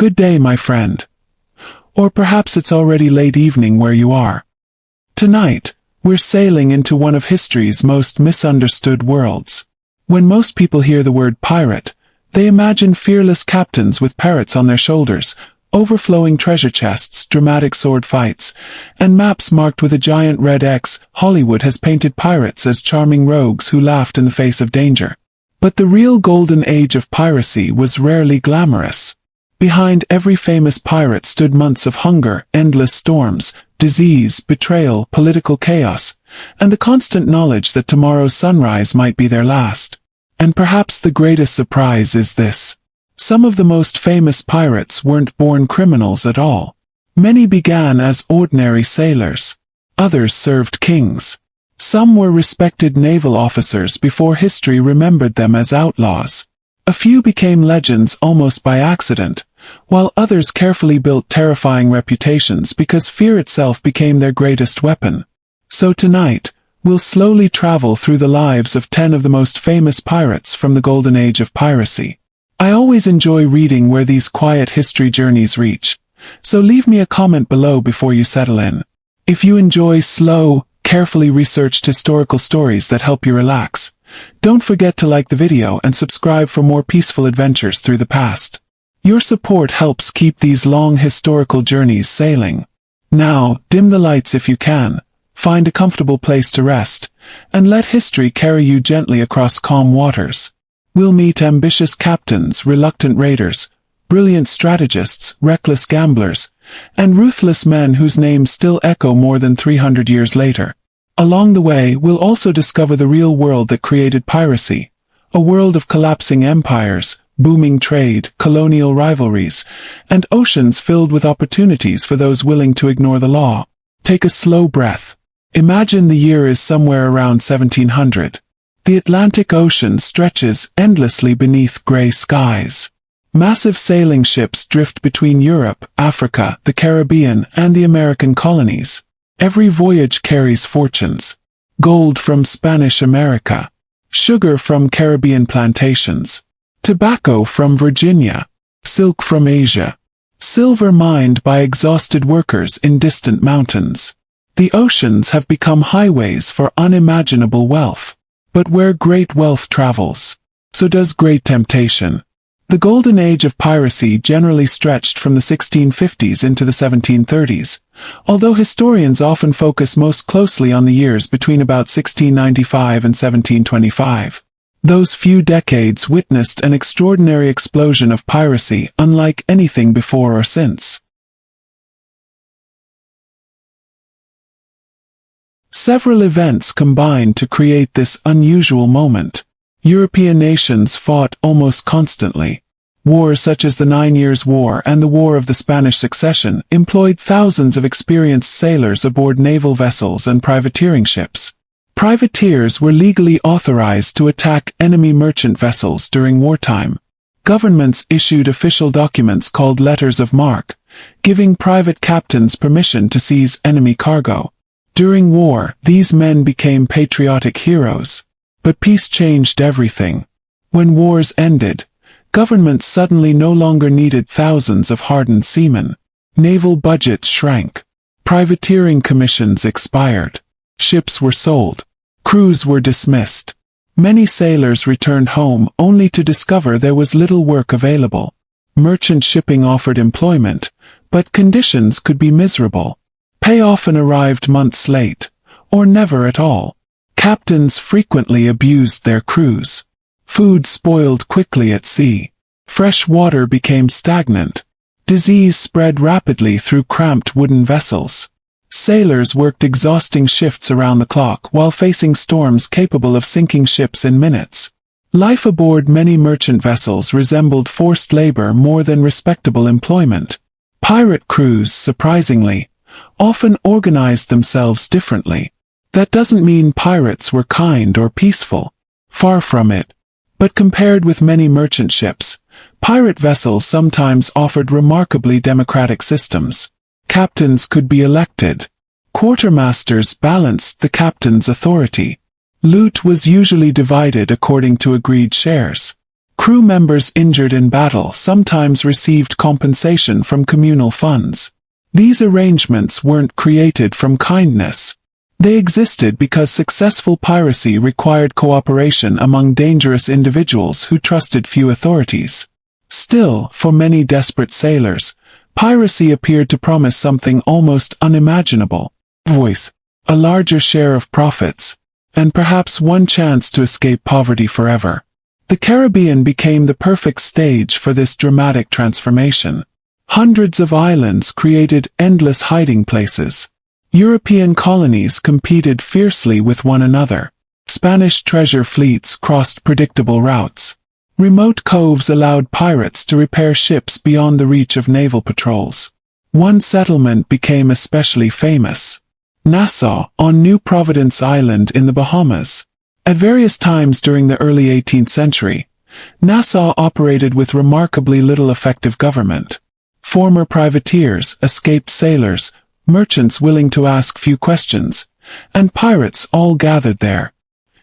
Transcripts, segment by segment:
Good day, my friend. Or perhaps it's already late evening where you are. Tonight, we're sailing into one of history's most misunderstood worlds. When most people hear the word pirate, they imagine fearless captains with parrots on their shoulders, overflowing treasure chests, dramatic sword fights, and maps marked with a giant red X. Hollywood has painted pirates as charming rogues who laughed in the face of danger. But the real Golden Age of Piracy was rarely glamorous. Behind every famous pirate stood months of hunger, endless storms, disease, betrayal, political chaos, and the constant knowledge that tomorrow's sunrise might be their last. And perhaps the greatest surprise is this. Some of the most famous pirates weren't born criminals at all. Many began as ordinary sailors. Others served kings. Some were respected naval officers before history remembered them as outlaws. A few became legends almost by accident, while others carefully built terrifying reputations because fear itself became their greatest weapon. So tonight, we'll slowly travel through the lives of 10 of the most famous pirates from the Golden Age of Piracy. I always enjoy reading where these quiet history journeys reach, so leave me a comment below before you settle in. If you enjoy slow, carefully researched historical stories that help you relax, don't forget to like the video and subscribe for more peaceful adventures through the past. Your support helps keep these long historical journeys sailing. Now, dim the lights if you can, find a comfortable place to rest, and let history carry you gently across calm waters. We'll meet ambitious captains, reluctant raiders, brilliant strategists, reckless gamblers, and ruthless men whose names still echo more than 300 years later. Along the way, we'll also discover the real world that created piracy, a world of collapsing empires, booming trade, colonial rivalries, and oceans filled with opportunities for those willing to ignore the law. Take a slow breath. Imagine the year is somewhere around 1700. The Atlantic Ocean stretches endlessly beneath gray skies. Massive sailing ships drift between Europe, Africa, the Caribbean, and the American colonies. Every voyage carries fortunes. Gold from Spanish America. Sugar from Caribbean plantations. Tobacco from Virginia. Silk from Asia. Silver mined by exhausted workers in distant mountains. The oceans have become highways for unimaginable wealth. But where great wealth travels, so does great temptation. The Golden Age of Piracy generally stretched from the 1650s into the 1730s, although historians often focus most closely on the years between about 1695 and 1725. Those few decades witnessed an extraordinary explosion of piracy unlike anything before or since. Several events combined to create this unusual moment. European nations fought almost constantly. Wars such as the 9 Years' War and the War of the Spanish Succession employed thousands of experienced sailors aboard naval vessels and privateering ships. Privateers were legally authorized to attack enemy merchant vessels during wartime. Governments issued official documents called letters of marque, giving private captains permission to seize enemy cargo. During war, these men became patriotic heroes. But peace changed everything. When wars ended, governments suddenly no longer needed thousands of hardened seamen. Naval budgets shrank. Privateering commissions expired. Ships were sold. Crews were dismissed. Many sailors returned home only to discover there was little work available. Merchant shipping offered employment, but conditions could be miserable. Pay often arrived months late, or never at all. Captains frequently abused their crews. Food spoiled quickly at sea. Fresh water became stagnant. Disease spread rapidly through cramped wooden vessels. Sailors worked exhausting shifts around the clock while facing storms capable of sinking ships in minutes. Life aboard many merchant vessels resembled forced labor more than respectable employment. Pirate crews, surprisingly, often organized themselves differently. That doesn't mean pirates were kind or peaceful. Far from it. But compared with many merchant ships, pirate vessels sometimes offered remarkably democratic systems. Captains could be elected. Quartermasters balanced the captain's authority. Loot was usually divided according to agreed shares. Crew members injured in battle sometimes received compensation from communal funds. These arrangements weren't created from kindness. They existed because successful piracy required cooperation among dangerous individuals who trusted few authorities. Still, for many desperate sailors, piracy appeared to promise something almost unimaginable: voice, a larger share of profits, and perhaps one chance to escape poverty forever. The Caribbean became the perfect stage for this dramatic transformation. Hundreds of islands created endless hiding places. European colonies competed fiercely with one another. Spanish treasure fleets crossed predictable routes. Remote coves allowed pirates to repair ships beyond the reach of naval patrols. One settlement became especially famous: Nassau, on New Providence Island in the Bahamas. At various times during the early 18th century, Nassau operated with remarkably little effective government. Former privateers, escaped sailors, merchants willing to ask few questions, and pirates all gathered there.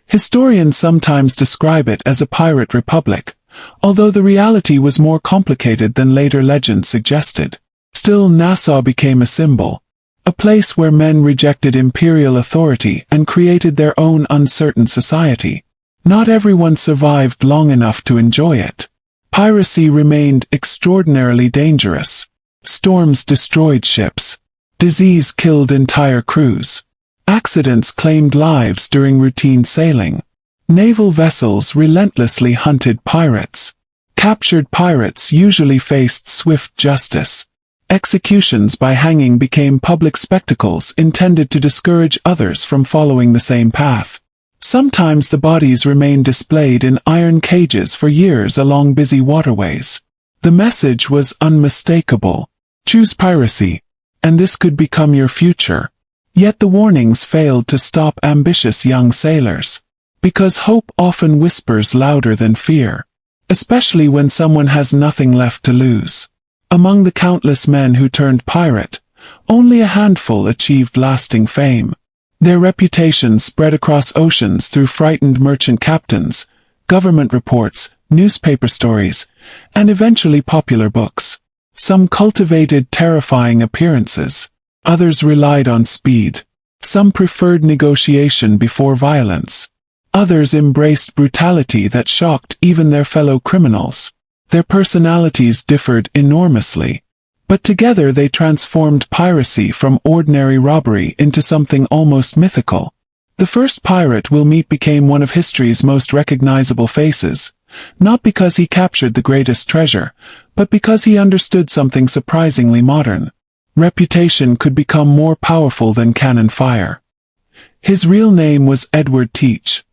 Historians sometimes describe it as a pirate republic, although the reality was more complicated than later legends suggested. Still, Nassau became a symbol, a place where men rejected imperial authority and created their own uncertain society. Not everyone survived long enough to enjoy it. Piracy remained extraordinarily dangerous. Storms destroyed ships. Disease killed entire crews. Accidents claimed lives during routine sailing. Naval vessels relentlessly hunted pirates. Captured pirates usually faced swift justice. Executions by hanging became public spectacles intended to discourage others from following the same path. Sometimes the bodies remained displayed in iron cages for years along busy waterways. The message was unmistakable: choose piracy, and this could become your future. Yet the warnings failed to stop ambitious young sailors. Because hope often whispers louder than fear, especially when someone has nothing left to lose. Among the countless men who turned pirate, only a handful achieved lasting fame. Their reputation spread across oceans through frightened merchant captains, government reports, newspaper stories, and eventually popular books. Some cultivated terrifying appearances. Others relied on speed. Some preferred negotiation before violence. Others embraced brutality that shocked even their fellow criminals. Their personalities differed enormously, but together they transformed piracy from ordinary robbery into something almost mythical. The first pirate we'll meet became one of history's most recognizable faces, not because he captured the greatest treasure, but because he understood something surprisingly modern. Reputation could become more powerful than cannon fire. His real name was Edward Teach,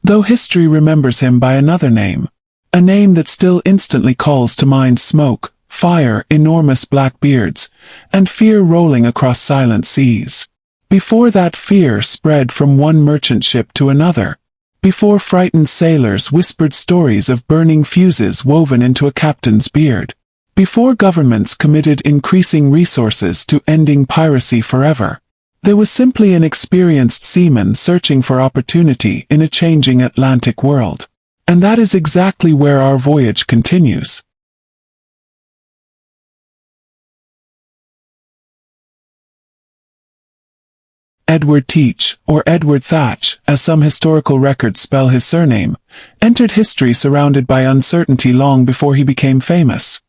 though history remembers him by another name, a name that still instantly calls to mind smoke, fire, enormous blackbeards, and fear rolling across silent seas. Before that fear spread from one merchant ship to another. Before frightened sailors whispered stories of burning fuses woven into a captain's beard. Before governments committed increasing resources to ending piracy forever. There was simply an experienced seaman searching for opportunity in a changing Atlantic world. And that is exactly where our voyage continues. Edward Teach, or Edward Thatch, as some historical records spell his surname, entered history surrounded by uncertainty long before he became famous.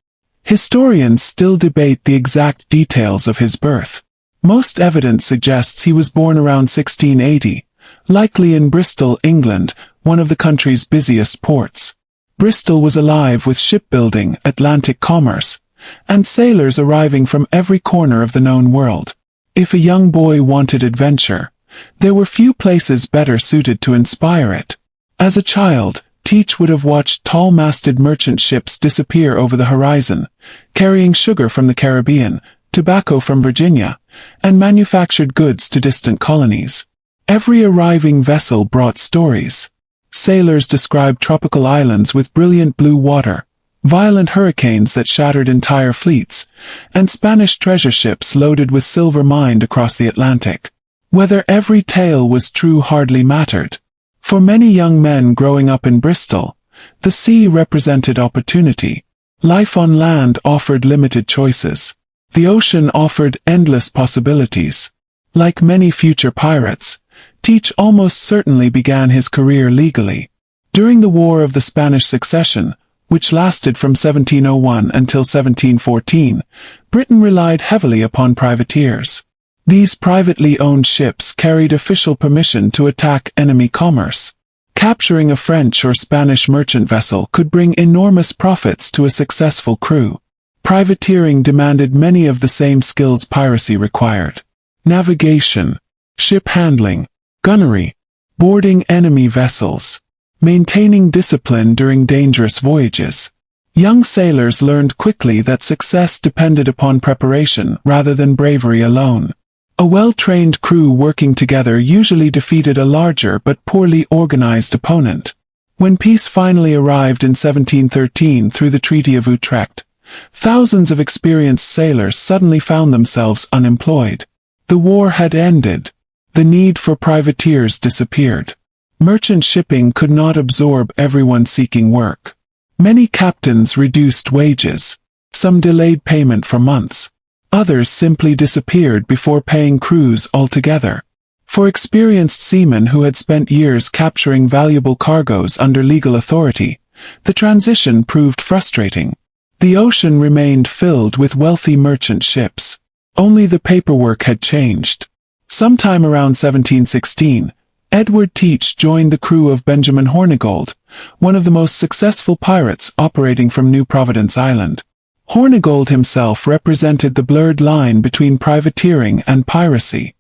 Historians still debate the exact details of his birth. Most evidence suggests he was born around 1680, likely in Bristol, England, one of the country's busiest ports. Bristol was alive with shipbuilding, Atlantic commerce, and sailors arriving from every corner of the known world. If a young boy wanted adventure, there were few places better suited to inspire it. As a child, Teach would have watched tall-masted merchant ships disappear over the horizon, carrying sugar from the Caribbean, tobacco from Virginia, and manufactured goods to distant colonies. Every arriving vessel brought stories. Sailors described tropical islands with brilliant blue water, violent hurricanes that shattered entire fleets, and Spanish treasure ships loaded with silver mined across the Atlantic. Whether every tale was true hardly mattered. For many young men growing up in Bristol, The sea represented opportunity. Life on land offered limited choices. The ocean offered endless possibilities. Like many future pirates, Teach almost certainly began his career legally. During the War of the Spanish Succession, which lasted from 1701 until 1714, Britain relied heavily upon privateers. These privately owned ships carried official permission to attack enemy commerce. Capturing a French or Spanish merchant vessel could bring enormous profits to a successful crew. Privateering demanded many of the same skills piracy required. Navigation, ship handling, gunnery, boarding enemy vessels, maintaining discipline during dangerous voyages. Young sailors learned quickly that success depended upon preparation rather than bravery alone. A well-trained crew working together usually defeated a larger but poorly organized opponent. When peace finally arrived in 1713 through the Treaty of Utrecht, thousands of experienced sailors suddenly found themselves unemployed. The war had ended. The need for privateers disappeared. Merchant shipping could not absorb everyone seeking work. Many captains reduced wages. Some delayed payment for months. Others simply disappeared before paying crews altogether. For experienced seamen who had spent years capturing valuable cargoes under legal authority, the transition proved frustrating. The ocean remained filled with wealthy merchant ships. Only the paperwork had changed. Sometime around 1716, Edward Teach joined the crew of Benjamin Hornigold, one of the most successful pirates operating from New Providence Island. Hornigold himself represented the blurred line between privateering and piracy.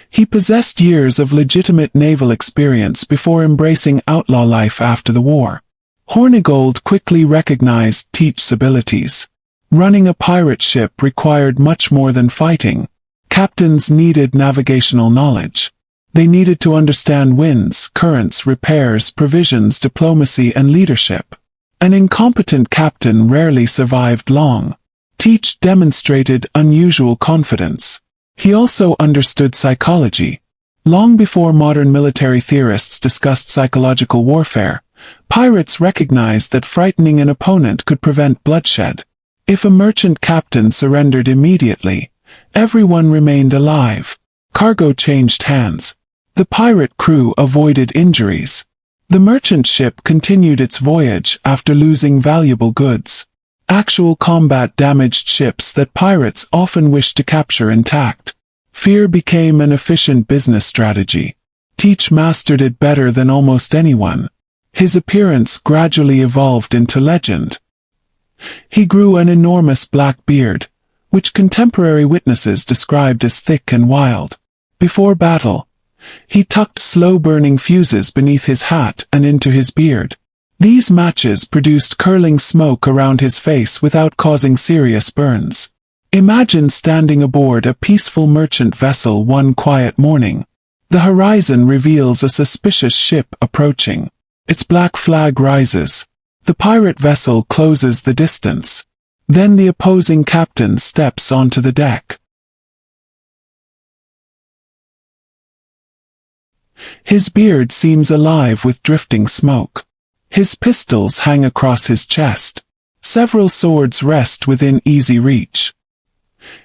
He possessed years of legitimate naval experience before embracing outlaw life after the war. Hornigold quickly recognized Teach's abilities. Running a pirate ship required much more than fighting. Captains needed navigational knowledge. They needed to understand winds, currents, repairs, provisions, diplomacy, and leadership. An incompetent captain rarely survived long. Teach demonstrated unusual confidence. He also understood psychology. Long before modern military theorists discussed psychological warfare, pirates recognized that frightening an opponent could prevent bloodshed. If a merchant captain surrendered immediately, everyone remained alive. Cargo changed hands. The pirate crew avoided injuries. The merchant ship continued its voyage after losing valuable goods. Actual combat damaged ships that pirates often wished to capture intact. Fear became an efficient business strategy. Teach mastered it better than almost anyone. His appearance gradually evolved into legend. He grew an enormous black beard, which contemporary witnesses described as thick and wild. Before battle, he tucked slow-burning fuses beneath his hat and into his beard. These matches produced curling smoke around his face without causing serious burns. Imagine standing aboard a peaceful merchant vessel one quiet morning. The horizon reveals a suspicious ship approaching. Its black flag rises. The pirate vessel closes the distance. Then the opposing captain steps onto the deck. His beard seems alive with drifting smoke. His pistols hang across his chest. Several swords rest within easy reach.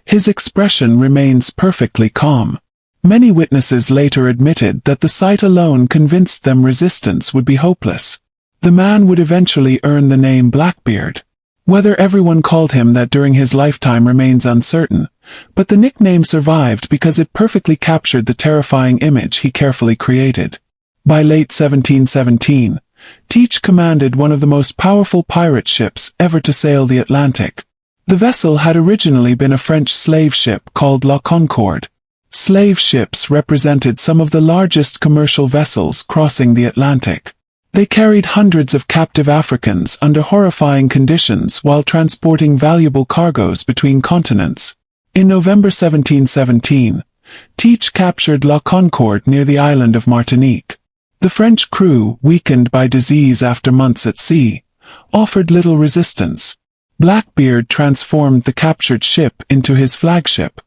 His expression remains perfectly calm. Many witnesses later admitted that the sight alone convinced them resistance would be hopeless. The man would eventually earn the name Blackbeard. Whether everyone called him that during his lifetime remains uncertain, but the nickname survived because it perfectly captured the terrifying image he carefully created. By late 1717, Teach commanded one of the most powerful pirate ships ever to sail the Atlantic. The vessel had originally been a French slave ship called La Concorde. Slave ships represented some of the largest commercial vessels crossing the Atlantic. They carried hundreds of captive Africans under horrifying conditions while transporting valuable cargoes between continents. In November 1717, Teach captured La Concorde near the island of Martinique. The French crew, weakened by disease after months at sea, offered little resistance. Blackbeard transformed the captured ship into his flagship.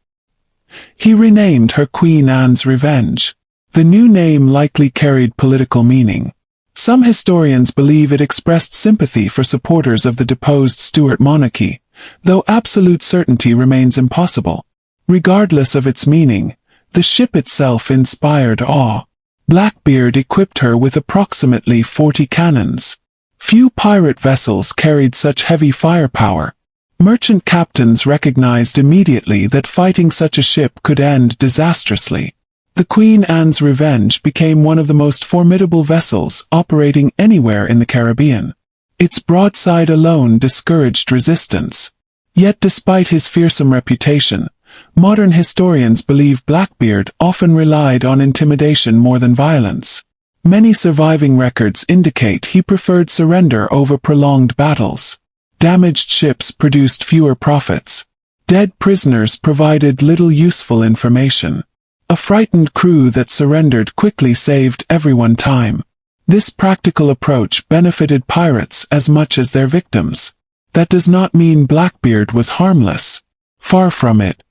He renamed her Queen Anne's Revenge. The new name likely carried political meaning. Some historians believe it expressed sympathy for supporters of the deposed Stuart monarchy, though absolute certainty remains impossible. Regardless of its meaning, the ship itself inspired awe. Blackbeard equipped her with approximately 40 cannons. Few pirate vessels carried such heavy firepower. Merchant captains recognized immediately that fighting such a ship could end disastrously. The Queen Anne's Revenge became one of the most formidable vessels operating anywhere in the Caribbean. Its broadside alone discouraged resistance. Yet despite his fearsome reputation, modern historians believe Blackbeard often relied on intimidation more than violence. Many surviving records indicate he preferred surrender over prolonged battles. Damaged ships produced fewer profits. Dead prisoners provided little useful information. A frightened crew that surrendered quickly saved everyone time. This practical approach benefited pirates as much as their victims. That does not mean Blackbeard was harmless. Far from it.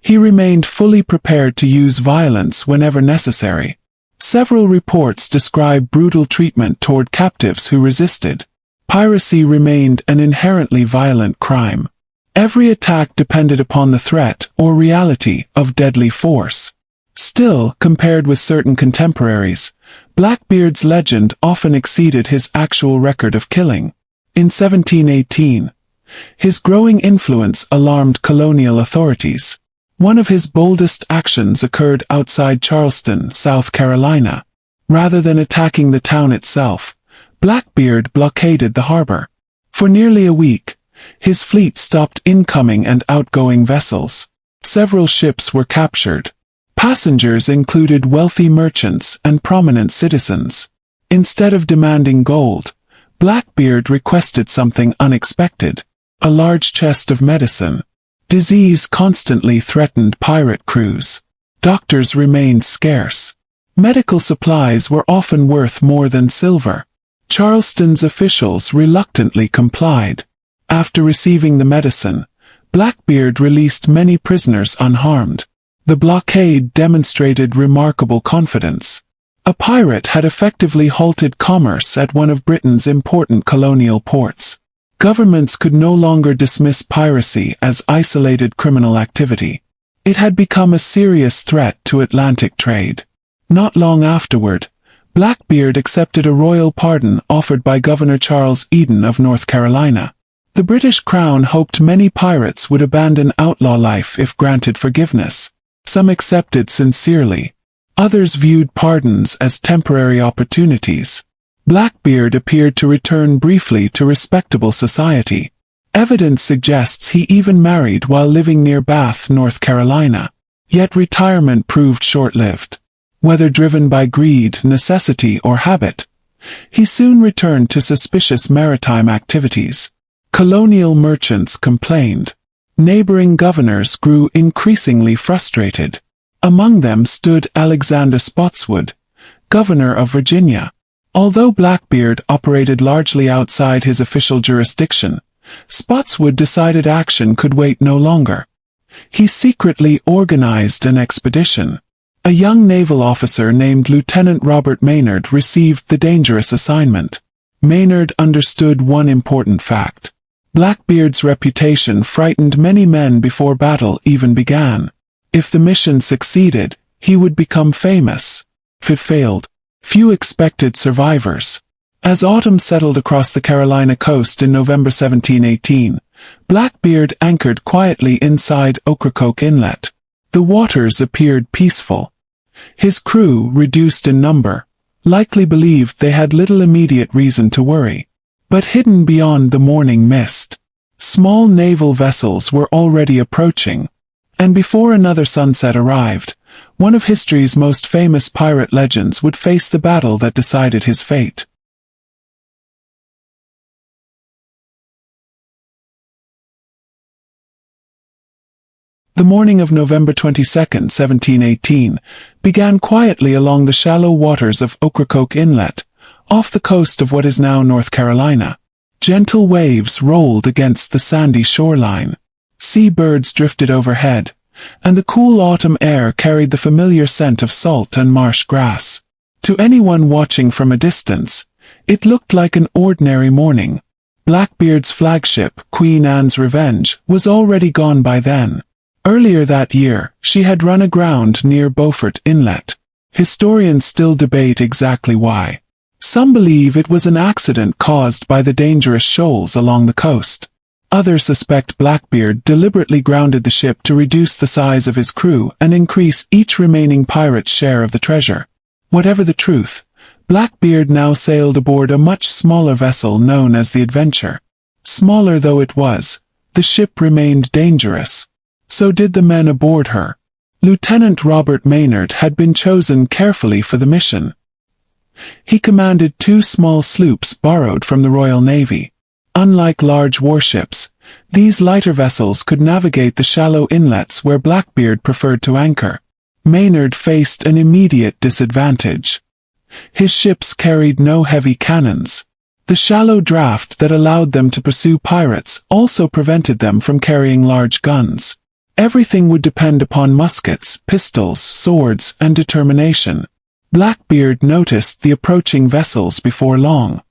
He remained fully prepared to use violence whenever necessary. Several reports describe brutal treatment toward captives who resisted. Piracy remained an inherently violent crime. Every attack depended upon the threat or reality of deadly force. Still, compared with certain contemporaries, Blackbeard's legend often exceeded his actual record of killing. In 1718, his growing influence alarmed colonial authorities. One of his boldest actions occurred outside Charleston, South Carolina. Rather than attacking the town itself, Blackbeard blockaded the harbor. For nearly a week, his fleet stopped incoming and outgoing vessels. Several ships were captured. Passengers included wealthy merchants and prominent citizens. Instead of demanding gold, Blackbeard requested something unexpected: a large chest of medicine. Disease constantly threatened pirate crews. Doctors remained scarce. Medical supplies were often worth more than silver. Charleston's officials reluctantly complied. After receiving the medicine, Blackbeard released many prisoners unharmed. The blockade demonstrated remarkable confidence. A pirate had effectively halted commerce at one of Britain's important colonial ports. Governments could no longer dismiss piracy as isolated criminal activity. It had become a serious threat to Atlantic trade. Not long afterward, Blackbeard accepted a royal pardon offered by Governor Charles Eden of North Carolina. The British Crown hoped many pirates would abandon outlaw life if granted forgiveness. Some accepted sincerely. Others viewed pardons as temporary opportunities. Blackbeard appeared to return briefly to respectable society. Evidence suggests he even married while living near Bath, North Carolina. Yet retirement proved short-lived. Whether driven by greed, necessity, or habit, he soon returned to suspicious maritime activities. Colonial merchants complained. Neighboring governors grew increasingly frustrated. Among them stood Alexander Spotswood, governor of Virginia. Although Blackbeard operated largely outside his official jurisdiction, Spotswood decided action could wait no longer. He secretly organized an expedition. A young naval officer named Lieutenant Robert Maynard received the dangerous assignment. Maynard understood one important fact. Blackbeard's reputation frightened many men before battle even began. If the mission succeeded, he would become famous. If it failed, few expected survivors. As autumn settled across the Carolina coast in November 1718, Blackbeard anchored quietly inside Ocracoke Inlet. The waters appeared peaceful. His crew, reduced in number, likely believed they had little immediate reason to worry. But hidden beyond the morning mist, small naval vessels were already approaching. And before another sunset arrived, one of history's most famous pirate legends would face the battle that decided his fate. The morning of November 22, 1718, began quietly along the shallow waters of Ocracoke Inlet, off the coast of what is now North Carolina. Gentle waves rolled against the sandy shoreline. Seabirds drifted overhead, and the cool autumn air carried the familiar scent of salt and marsh grass. To anyone watching from a distance, it looked like an ordinary morning. Blackbeard's flagship, Queen Anne's Revenge, was already gone by then. Earlier that year, she had run aground near Beaufort Inlet. Historians still debate exactly why. Some believe it was an accident caused by the dangerous shoals along the coast. Others suspect Blackbeard deliberately grounded the ship to reduce the size of his crew and increase each remaining pirate's share of the treasure. Whatever the truth, Blackbeard now sailed aboard a much smaller vessel known as the Adventure. Smaller though it was, the ship remained dangerous. So did the men aboard her. Lieutenant Robert Maynard had been chosen carefully for the mission. He commanded 2 small sloops borrowed from the Royal Navy. Unlike large warships, these lighter vessels could navigate the shallow inlets where Blackbeard preferred to anchor. Maynard faced an immediate disadvantage. His ships carried no heavy cannons. The shallow draft that allowed them to pursue pirates also prevented them from carrying large guns. Everything would depend upon muskets, pistols, swords, and determination. Blackbeard noticed the approaching vessels before long.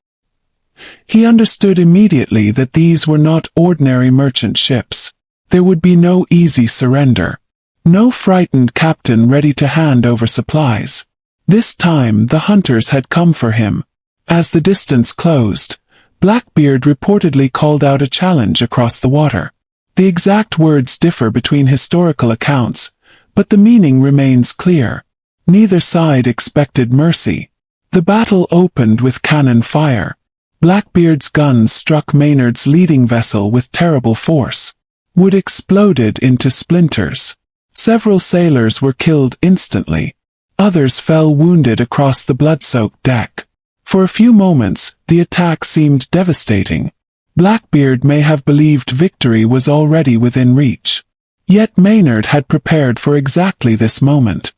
He understood immediately that these were not ordinary merchant ships. There would be no easy surrender. No frightened captain ready to hand over supplies. This time the hunters had come for him. As the distance closed, Blackbeard reportedly called out a challenge across the water. The exact words differ between historical accounts, but the meaning remains clear. Neither side expected mercy. The battle opened with cannon fire. Blackbeard's guns struck Maynard's leading vessel with terrible force. Wood exploded into splinters. Several sailors were killed instantly. Others fell wounded across the blood-soaked deck. For a few moments, the attack seemed devastating. Blackbeard may have believed victory was already within reach. Yet Maynard had prepared for exactly this moment.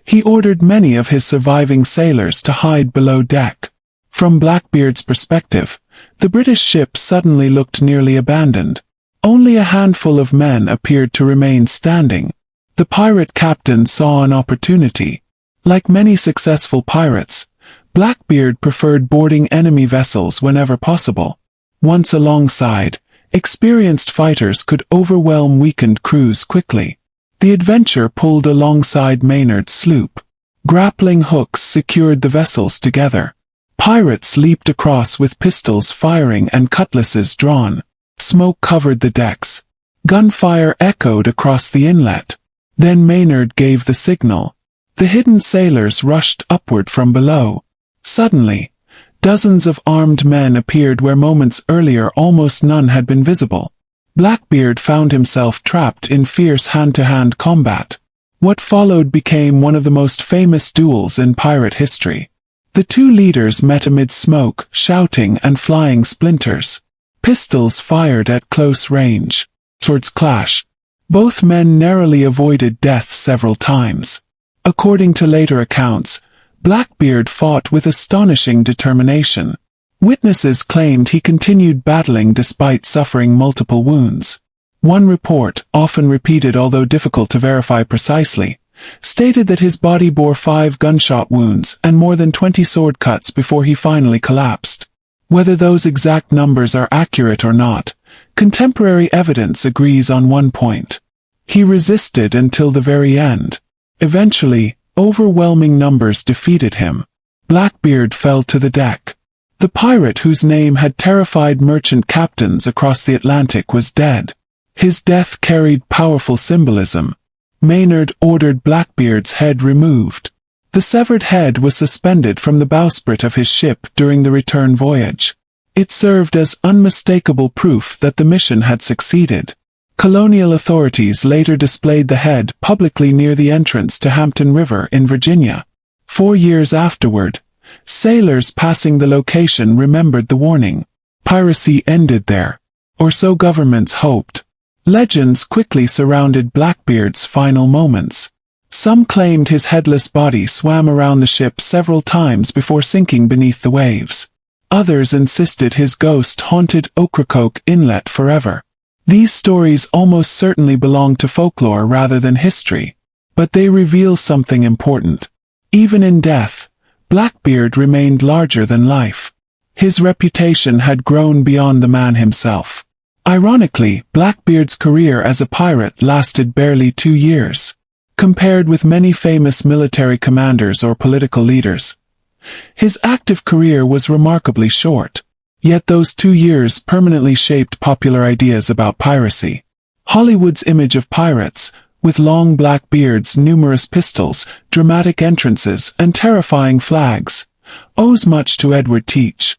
He ordered many of his surviving sailors to hide below deck. From Blackbeard's perspective, the British ship suddenly looked nearly abandoned. Only a handful of men appeared to remain standing. The pirate captain saw an opportunity. Like many successful pirates, Blackbeard preferred boarding enemy vessels whenever possible. Once alongside, experienced fighters could overwhelm weakened crews quickly. The Adventure pulled alongside Maynard's sloop. Grappling hooks secured the vessels together. Pirates leaped across with pistols firing and cutlasses drawn. Smoke covered the decks. Gunfire echoed across the inlet. Then Maynard gave the signal. The hidden sailors rushed upward from below. Suddenly, dozens of armed men appeared where moments earlier almost none had been visible. Blackbeard found himself trapped in fierce hand-to-hand combat. What followed became one of the most famous duels in pirate history. The two leaders met amid smoke, shouting, and flying splinters. Pistols fired at close range. Swords clashed. Both men narrowly avoided death several times. According to later accounts, Blackbeard fought with astonishing determination. Witnesses claimed he continued battling despite suffering multiple wounds. One report, often repeated although difficult to verify precisely, stated that his body bore 5 gunshot wounds and more than 20 sword cuts before he finally collapsed. Whether those exact numbers are accurate or not, contemporary evidence agrees on one point. He resisted until the very end. Eventually, overwhelming numbers defeated him. Blackbeard fell to the deck. The pirate whose name had terrified merchant captains across the Atlantic was dead. His death carried powerful symbolism. Maynard ordered Blackbeard's head removed. The severed head was suspended from the bowsprit of his ship during the return voyage. It served as unmistakable proof that the mission had succeeded. Colonial authorities later displayed the head publicly near the entrance to Hampton River in Virginia. 4 years afterward, sailors passing the location remembered the warning. Piracy ended there. Or so governments hoped. Legends quickly surrounded Blackbeard's final moments. Some claimed his headless body swam around the ship several times before sinking beneath the waves. Others insisted his ghost haunted Ocracoke Inlet forever. These stories almost certainly belong to folklore rather than history. But they reveal something important. Even in death, Blackbeard remained larger than life. His reputation had grown beyond the man himself. Ironically, Blackbeard's career as a pirate lasted barely 2 years. Compared with many famous military commanders or political leaders, his active career was remarkably short. Yet those 2 years permanently shaped popular ideas about piracy. Hollywood's image of pirates, with long black beards, numerous pistols, dramatic entrances, and terrifying flags, owes much to Edward Teach.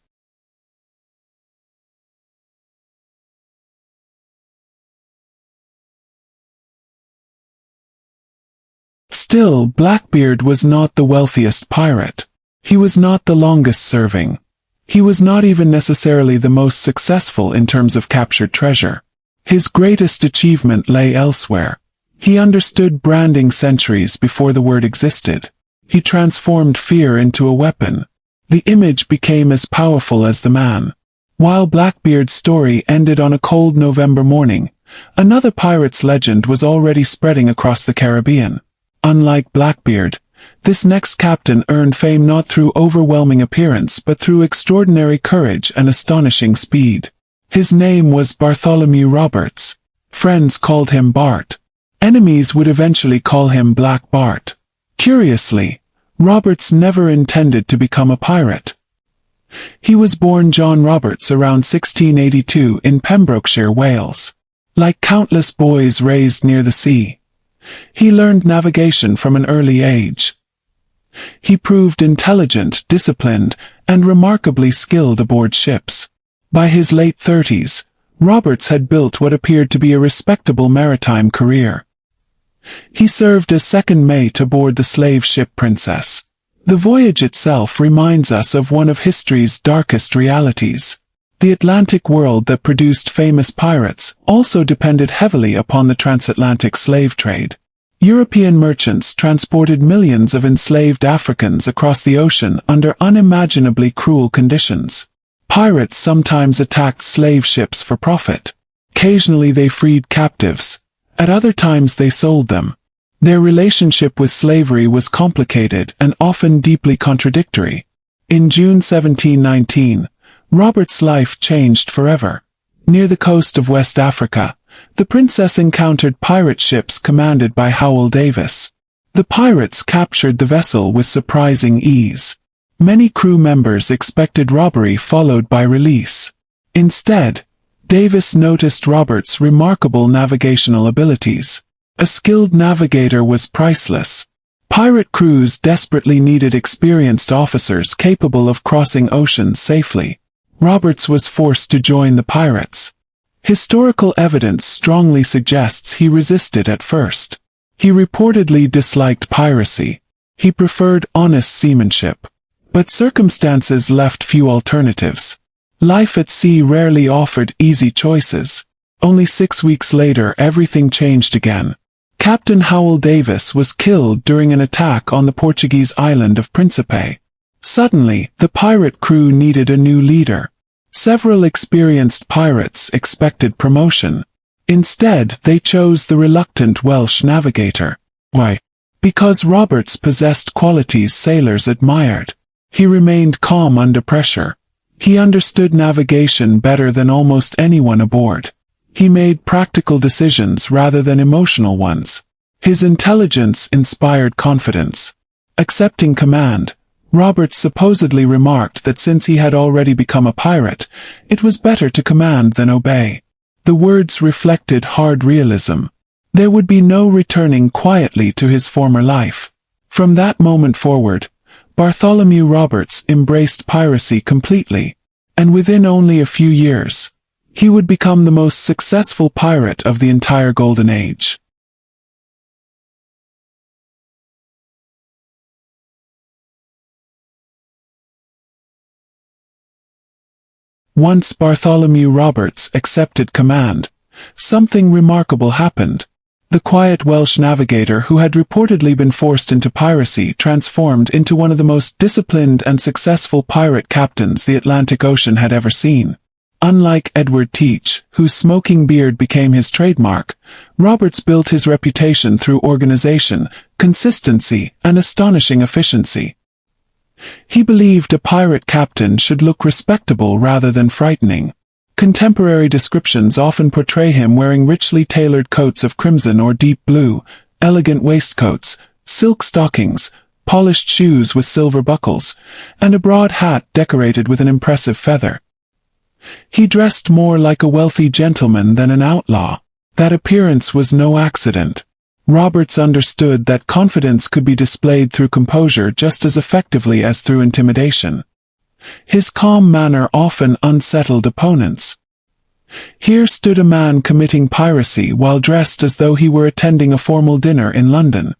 Still, Blackbeard was not the wealthiest pirate. He was not the longest serving. He was not even necessarily the most successful in terms of captured treasure. His greatest achievement lay elsewhere. He understood branding centuries before the word existed. He transformed fear into a weapon. The image became as powerful as the man. While Blackbeard's story ended on a cold November morning, another pirate's legend was already spreading across the Caribbean. Unlike Blackbeard, this next captain earned fame not through overwhelming appearance but through extraordinary courage and astonishing speed. His name was Bartholomew Roberts. Friends called him Bart. Enemies would eventually call him Black Bart. Curiously, Roberts never intended to become a pirate. He was born John Roberts around 1682 in Pembrokeshire, Wales. Like countless boys raised near the sea, he learned navigation from an early age. He proved intelligent, disciplined, and remarkably skilled aboard ships. By his late 30s, Roberts had built what appeared to be a respectable maritime career. He served as second mate aboard the slave ship Princess. The voyage itself reminds us of one of history's darkest realities. The Atlantic world that produced famous pirates also depended heavily upon the transatlantic slave trade. European merchants transported millions of enslaved Africans across the ocean under unimaginably cruel conditions. Pirates sometimes attacked slave ships for profit. Occasionally they freed captives. At other times they sold them. Their relationship with slavery was complicated and often deeply contradictory. In June 1719, Roberts' life changed forever. Near the coast of West Africa, the princess encountered pirate ships commanded by Howell Davis. The pirates captured the vessel with surprising ease. Many crew members expected robbery followed by release. Instead, Davis noticed Roberts' remarkable navigational abilities. A skilled navigator was priceless. Pirate crews desperately needed experienced officers capable of crossing oceans safely. Roberts was forced to join the pirates. Historical evidence strongly suggests he resisted at first. He reportedly disliked piracy. He preferred honest seamanship. But circumstances left few alternatives. Life at sea rarely offered easy choices. Only 6 weeks later everything changed again. Captain Howell Davis was killed during an attack on the Portuguese island of Principe. Suddenly, the pirate crew needed a new leader. Several experienced pirates expected promotion. Instead, they chose the reluctant Welsh navigator. Why? Because Roberts possessed qualities sailors admired. He remained calm under pressure. He understood navigation better than almost anyone aboard. He made practical decisions rather than emotional ones. His intelligence inspired confidence. Accepting command, Roberts supposedly remarked that since he had already become a pirate, it was better to command than obey. The words reflected hard realism. There would be no returning quietly to his former life. From that moment forward, Bartholomew Roberts embraced piracy completely, and within only a few years, he would become the most successful pirate of the entire Golden Age. Once Bartholomew Roberts accepted command, something remarkable happened. The quiet Welsh navigator who had reportedly been forced into piracy transformed into one of the most disciplined and successful pirate captains the Atlantic Ocean had ever seen. Unlike Edward Teach, whose smoking beard became his trademark, Roberts built his reputation through organization, consistency, and astonishing efficiency. He believed a pirate captain should look respectable rather than frightening. Contemporary descriptions often portray him wearing richly tailored coats of crimson or deep blue, elegant waistcoats, silk stockings, polished shoes with silver buckles, and a broad hat decorated with an impressive feather. He dressed more like a wealthy gentleman than an outlaw. That appearance was no accident. Roberts understood that confidence could be displayed through composure just as effectively as through intimidation. His calm manner often unsettled opponents. Here stood a man committing piracy while dressed as though he were attending a formal dinner in London.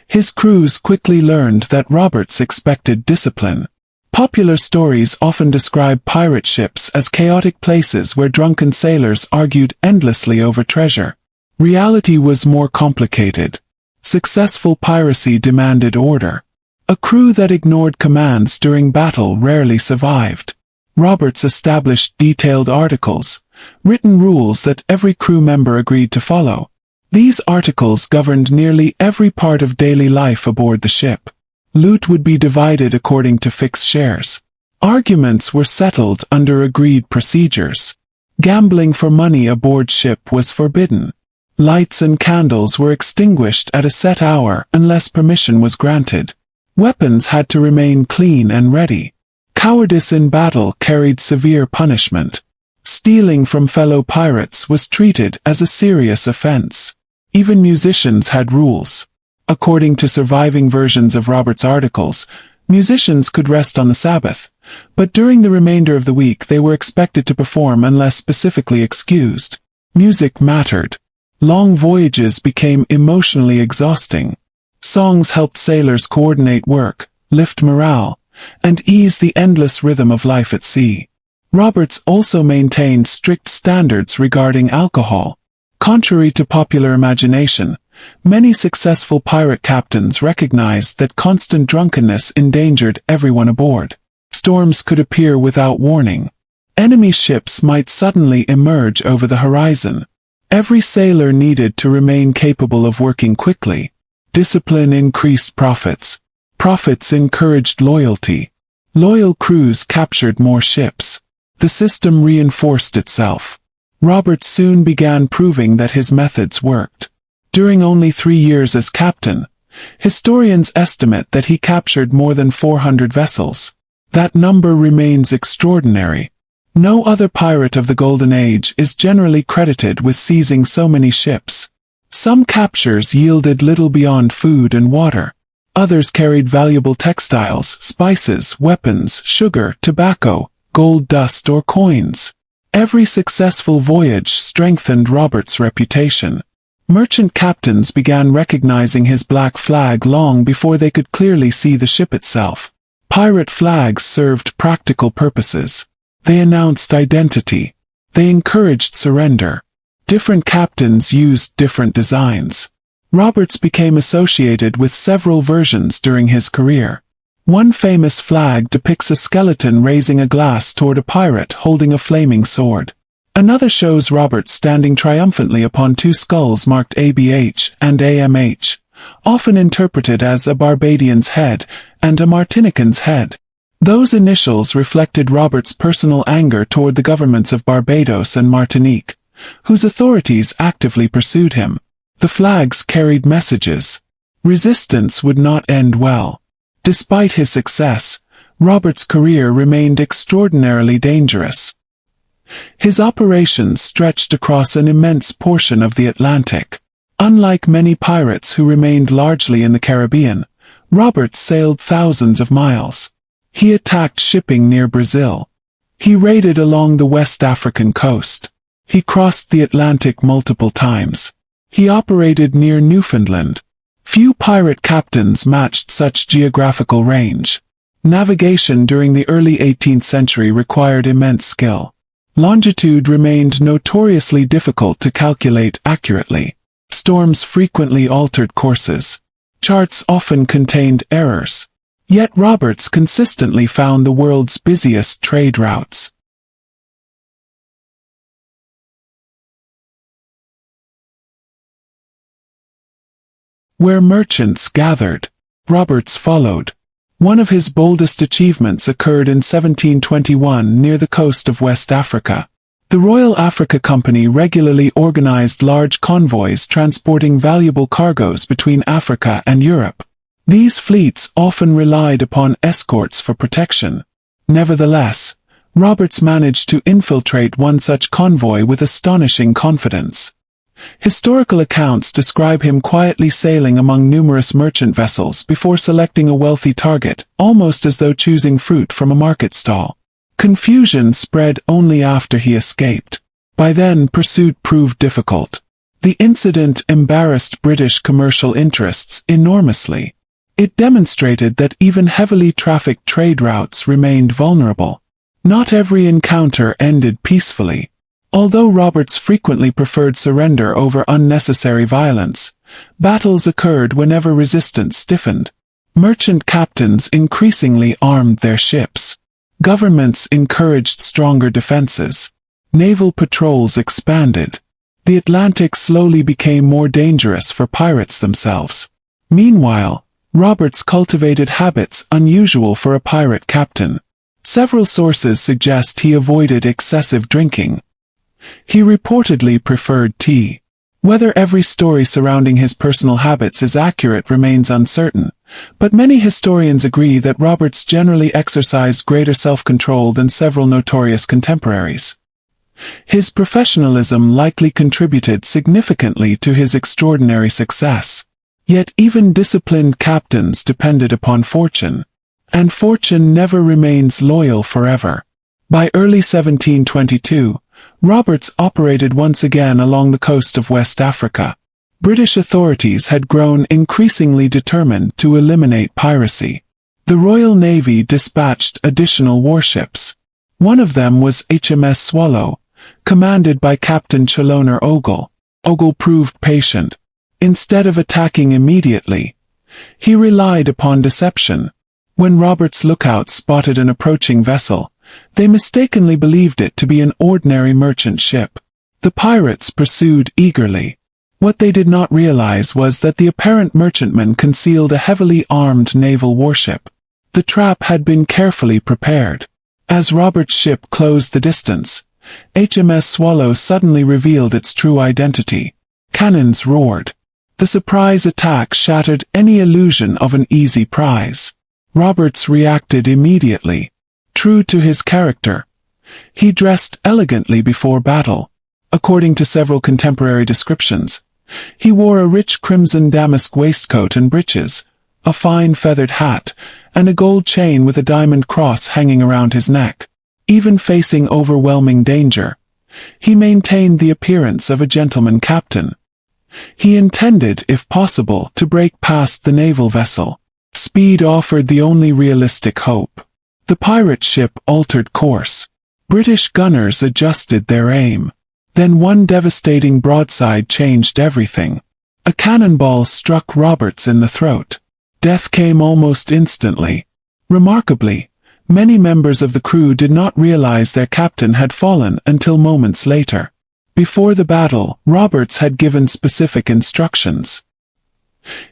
His crews quickly learned that Roberts expected discipline. Popular stories often describe pirate ships as chaotic places where drunken sailors argued endlessly over treasure. Reality was more complicated. Successful piracy demanded order. A crew that ignored commands during battle rarely survived. Roberts established detailed articles, written rules that every crew member agreed to follow. These articles governed nearly every part of daily life aboard the ship. Loot would be divided according to fixed shares. Arguments were settled under agreed procedures. Gambling for money aboard ship was forbidden. Lights and candles were extinguished at a set hour unless permission was granted. Weapons had to remain clean and ready. Cowardice in battle carried severe punishment. Stealing from fellow pirates was treated as a serious offense. Even musicians had rules. According to surviving versions of Roberts' articles, musicians could rest on the Sabbath, but during the remainder of the week they were expected to perform unless specifically excused. Music mattered. Long voyages became emotionally exhausting. Songs helped sailors coordinate work, lift morale, and ease the endless rhythm of life at sea. Roberts also maintained strict standards regarding alcohol. Contrary to popular imagination, many successful pirate captains recognized that constant drunkenness endangered everyone aboard. Storms could appear without warning. Enemy ships might suddenly emerge over the horizon. Every sailor needed to remain capable of working quickly. Discipline increased profits. Profits encouraged loyalty. Loyal crews captured more ships. The system reinforced itself. Roberts soon began proving that his methods worked. During only 3 years as captain, historians estimate that he captured more than 400 vessels. That number remains extraordinary. No other pirate of the Golden Age is generally credited with seizing so many ships. Some captures yielded little beyond food and water. Others carried valuable textiles, spices, weapons, sugar, tobacco, gold dust or coins. Every successful voyage strengthened Roberts' reputation. Merchant captains began recognizing his black flag long before they could clearly see the ship itself. Pirate flags served practical purposes. They announced identity. They encouraged surrender. Different captains used different designs. Roberts became associated with several versions during his career. One famous flag depicts a skeleton raising a glass toward a pirate holding a flaming sword. Another shows Roberts standing triumphantly upon 2 skulls marked ABH and AMH, often interpreted as a Barbadian's head and a Martinican's head. Those initials reflected Roberts' personal anger toward the governments of Barbados and Martinique, whose authorities actively pursued him. The flags carried messages. Resistance would not end well. Despite his success, Roberts' career remained extraordinarily dangerous. His operations stretched across an immense portion of the Atlantic. Unlike many pirates who remained largely in the Caribbean, Roberts sailed thousands of miles. He attacked shipping near Brazil. He raided along the West African coast. He crossed the Atlantic multiple times. He operated near Newfoundland. Few pirate captains matched such geographical range. Navigation during the early 18th century required immense skill. Longitude remained notoriously difficult to calculate accurately. Storms frequently altered courses. Charts often contained errors. Yet Roberts consistently found the world's busiest trade routes. Where merchants gathered, Roberts followed. One of his boldest achievements occurred in 1721 near the coast of West Africa. The Royal Africa Company regularly organized large convoys transporting valuable cargoes between Africa and Europe. These fleets often relied upon escorts for protection. Nevertheless, Roberts managed to infiltrate one such convoy with astonishing confidence. Historical accounts describe him quietly sailing among numerous merchant vessels before selecting a wealthy target, almost as though choosing fruit from a market stall. Confusion spread only after he escaped. By then, pursuit proved difficult. The incident embarrassed British commercial interests enormously. It demonstrated that even heavily trafficked trade routes remained vulnerable. Not every encounter ended peacefully. Although Roberts frequently preferred surrender over unnecessary violence, battles occurred whenever resistance stiffened. Merchant captains increasingly armed their ships. Governments encouraged stronger defenses. Naval patrols expanded. The Atlantic slowly became more dangerous for pirates themselves. Meanwhile, Roberts cultivated habits unusual for a pirate captain. Several sources suggest he avoided excessive drinking. He reportedly preferred tea. Whether every story surrounding his personal habits is accurate remains uncertain, but many historians agree that Roberts generally exercised greater self-control than several notorious contemporaries. His professionalism likely contributed significantly to his extraordinary success. Yet even disciplined captains depended upon fortune. And fortune never remains loyal forever. By early 1722, Roberts operated once again along the coast of West Africa. British authorities had grown increasingly determined to eliminate piracy. The Royal Navy dispatched additional warships. One of them was HMS Swallow, commanded by Captain Chaloner Ogle. Ogle proved patient. Instead of attacking immediately, he relied upon deception. When Roberts' lookouts spotted an approaching vessel, they mistakenly believed it to be an ordinary merchant ship. The pirates pursued eagerly. What they did not realize was that the apparent merchantman concealed a heavily armed naval warship. The trap had been carefully prepared. As Roberts' ship closed the distance, HMS Swallow suddenly revealed its true identity. Cannons roared. The surprise attack shattered any illusion of an easy prize. Roberts reacted immediately. True to his character, he dressed elegantly before battle. According to several contemporary descriptions, he wore a rich crimson damask waistcoat and breeches, a fine feathered hat, and a gold chain with a diamond cross hanging around his neck. Even facing overwhelming danger, he maintained the appearance of a gentleman captain. He intended, if possible, to break past the naval vessel. Speed offered the only realistic hope. The pirate ship altered course. British gunners adjusted their aim. Then one devastating broadside changed everything. A cannonball struck Roberts in the throat. Death came almost instantly. Remarkably, many members of the crew did not realize their captain had fallen until moments later. Before the battle, Roberts had given specific instructions.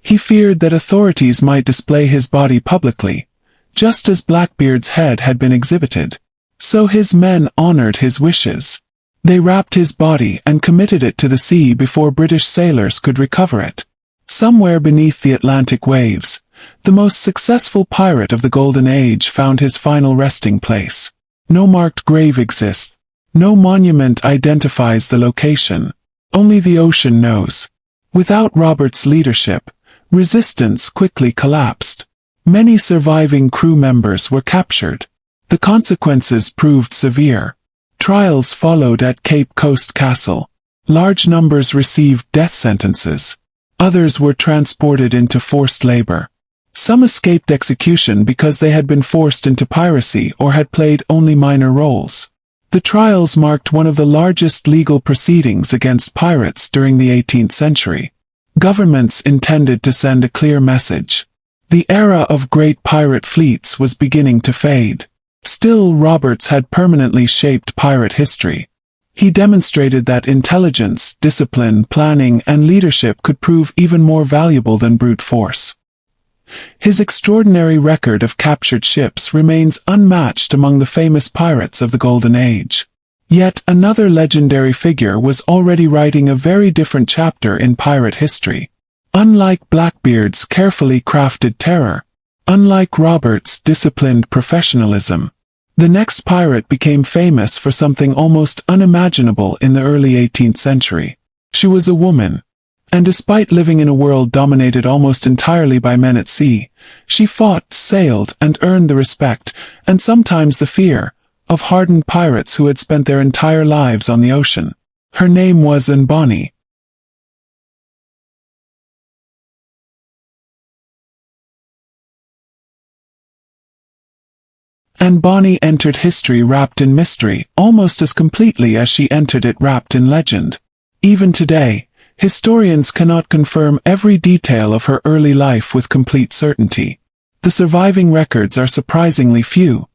He feared that authorities might display his body publicly, just as Blackbeard's head had been exhibited. So his men honored his wishes. They wrapped his body and committed it to the sea before British sailors could recover it. Somewhere beneath the Atlantic waves, the most successful pirate of the Golden Age found his final resting place. No marked grave exists. No monument identifies the location. Only the ocean knows. Without Roberts' leadership, resistance quickly collapsed. Many surviving crew members were captured. The consequences proved severe. Trials followed at Cape Coast Castle. Large numbers received death sentences. Others were transported into forced labor. Some escaped execution because they had been forced into piracy or had played only minor roles. The trials marked one of the largest legal proceedings against pirates during the 18th century. Governments intended to send a clear message. The era of great pirate fleets was beginning to fade. Still, Roberts had permanently shaped pirate history. He demonstrated that intelligence, discipline, planning, and leadership could prove even more valuable than brute force. His extraordinary record of captured ships remains unmatched among the famous pirates of the Golden Age. Yet another legendary figure was already writing a very different chapter in pirate history. Unlike Blackbeard's carefully crafted terror, unlike Roberts' disciplined professionalism, the next pirate became famous for something almost unimaginable in the early 18th century. She was a woman. And despite living in a world dominated almost entirely by men at sea, she fought, sailed, and earned the respect, and sometimes the fear, of hardened pirates who had spent their entire lives on the ocean. Her name was Bonny. Bonny entered history wrapped in mystery, almost as completely as she entered it wrapped in legend. Even today, historians cannot confirm every detail of her early life with complete certainty. The surviving records are surprisingly few,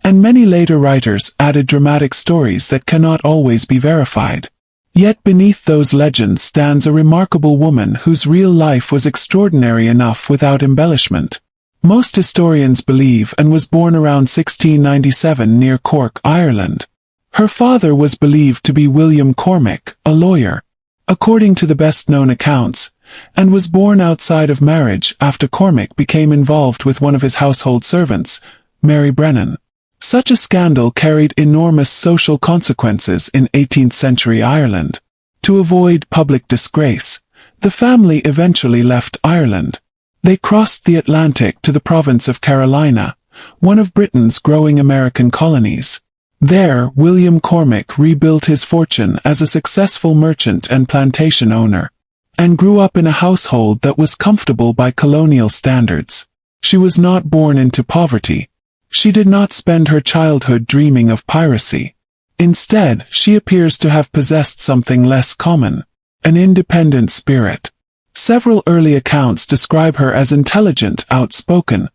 and many later writers added dramatic stories that cannot always be verified. Yet beneath those legends stands a remarkable woman whose real life was extraordinary enough without embellishment. Most historians believe Anne was born around 1697 near Cork, Ireland. Her father was believed to be William Cormac, a lawyer. According to the best-known accounts, Anne was born outside of marriage after Cormac became involved with one of his household servants, Mary Brennan. Such a scandal carried enormous social consequences in 18th-century Ireland. To avoid public disgrace, the family eventually left Ireland. They crossed the Atlantic to the province of Carolina, one of Britain's growing American colonies. There, William Cormac rebuilt his fortune as a successful merchant and plantation owner, and grew up in a household that was comfortable by colonial standards. She was not born into poverty. She did not spend her childhood dreaming of piracy. Instead, she appears to have possessed something less common, an independent spirit. Several early accounts describe her as intelligent, outspoken,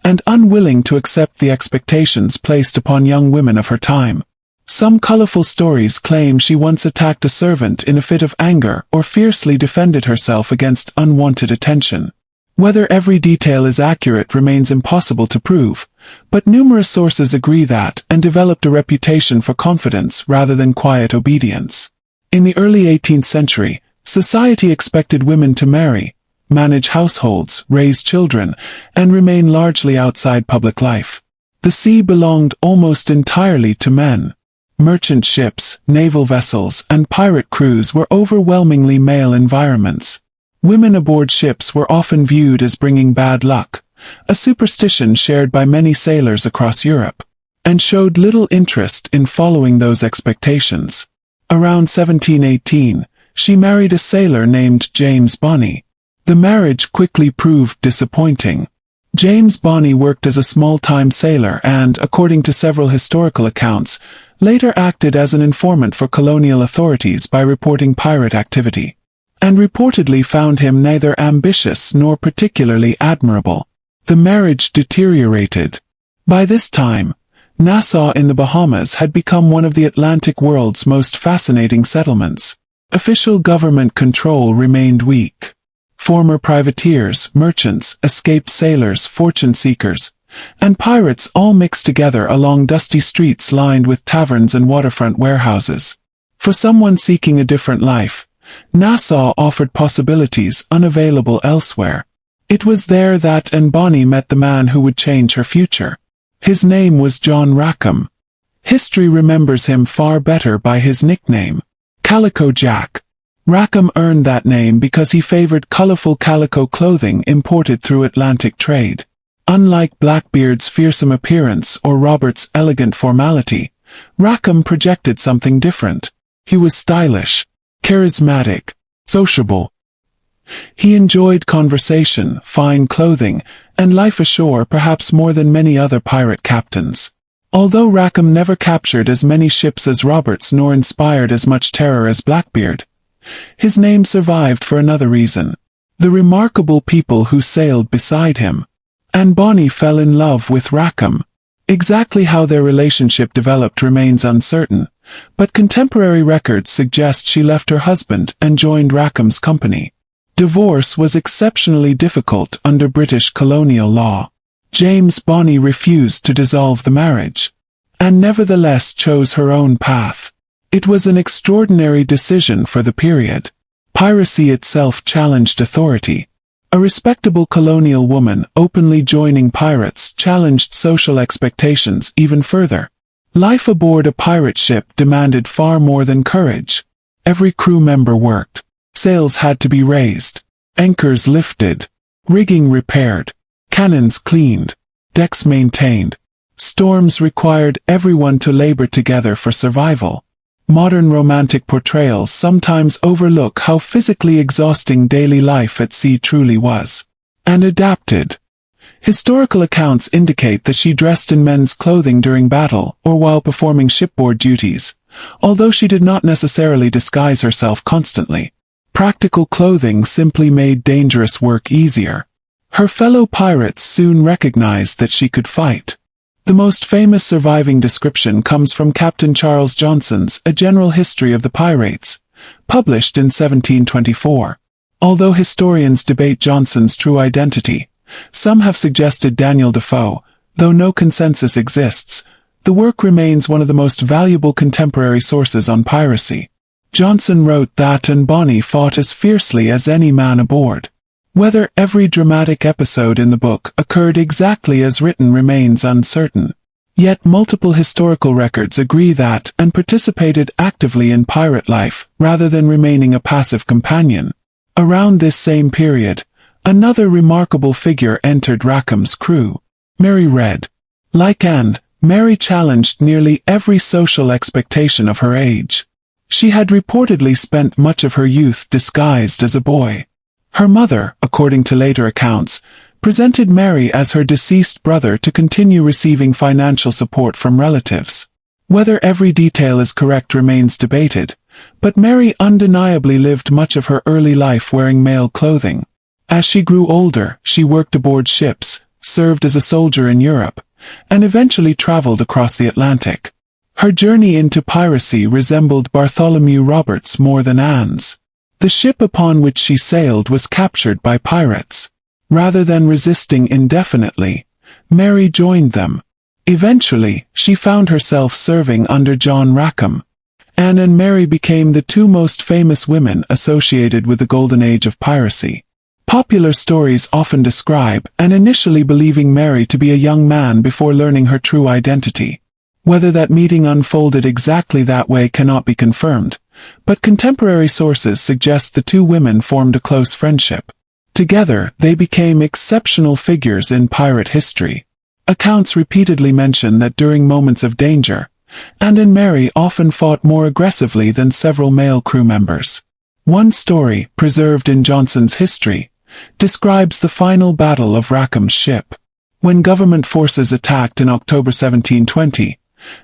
and unwilling to accept the expectations placed upon young women of her time. Some colorful stories claim she once attacked a servant in a fit of anger or fiercely defended herself against unwanted attention. Whether every detail is accurate remains impossible to prove, but numerous sources agree that Anne developed a reputation for confidence rather than quiet obedience. In the early 18th century, society expected women to marry, manage households, raise children, and remain largely outside public life. The sea belonged almost entirely to men. Merchant ships, naval vessels, and pirate crews were overwhelmingly male environments. Women aboard ships were often viewed as bringing bad luck, a superstition shared by many sailors across Europe, and showed little interest in following those expectations. Around 1718, she married a sailor named James Bonny. The marriage quickly proved disappointing. James Bonny worked as a small-time sailor and, according to several historical accounts, later acted as an informant for colonial authorities by reporting pirate activity, and reportedly found him neither ambitious nor particularly admirable. The marriage deteriorated. By this time, Nassau in the Bahamas had become one of the Atlantic world's most fascinating settlements. Official government control remained weak. Former privateers, merchants, escaped sailors, fortune-seekers, and pirates all mixed together along dusty streets lined with taverns and waterfront warehouses. For someone seeking a different life, Nassau offered possibilities unavailable elsewhere. It was there that Bonny met the man who would change her future. His name was John Rackham. History remembers him far better by his nickname, Calico Jack. Rackham earned that name because he favored colorful calico clothing imported through Atlantic trade. Unlike Blackbeard's fearsome appearance or Roberts' elegant formality, Rackham projected something different. He was stylish, charismatic, sociable. He enjoyed conversation, fine clothing, and life ashore perhaps more than many other pirate captains. Although Rackham never captured as many ships as Roberts nor inspired as much terror as Blackbeard, his name survived for another reason: the remarkable people who sailed beside him. Bonny fell in love with Rackham. Exactly how their relationship developed remains uncertain, but contemporary records suggest she left her husband and joined Rackham's company. Divorce was exceptionally difficult under British colonial law. James Bonny refused to dissolve the marriage, and nevertheless chose her own path. It was an extraordinary decision for the period. Piracy itself challenged authority. A respectable colonial woman openly joining pirates challenged social expectations even further. Life aboard a pirate ship demanded far more than courage. Every crew member worked. Sails had to be raised, anchors lifted, rigging repaired, cannons cleaned, decks maintained. Storms required everyone to labor together for survival. Modern romantic portrayals sometimes overlook how physically exhausting daily life at sea truly was. And adapted. Historical accounts indicate that she dressed in men's clothing during battle or while performing shipboard duties, although she did not necessarily disguise herself constantly. Practical clothing simply made dangerous work easier. Her fellow pirates soon recognized that she could fight. The most famous surviving description comes from Captain Charles Johnson's A General History of the Pirates, published in 1724. Although historians debate Johnson's true identity, some have suggested Daniel Defoe. Though no consensus exists, the work remains one of the most valuable contemporary sources on piracy. Johnson wrote that and Bonny fought as fiercely as any man aboard. Whether every dramatic episode in the book occurred exactly as written remains uncertain. Yet multiple historical records agree that Anne participated actively in pirate life rather than remaining a passive companion. Around this same period, another remarkable figure entered Rackham's crew. Mary Read. Like Anne, Mary challenged nearly every social expectation of her age. She had reportedly spent much of her youth disguised as a boy. Her mother, according to later accounts, presented Mary as her deceased brother to continue receiving financial support from relatives. Whether every detail is correct remains debated, but Mary undeniably lived much of her early life wearing male clothing. As she grew older, she worked aboard ships, served as a soldier in Europe, and eventually traveled across the Atlantic. Her journey into piracy resembled Bartholomew Roberts more than Anne's. The ship upon which she sailed was captured by pirates. Rather than resisting indefinitely, Mary joined them. Eventually, she found herself serving under John Rackham. Anne and Mary became the two most famous women associated with the Golden Age of Piracy. Popular stories often describe Anne initially believing Mary to be a young man before learning her true identity. Whether that meeting unfolded exactly that way cannot be confirmed, but contemporary sources suggest the two women formed a close friendship. Together, they became exceptional figures in pirate history. Accounts repeatedly mention that during moments of danger, Anne and Mary often fought more aggressively than several male crew members. One story, preserved in Johnson's history, describes the final battle of Rackham's ship. When government forces attacked in October 1720,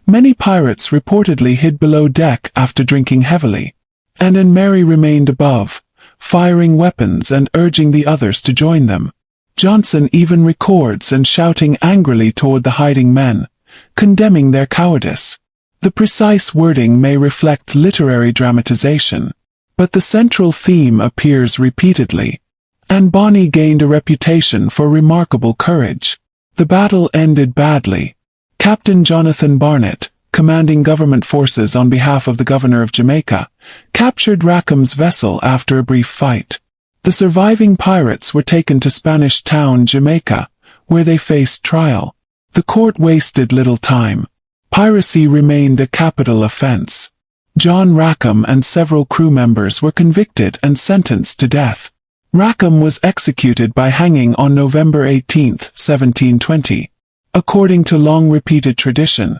many pirates reportedly hid below deck after drinking heavily. Anne and Mary remained above, firing weapons and urging the others to join them. Johnson even records Anne shouting angrily toward the hiding men, condemning their cowardice. The precise wording may reflect literary dramatization, but the central theme appears repeatedly. And Bonny gained a reputation for remarkable courage. The battle ended badly. Captain Jonathan Barnett, commanding government forces on behalf of the governor of Jamaica, captured Rackham's vessel after a brief fight. The surviving pirates were taken to Spanish town Jamaica, where they faced trial. The court wasted little time. Piracy remained a capital offense. John Rackham and several crew members were convicted and sentenced to death. Rackham was executed by hanging on November 18, 1720. According to long-repeated tradition,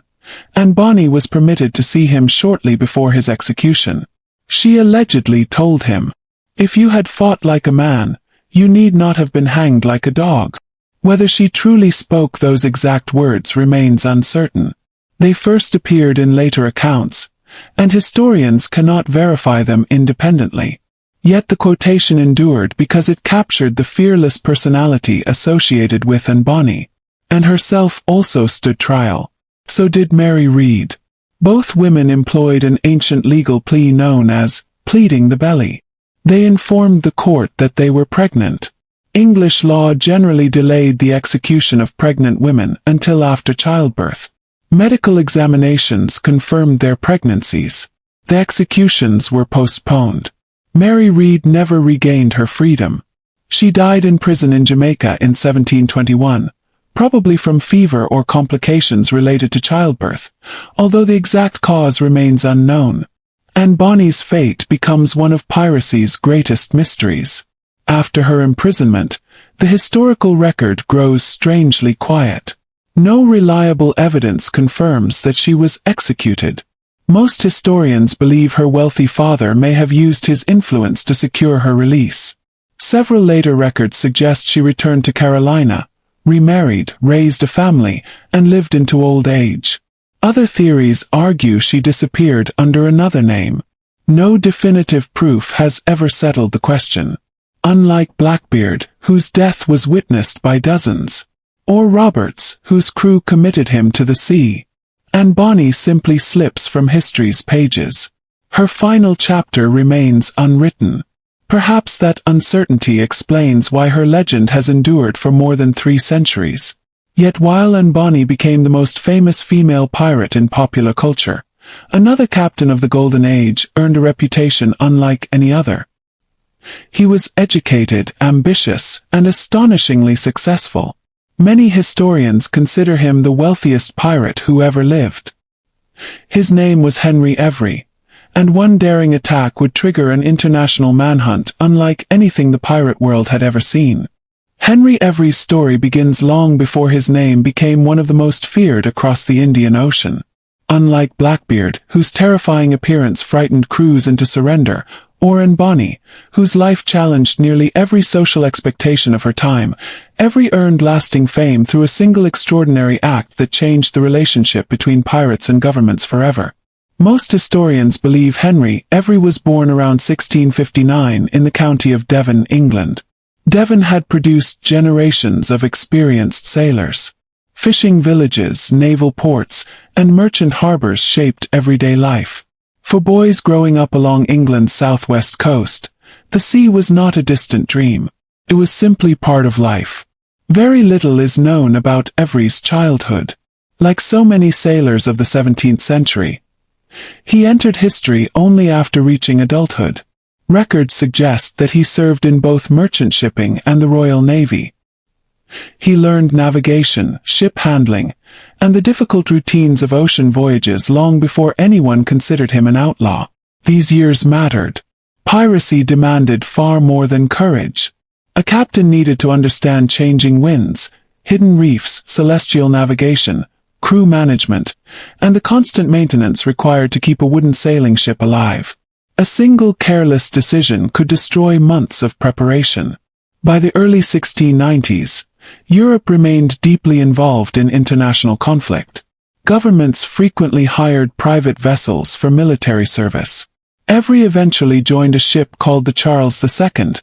Anne Bonny was permitted to see him shortly before his execution. She allegedly told him, "If you had fought like a man, you need not have been hanged like a dog." Whether she truly spoke those exact words remains uncertain. They first appeared in later accounts, and historians cannot verify them independently. Yet the quotation endured because it captured the fearless personality associated with Anne Bonny. Anne herself also stood trial. So did Mary Read. Both women employed an ancient legal plea known as pleading the belly. They informed the court that they were pregnant. English law generally delayed the execution of pregnant women until after childbirth. Medical examinations confirmed their pregnancies. The executions were postponed. Mary Read never regained her freedom. She died in prison in Jamaica in 1721, probably from fever or complications related to childbirth, although the exact cause remains unknown. And Bonny's fate becomes one of piracy's greatest mysteries. After her imprisonment, the historical record grows strangely quiet. No reliable evidence confirms that she was executed. Most historians believe her wealthy father may have used his influence to secure her release. Several later records suggest she returned to Carolina, remarried, raised a family, and lived into old age. Other theories argue she disappeared under another name. No definitive proof has ever settled the question. Unlike Blackbeard, whose death was witnessed by dozens, or Roberts, whose crew committed him to the sea, and Bonny simply slips from history's pages. Her final chapter remains unwritten. Perhaps that uncertainty explains why her legend has endured for more than 3 centuries. Yet while Bonny became the most famous female pirate in popular culture, another captain of the Golden Age earned a reputation unlike any other. He was educated, ambitious, and astonishingly successful. Many historians consider him the wealthiest pirate who ever lived. His name was Henry Every, and one daring attack would trigger an international manhunt unlike anything the pirate world had ever seen. Henry Every's story begins long before his name became one of the most feared across the Indian Ocean. Unlike Blackbeard, whose terrifying appearance frightened crews into surrender, or Bonny, whose life challenged nearly every social expectation of her time, Every earned lasting fame through a single extraordinary act that changed the relationship between pirates and governments forever. Most historians believe Henry Every was born around 1659 in the county of Devon, England. Devon had produced generations of experienced sailors. Fishing villages, naval ports, and merchant harbors shaped everyday life. For boys growing up along England's southwest coast, the sea was not a distant dream. It was simply part of life. Very little is known about Every's childhood. Like so many sailors of the 17th century, he entered history only after reaching adulthood. Records suggest that he served in both merchant shipping and the Royal Navy. He learned navigation, ship handling, and the difficult routines of ocean voyages long before anyone considered him an outlaw. These years mattered. Piracy demanded far more than courage. A captain needed to understand changing winds, hidden reefs, celestial navigation, crew management, and the constant maintenance required to keep a wooden sailing ship alive. A single careless decision could destroy months of preparation. By the early 1690s, Europe remained deeply involved in international conflict. Governments frequently hired private vessels for military service. Every eventually joined a ship called the Charles II,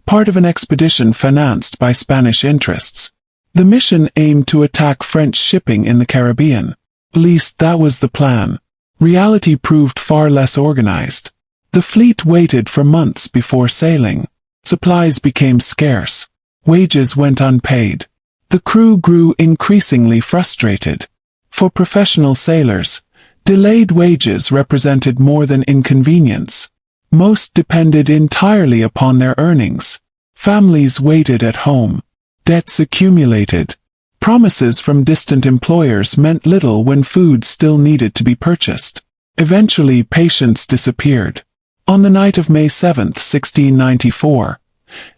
part of an expedition financed by Spanish interests. The mission aimed to attack French shipping in the Caribbean. At least that was the plan. Reality proved far less organized. The fleet waited for months before sailing. Supplies became scarce. Wages went unpaid. The crew grew increasingly frustrated. For professional sailors, delayed wages represented more than inconvenience. Most depended entirely upon their earnings. Families waited at home. Debts accumulated. Promises from distant employers meant little when food still needed to be purchased. Eventually, patience disappeared. On the night of May 7, 1694,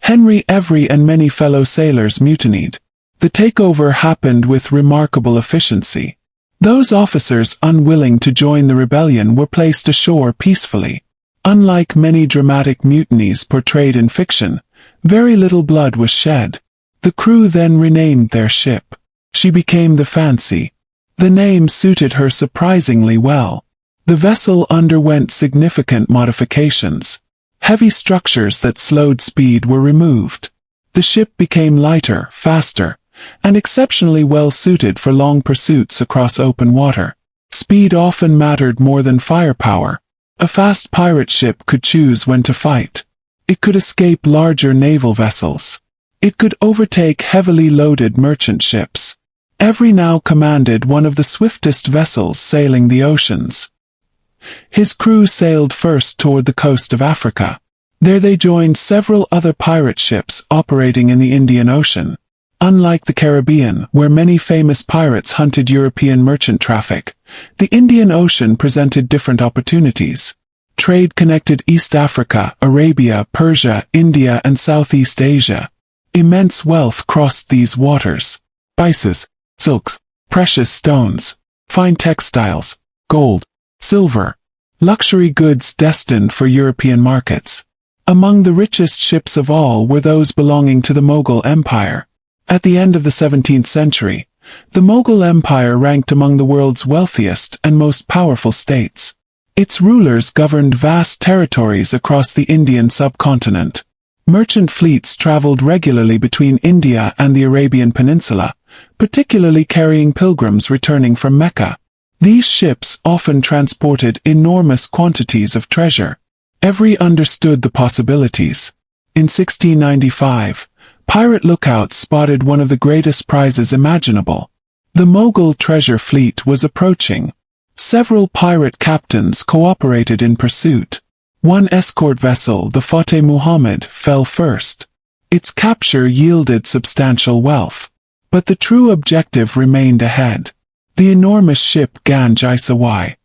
Henry Every and many fellow sailors mutinied. The takeover happened with remarkable efficiency. Those officers unwilling to join the rebellion were placed ashore peacefully. Unlike many dramatic mutinies portrayed in fiction, very little blood was shed. The crew then renamed their ship. She became the Fancy. The name suited her surprisingly well. The vessel underwent significant modifications. Heavy structures that slowed speed were removed. The ship became lighter, faster, and exceptionally well suited for long pursuits across open water. Speed often mattered more than firepower. A fast pirate ship could choose when to fight. It could escape larger naval vessels. It could overtake heavily loaded merchant ships. Every now commanded one of the swiftest vessels sailing the oceans. His crew sailed first toward the coast of Africa. There they joined several other pirate ships operating in the Indian Ocean. Unlike the Caribbean, where many famous pirates hunted European merchant traffic, the Indian Ocean presented different opportunities. Trade connected East Africa, Arabia, Persia, India, and Southeast Asia. Immense wealth crossed these waters. Spices, silks, precious stones, fine textiles, gold, silver, luxury goods destined for European markets. Among the richest ships of all were those belonging to the Mughal Empire. At the end of the 17th century, the Mughal Empire ranked among the world's wealthiest and most powerful states. Its rulers governed vast territories across the Indian subcontinent. Merchant fleets traveled regularly between India and the Arabian Peninsula, particularly carrying pilgrims returning from Mecca. These ships often transported enormous quantities of treasure. Every understood the possibilities. In 1695, pirate lookouts spotted one of the greatest prizes imaginable. The Mughal treasure fleet was approaching. Several pirate captains cooperated in pursuit. One escort vessel, the Fateh Muhammad, fell first. Its capture yielded substantial wealth. But the true objective remained ahead. The enormous ship Ganj-i-Sawai.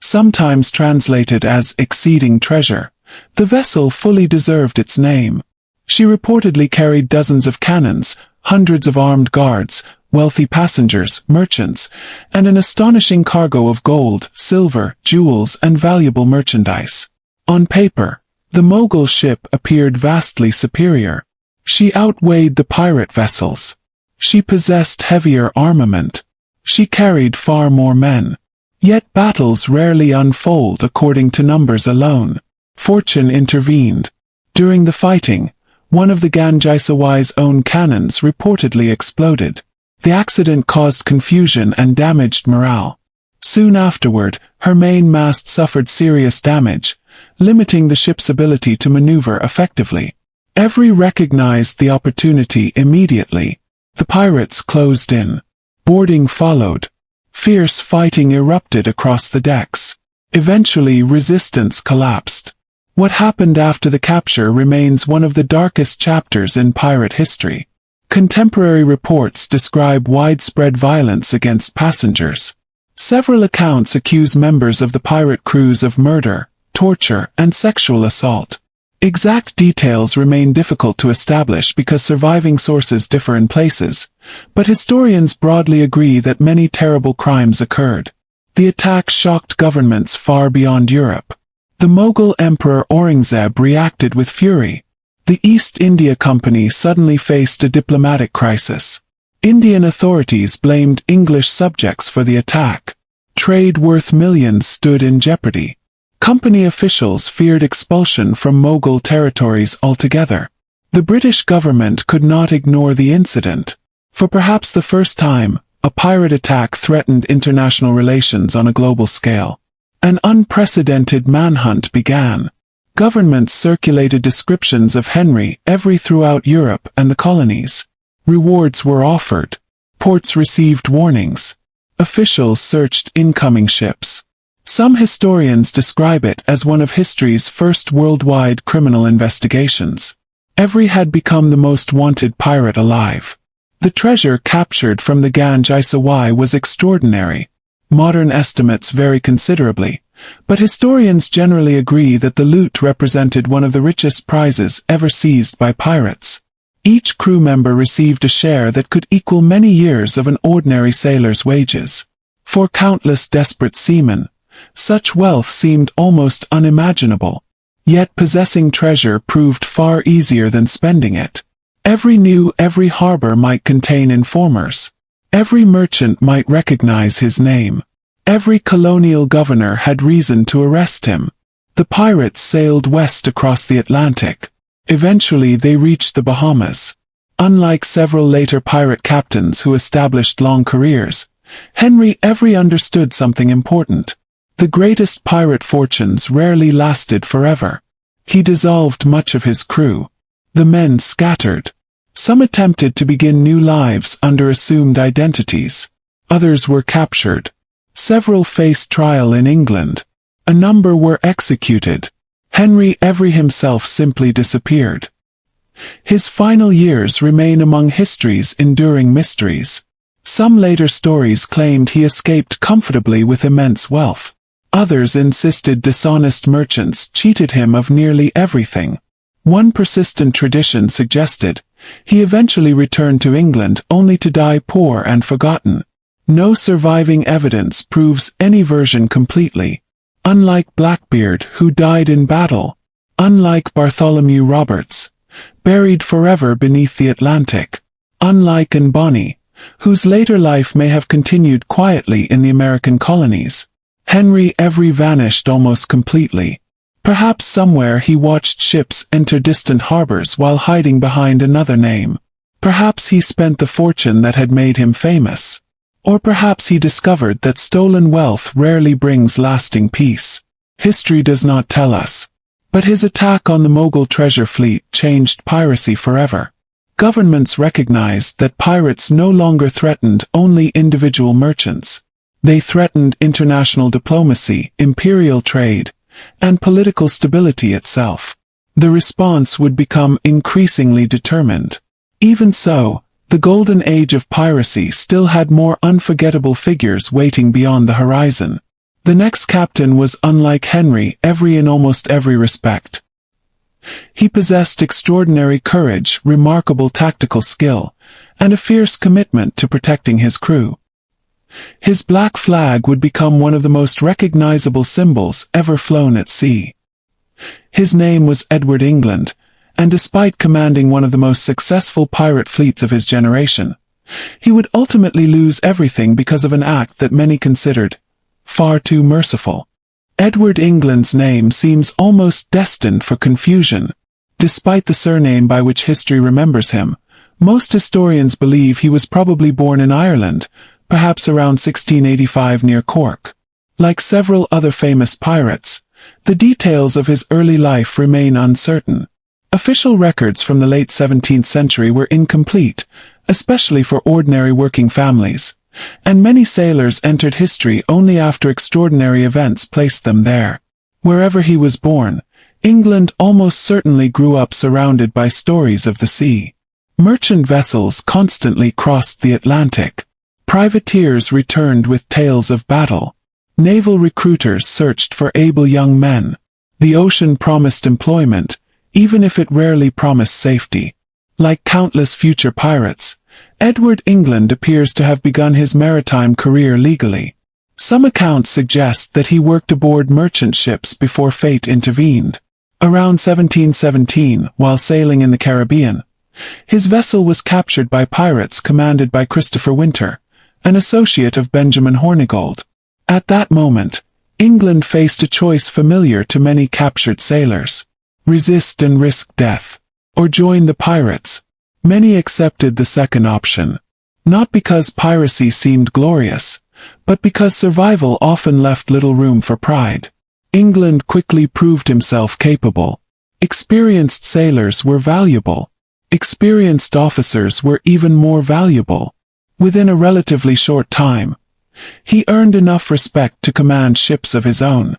Sometimes translated as exceeding treasure, the vessel fully deserved its name. She reportedly carried dozens of cannons, hundreds of armed guards, wealthy passengers, merchants, and an astonishing cargo of gold, silver, jewels, and valuable merchandise. On paper, the Mughal ship appeared vastly superior. She outweighed the pirate vessels. She possessed heavier armament. She carried far more men. Yet battles rarely unfold according to numbers alone. Fortune intervened. During the fighting, one of the Ganj-i-Sawai's own cannons reportedly exploded. The accident caused confusion and damaged morale. Soon afterward, her main mast suffered serious damage, limiting the ship's ability to maneuver effectively. Every recognized the opportunity immediately. The pirates closed in. Boarding followed. Fierce fighting erupted across the decks. Eventually, resistance collapsed. What happened after the capture remains one of the darkest chapters in pirate history. Contemporary reports describe widespread violence against passengers. Several accounts accuse members of the pirate crews of murder, torture, and sexual assault. Exact details remain difficult to establish because surviving sources differ in places, but historians broadly agree that many terrible crimes occurred. The attack shocked governments far beyond Europe. The Mughal Emperor Aurangzeb reacted with fury. The East India Company suddenly faced a diplomatic crisis. Indian authorities blamed English subjects for the attack. Trade worth millions stood in jeopardy. Company officials feared expulsion from Mughal territories altogether. The British government could not ignore the incident. For perhaps the first time, a pirate attack threatened international relations on a global scale. An unprecedented manhunt began. Governments circulated descriptions of Henry every throughout Europe and the colonies. Rewards were offered. Ports received warnings. Officials searched incoming ships. Some historians describe it as one of history's first worldwide criminal investigations. Every had become the most wanted pirate alive. The treasure captured from the Ganj-i-Sawai was extraordinary. Modern estimates vary considerably, but historians generally agree that the loot represented one of the richest prizes ever seized by pirates. Each crew member received a share that could equal many years of an ordinary sailor's wages. For countless desperate seamen, such wealth seemed almost unimaginable. Yet possessing treasure proved far easier than spending it. Every harbor might contain informers. Every merchant might recognize his name. Every colonial governor had reason to arrest him. The pirates sailed west across the Atlantic. Eventually they reached the Bahamas. Unlike several later pirate captains who established long careers, Henry every understood something important. The greatest pirate fortunes rarely lasted forever. He dissolved much of his crew. The men scattered. Some attempted to begin new lives under assumed identities. Others were captured. Several faced trial in England. A number were executed. Henry every himself simply disappeared. His final years remain among history's enduring mysteries. Some later stories claimed he escaped comfortably with immense wealth. Others insisted dishonest merchants cheated him of nearly everything. One persistent tradition suggested he eventually returned to England only to die poor and forgotten. No surviving evidence proves any version completely. Unlike Blackbeard, who died in battle. Unlike Bartholomew Roberts, buried forever beneath the Atlantic. Unlike Bonny, whose later life may have continued quietly in the American colonies. Henry every vanished almost completely. Perhaps somewhere he watched ships enter distant harbors while hiding behind another name. Perhaps he spent the fortune that had made him famous. Or perhaps he discovered that stolen wealth rarely brings lasting peace. History does not tell us. But his attack on the Mogul treasure fleet changed piracy forever. Governments recognized that pirates no longer threatened only individual merchants. They threatened international diplomacy, imperial trade, and political stability itself. The response would become increasingly determined. Even so, the Golden Age of Piracy still had more unforgettable figures waiting beyond the horizon. The next captain was unlike Henry every in almost every respect. He possessed extraordinary courage, remarkable tactical skill, and a fierce commitment to protecting his crew. His black flag would become one of the most recognizable symbols ever flown at sea. His name was Edward England, and despite commanding one of the most successful pirate fleets of his generation, he would ultimately lose everything because of an act that many considered far too merciful. Edward England's name seems almost destined for confusion. Despite the surname by which history remembers him, most historians believe he was probably born in Ireland, perhaps around 1685 near Cork. Like several other famous pirates, the details of his early life remain uncertain. Official records from the late 17th century were incomplete, especially for ordinary working families, and many sailors entered history only after extraordinary events placed them there. Wherever he was born, England almost certainly grew up surrounded by stories of the sea. Merchant vessels constantly crossed the Atlantic. Privateers returned with tales of battle. Naval recruiters searched for able young men. The ocean promised employment, even if it rarely promised safety. Like countless future pirates, Edward England appears to have begun his maritime career legally. Some accounts suggest that he worked aboard merchant ships before fate intervened. Around 1717, while sailing in the Caribbean, his vessel was captured by pirates commanded by Christopher Winter, an associate of Benjamin Hornigold. At that moment, England faced a choice familiar to many captured sailors. Resist and risk death, or join the pirates. Many accepted the second option. Not because piracy seemed glorious, but because survival often left little room for pride. England quickly proved himself capable. Experienced sailors were valuable. Experienced officers were even more valuable. Within a relatively short time, he earned enough respect to command ships of his own.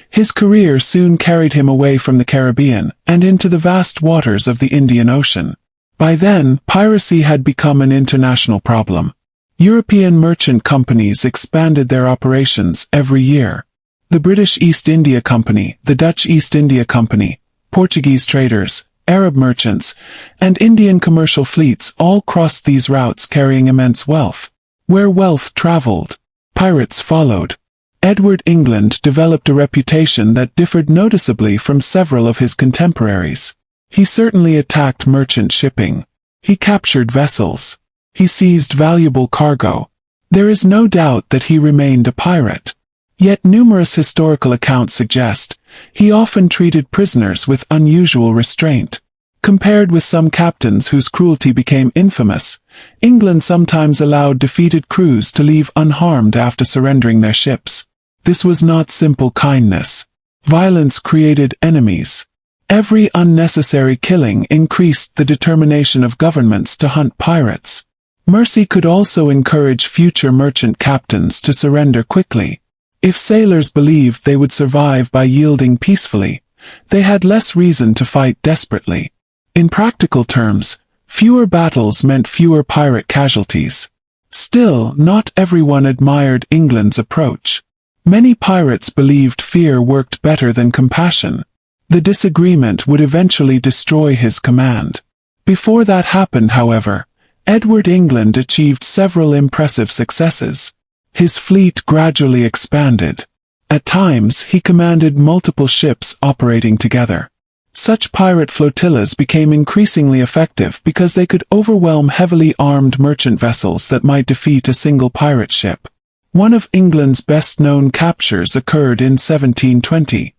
His career soon carried him away from the Caribbean and into the vast waters of the Indian Ocean. By then, piracy had become an international problem. European merchant companies expanded their operations every year. The British East India Company, the Dutch East India Company, Portuguese traders, Arab merchants, and Indian commercial fleets all crossed these routes carrying immense wealth. Where wealth traveled, pirates followed. Edward England developed a reputation that differed noticeably from several of his contemporaries. He certainly attacked merchant shipping. He captured vessels. He seized valuable cargo. There is no doubt that he remained a pirate. Yet numerous historical accounts suggest he often treated prisoners with unusual restraint. Compared with some captains whose cruelty became infamous, England sometimes allowed defeated crews to leave unharmed after surrendering their ships. This was not simple kindness. Violence created enemies. Every unnecessary killing increased the determination of governments to hunt pirates. Mercy could also encourage future merchant captains to surrender quickly. If sailors believed they would survive by yielding peacefully, they had less reason to fight desperately. In practical terms, fewer battles meant fewer pirate casualties. Still, not everyone admired England's approach. Many pirates believed fear worked better than compassion. The disagreement would eventually destroy his command. Before that happened, however, Edward England achieved several impressive successes. His fleet gradually expanded. At times, he commanded multiple ships operating together. Such pirate flotillas became increasingly effective because they could overwhelm heavily armed merchant vessels that might defeat a single pirate ship. One of England's best-known captures occurred in 1720.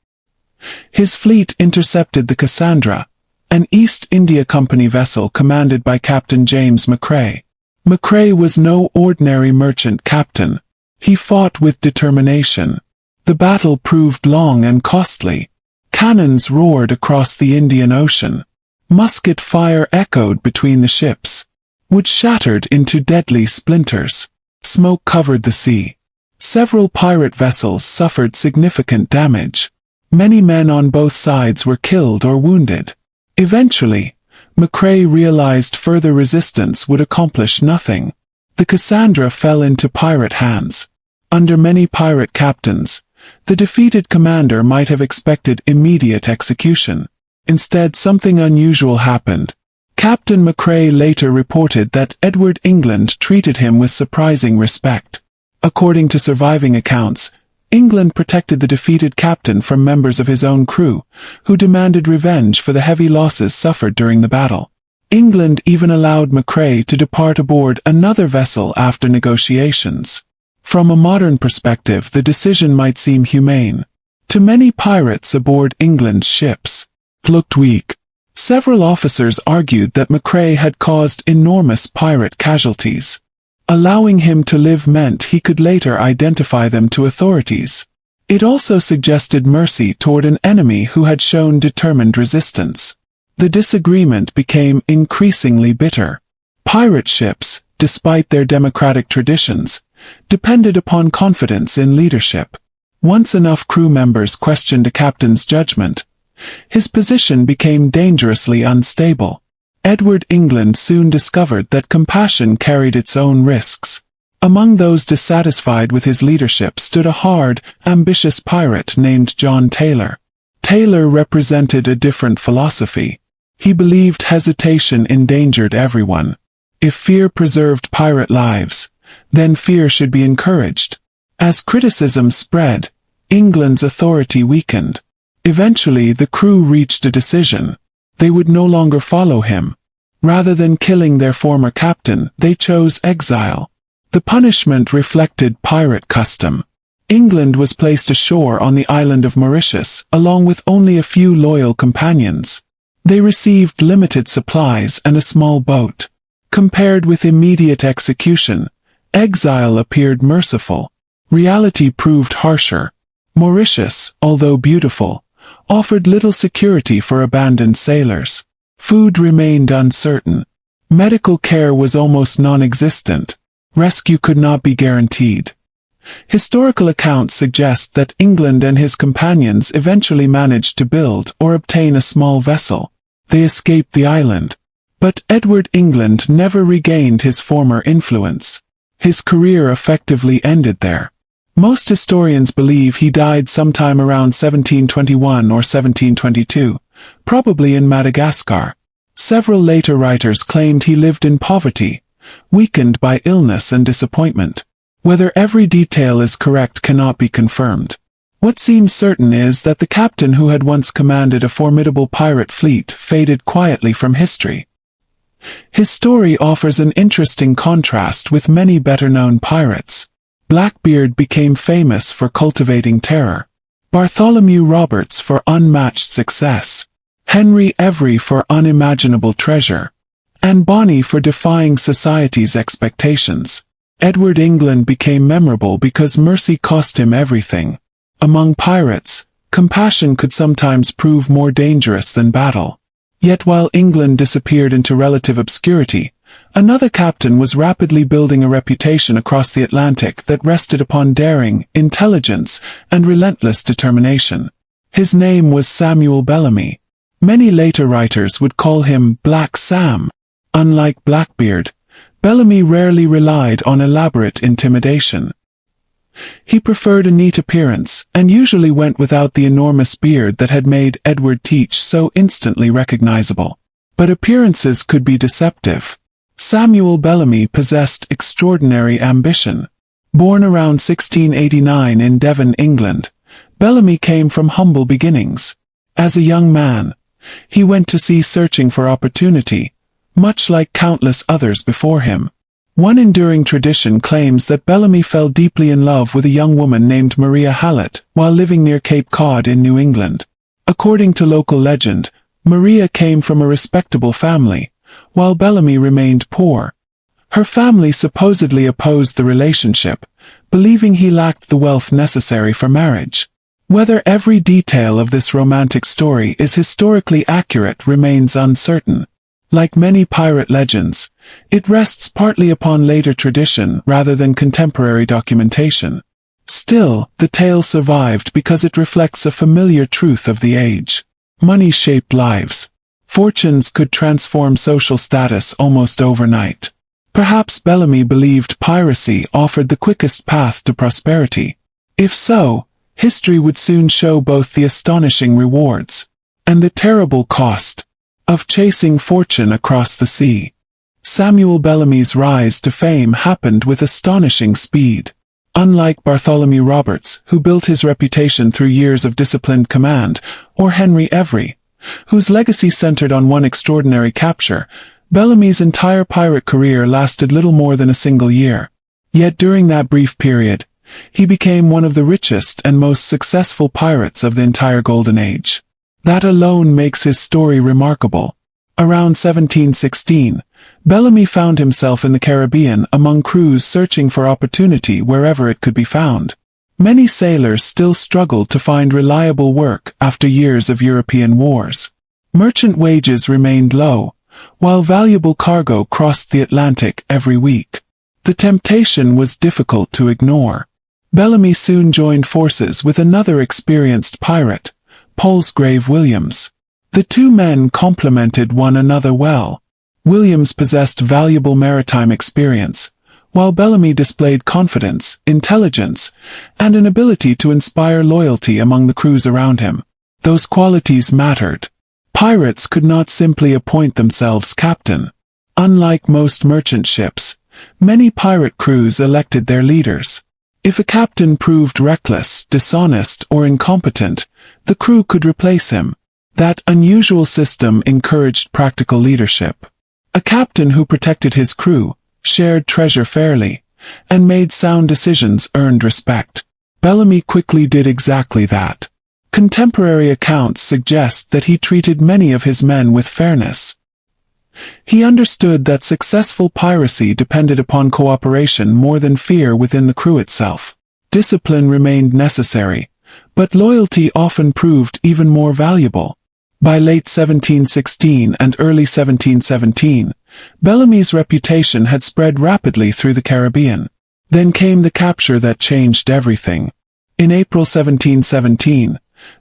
His fleet intercepted the Cassandra, an East India Company vessel commanded by Captain James Macrae. Macrae was no ordinary merchant captain. He fought with determination. The battle proved long and costly. Cannons roared across the Indian Ocean. Musket fire echoed between the ships. Wood shattered into deadly splinters. Smoke covered the sea. Several pirate vessels suffered significant damage. Many men on both sides were killed or wounded. Eventually, Macrae realized further resistance would accomplish nothing. The Cassandra fell into pirate hands. Under many pirate captains, the defeated commander might have expected immediate execution. Instead, something unusual happened. Captain Macrae later reported that Edward England treated him with surprising respect. According to surviving accounts, England protected the defeated captain from members of his own crew, who demanded revenge for the heavy losses suffered during the battle. England even allowed Macrae to depart aboard another vessel after negotiations. From a modern perspective, the decision might seem humane. To many pirates aboard England's ships, looked weak. Several officers argued that Macrae had caused enormous pirate casualties. Allowing him to live meant he could later identify them to authorities. It also suggested mercy toward an enemy who had shown determined resistance. The disagreement became increasingly bitter. Pirate ships, despite their democratic traditions, depended upon confidence in leadership. Once enough crew members questioned a captain's judgment, his position became dangerously unstable. Edward England soon discovered that compassion carried its own risks. Among those dissatisfied with his leadership stood a hard, ambitious pirate named John Taylor. Taylor represented a different philosophy. He believed hesitation endangered everyone. If fear preserved pirate lives, then fear should be encouraged. As criticism spread, England's authority weakened. Eventually, the crew reached a decision. They would no longer follow him. Rather than killing their former captain, they chose exile. The punishment reflected pirate custom. England was placed ashore on the island of Mauritius, along with only a few loyal companions. They received limited supplies and a small boat. Compared with immediate execution, exile appeared merciful. Reality proved harsher. Mauritius, although beautiful, offered little security for abandoned sailors. Food remained uncertain. Medical care was almost non-existent. Rescue could not be guaranteed. Historical accounts suggest that England and his companions eventually managed to build or obtain a small vessel. They escaped the island. But Edward England never regained his former influence. His career effectively ended there. Most historians believe he died sometime around 1721 or 1722, probably in Madagascar. Several later writers claimed he lived in poverty, weakened by illness and disappointment. Whether every detail is correct cannot be confirmed. What seems certain is that the captain who had once commanded a formidable pirate fleet faded quietly from history. His story offers an interesting contrast with many better-known pirates. Blackbeard became famous for cultivating terror. Bartholomew Roberts for unmatched success. Henry Every for unimaginable treasure, and Bonny for defying society's expectations. Edward England became memorable because mercy cost him everything. Among pirates, compassion could sometimes prove more dangerous than battle. Yet while England disappeared into relative obscurity, another captain was rapidly building a reputation across the Atlantic that rested upon daring, intelligence, and relentless determination. His name was Samuel Bellamy. Many later writers would call him Black Sam. Unlike Blackbeard, Bellamy rarely relied on elaborate intimidation. He preferred a neat appearance, and usually went without the enormous beard that had made Edward Teach so instantly recognizable. But appearances could be deceptive. Samuel Bellamy possessed extraordinary ambition. Born around 1689 in Devon, England, Bellamy came from humble beginnings. As a young man, he went to sea searching for opportunity, much like countless others before him. One enduring tradition claims that Bellamy fell deeply in love with a young woman named Maria Hallett while living near Cape Cod in New England. According to local legend, Maria came from a respectable family, while Bellamy remained poor. Her family supposedly opposed the relationship, believing he lacked the wealth necessary for marriage. Whether every detail of this romantic story is historically accurate remains uncertain. Like many pirate legends, it rests partly upon later tradition rather than contemporary documentation. Still, the tale survived because it reflects a familiar truth of the age. Money shaped lives. Fortunes could transform social status almost overnight. Perhaps Bellamy believed piracy offered the quickest path to prosperity. If so, history would soon show both the astonishing rewards and the terrible cost of chasing fortune across the sea. Samuel Bellamy's rise to fame happened with astonishing speed. Unlike Bartholomew Roberts, who built his reputation through years of disciplined command, or Henry Every, whose legacy centered on one extraordinary capture, Bellamy's entire pirate career lasted little more than a single year. Yet during that brief period, he became one of the richest and most successful pirates of the entire Golden Age. That alone makes his story remarkable. Around 1716, Bellamy found himself in the Caribbean among crews searching for opportunity wherever it could be found. Many sailors still struggled to find reliable work after years of European wars. Merchant wages remained low, while valuable cargo crossed the Atlantic every week. The temptation was difficult to ignore. Bellamy soon joined forces with another experienced pirate, Palsgrave Williams. The two men complemented one another well. Williams possessed valuable maritime experience, while Bellamy displayed confidence, intelligence, and an ability to inspire loyalty among the crews around him. Those qualities mattered. Pirates could not simply appoint themselves captain. Unlike most merchant ships, many pirate crews elected their leaders. If a captain proved reckless, dishonest, or incompetent, the crew could replace him. That unusual system encouraged practical leadership. A captain who protected his crew, shared treasure fairly, and made sound decisions earned respect. Bellamy quickly did exactly that. Contemporary accounts suggest that he treated many of his men with fairness. He understood that successful piracy depended upon cooperation more than fear within the crew itself. Discipline remained necessary, but loyalty often proved even more valuable. By late 1716 and early 1717, Bellamy's reputation had spread rapidly through the Caribbean. Then came the capture that changed everything. In April 1717,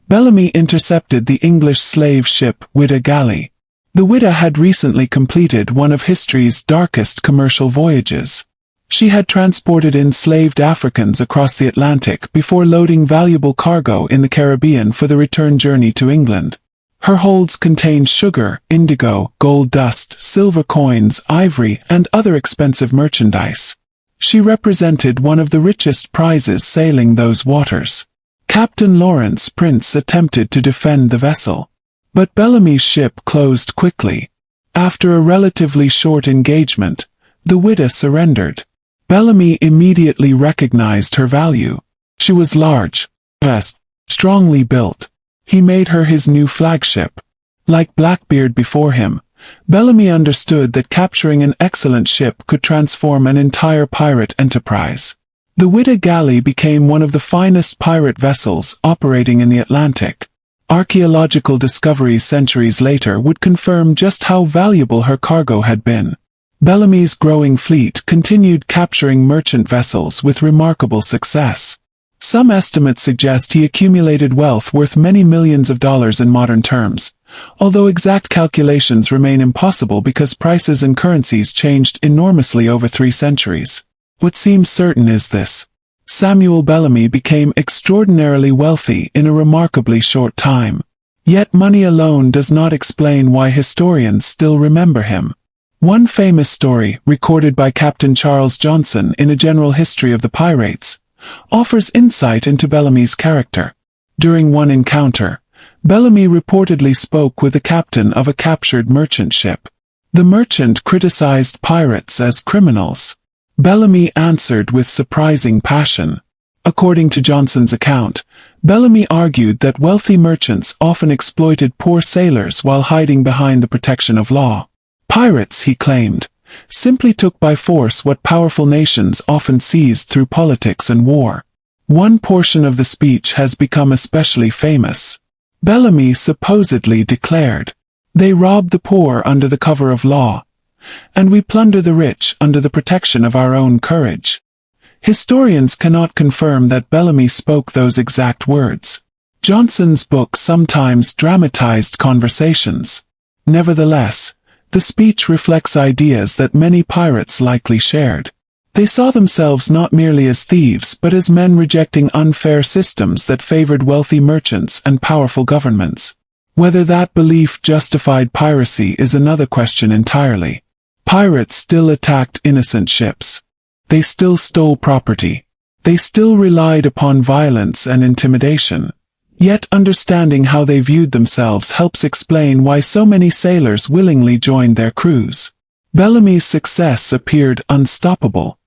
Bellamy intercepted the English slave ship Whydah Galley. The Whydah had recently completed one of history's darkest commercial voyages. She had transported enslaved Africans across the Atlantic before loading valuable cargo in the Caribbean for the return journey to England. Her holds contained sugar, indigo, gold dust, silver coins, ivory, and other expensive merchandise. She represented one of the richest prizes sailing those waters. Captain Lawrence Prince attempted to defend the vessel, but Bellamy's ship closed quickly. After a relatively short engagement, the Whydah surrendered. Bellamy immediately recognized her value. She was large, fast, strongly built. He made her his new flagship. Like Blackbeard before him, Bellamy understood that capturing an excellent ship could transform an entire pirate enterprise. The Witta galley became one of the finest pirate vessels operating in the Atlantic. Archaeological discoveries centuries later would confirm just how valuable her cargo had been. Bellamy's growing fleet continued capturing merchant vessels with remarkable success. Some estimates suggest he accumulated wealth worth many millions of dollars in modern terms, although exact calculations remain impossible because prices and currencies changed enormously over 3 centuries. What seems certain is this: Samuel Bellamy became extraordinarily wealthy in a remarkably short time. Yet money alone does not explain why historians still remember him. One famous story, recorded by Captain Charles Johnson in A General History of the Pirates, offers insight into Bellamy's character. During one encounter, Bellamy reportedly spoke with the captain of a captured merchant ship. The merchant criticized pirates as criminals. Bellamy answered with surprising passion. According to Johnson's account, Bellamy argued that wealthy merchants often exploited poor sailors while hiding behind the protection of law. Pirates, he claimed, simply took by force what powerful nations often seized through politics and war. One portion of the speech has become especially famous. Bellamy supposedly declared, "They rob the poor under the cover of law, and we plunder the rich under the protection of our own courage." Historians cannot confirm that Bellamy spoke those exact words. Johnson's book sometimes dramatized conversations. Nevertheless, the speech reflects ideas that many pirates likely shared. They saw themselves not merely as thieves but as men rejecting unfair systems that favored wealthy merchants and powerful governments. Whether that belief justified piracy is another question entirely. Pirates still attacked innocent ships. They still stole property. They still relied upon violence and intimidation. Yet understanding how they viewed themselves helps explain why so many sailors willingly joined their crews. Bellamy's success appeared unstoppable.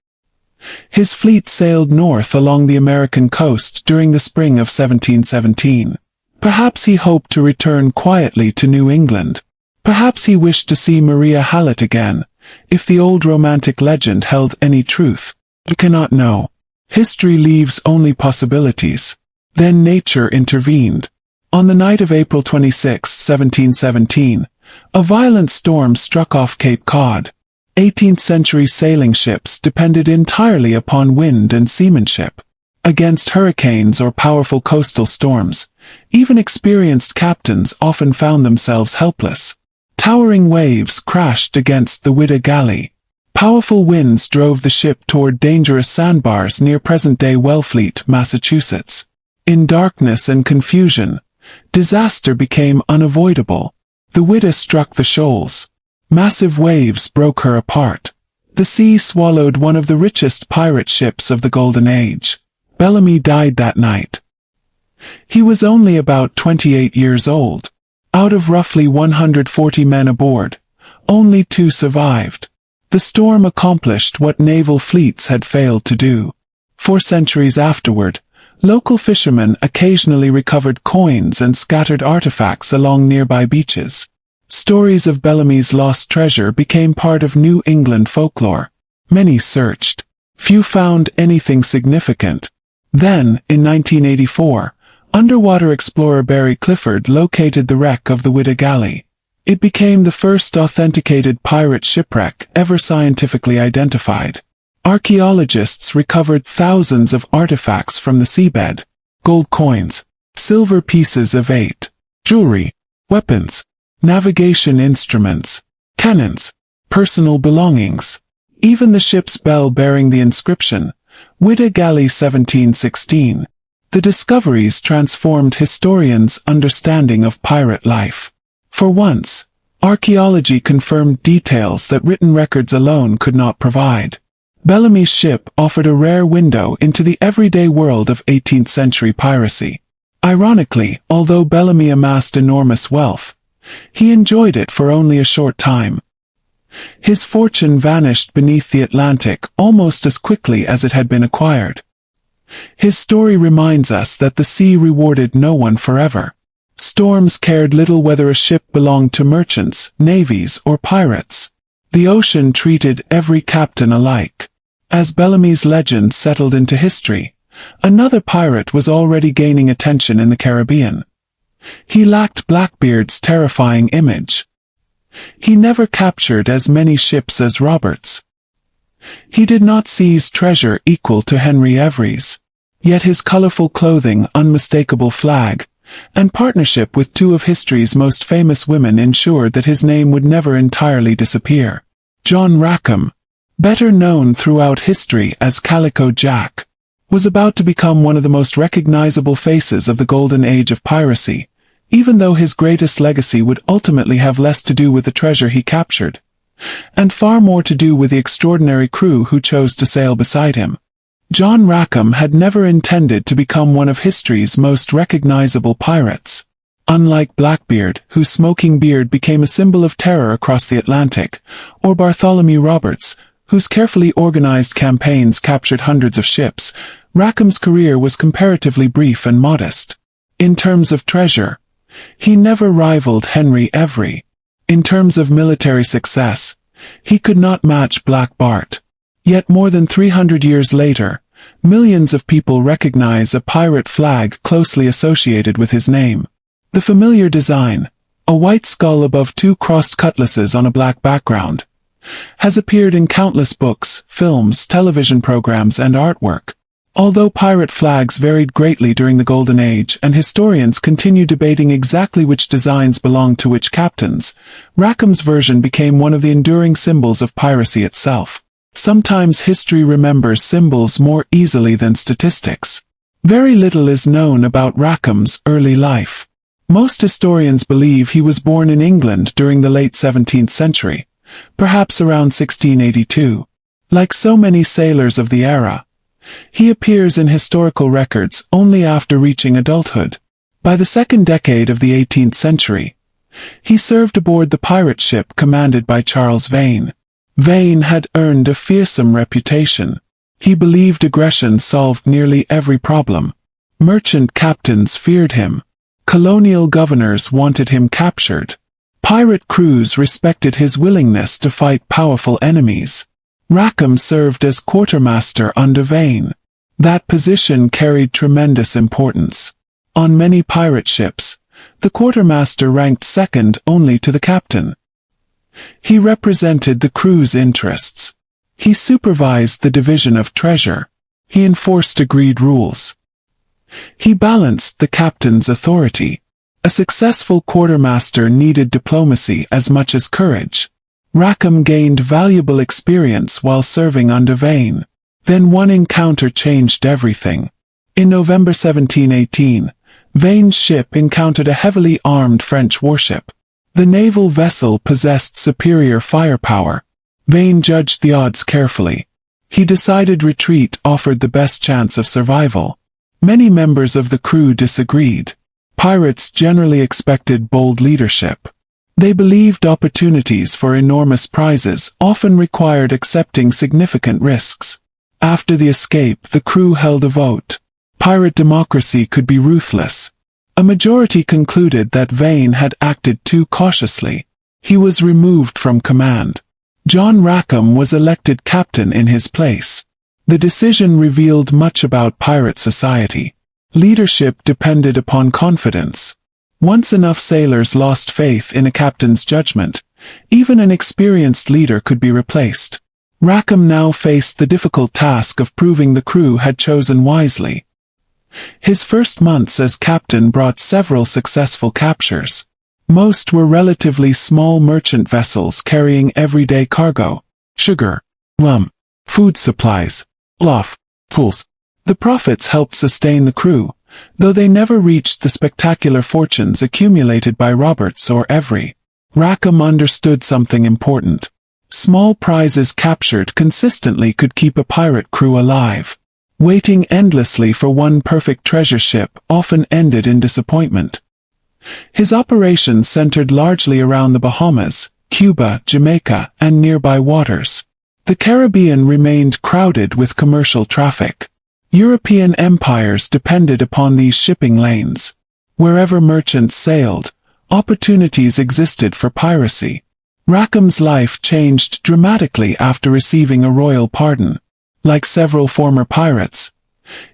His fleet sailed north along the American coast during the spring of 1717. Perhaps he hoped to return quietly to New England. Perhaps he wished to see Maria Hallett again, if the old romantic legend held any truth. We cannot know. History leaves only possibilities. Then nature intervened. On the night of April 26, 1717, a violent storm struck off Cape Cod. 18th-century sailing ships depended entirely upon wind and seamanship. Against hurricanes or powerful coastal storms, even experienced captains often found themselves helpless. Towering waves crashed against the Witta galley. Powerful winds drove the ship toward dangerous sandbars near present-day Wellfleet, Massachusetts. In darkness and confusion, disaster became unavoidable. The Witta struck the shoals. Massive waves broke her apart. The sea swallowed one of the richest pirate ships of the Golden Age. Bellamy died that night. He was only about 28 years old. Out of roughly 140 men aboard, only 2 survived. The storm accomplished what naval fleets had failed to do. 4 centuries afterward, local fishermen occasionally recovered coins and scattered artifacts along nearby beaches. Stories of Bellamy's lost treasure became part of New England folklore. Many searched. Few found anything significant. Then, in 1984, underwater explorer Barry Clifford located the wreck of the Witta galley. It became the first authenticated pirate shipwreck ever scientifically identified. Archaeologists recovered thousands of artifacts from the seabed: gold coins, silver pieces of 8, jewelry, weapons, navigation instruments, cannons, personal belongings. Even the ship's bell bearing the inscription, Witta Galley 1716. The discoveries transformed historians' understanding of pirate life. For once, archaeology confirmed details that written records alone could not provide. Bellamy's ship offered a rare window into the everyday world of 18th-century piracy. Ironically, although Bellamy amassed enormous wealth, he enjoyed it for only a short time. His fortune vanished beneath the Atlantic almost as quickly as it had been acquired. His story reminds us that the sea rewarded no one forever. Storms cared little whether a ship belonged to merchants, navies, or pirates. The ocean treated every captain alike. As Bellamy's legend settled into history, another pirate was already gaining attention in the Caribbean. He lacked Blackbeard's terrifying image. He never captured as many ships as Roberts. He did not seize treasure equal to Henry Every's. Yet his colorful clothing, unmistakable flag, and partnership with two of history's most famous women ensured that his name would never entirely disappear. John Rackham, better known throughout history as Calico Jack, was about to become one of the most recognizable faces of the Golden Age of Piracy, even though his greatest legacy would ultimately have less to do with the treasure he captured, and far more to do with the extraordinary crew who chose to sail beside him. John Rackham had never intended to become one of history's most recognizable pirates. Unlike Blackbeard, whose smoking beard became a symbol of terror across the Atlantic, or Bartholomew Roberts, whose carefully organized campaigns captured hundreds of ships, Rackham's career was comparatively brief and modest. In terms of treasure, he never rivaled Henry Every. In terms of military success, he could not match Black Bart. Yet more than 300 years later, millions of people recognize a pirate flag closely associated with his name. The familiar design, a white skull above two crossed cutlasses on a black background, has appeared in countless books, films, television programs, and artwork. Although pirate flags varied greatly during the Golden Age and historians continue debating exactly which designs belonged to which captains, Rackham's version became one of the enduring symbols of piracy itself. Sometimes history remembers symbols more easily than statistics. Very little is known about Rackham's early life. Most historians believe he was born in England during the late 17th century, perhaps around 1682. Like so many sailors of the era, he appears in historical records only after reaching adulthood. By the second decade of the 18th century, he served aboard the pirate ship commanded by Charles Vane. Vane had earned a fearsome reputation. He believed aggression solved nearly every problem. Merchant captains feared him. Colonial governors wanted him captured. Pirate crews respected his willingness to fight powerful enemies. Rackham served as quartermaster under Vane. That position carried tremendous importance. On many pirate ships, the quartermaster ranked second only to the captain. He represented the crew's interests. He supervised the division of treasure. He enforced agreed rules. He balanced the captain's authority. A successful quartermaster needed diplomacy as much as courage. Rackham gained valuable experience while serving under Vane. Then one encounter changed everything. In November 1718, Vane's ship encountered a heavily armed French warship. The naval vessel possessed superior firepower. Vane judged the odds carefully. He decided retreat offered the best chance of survival. Many members of the crew disagreed. Pirates generally expected bold leadership. They believed opportunities for enormous prizes often required accepting significant risks. After the escape, the crew held a vote. Pirate democracy could be ruthless. A majority concluded that Vane had acted too cautiously. He was removed from command. John Rackham was elected captain in his place. The decision revealed much about pirate society. Leadership depended upon confidence. Once enough sailors lost faith in a captain's judgment, even an experienced leader could be replaced. Rackham now faced the difficult task of proving the crew had chosen wisely. His first months as captain brought several successful captures. Most were relatively small merchant vessels carrying everyday cargo: sugar, rum, food supplies, cloth, tools. The profits helped sustain the crew, though they never reached the spectacular fortunes accumulated by Roberts or Every. Rackham understood something important. Small prizes captured consistently could keep a pirate crew alive. Waiting endlessly for one perfect treasure ship often ended in disappointment. His operations centered largely around the Bahamas, Cuba, Jamaica, and nearby waters. The Caribbean remained crowded with commercial traffic. European empires depended upon these shipping lanes. Wherever merchants sailed, opportunities existed for piracy. Rackham's life changed dramatically after receiving a royal pardon. Like several former pirates,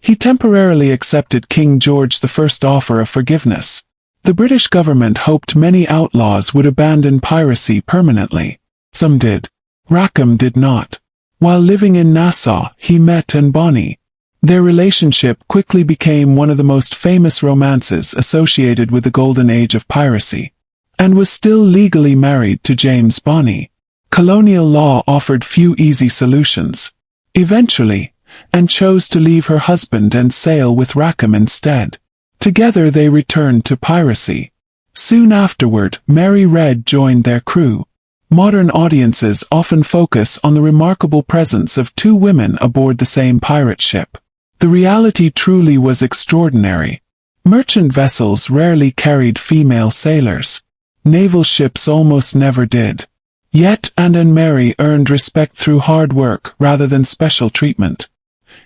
he temporarily accepted King George I's offer of forgiveness. The British government hoped many outlaws would abandon piracy permanently. Some did. Rackham did not. While living in Nassau, he met Bonny. Their relationship quickly became one of the most famous romances associated with the Golden Age of Piracy, and was still legally married to James Bonny. Colonial law offered few easy solutions. Eventually, Anne chose to leave her husband and sail with Rackham instead. Together they returned to piracy. Soon afterward, Mary Red joined their crew. Modern audiences often focus on the remarkable presence of two women aboard the same pirate ship. The reality truly was extraordinary. Merchant vessels rarely carried female sailors. Naval ships almost never did. Yet Anne and Mary earned respect through hard work rather than special treatment.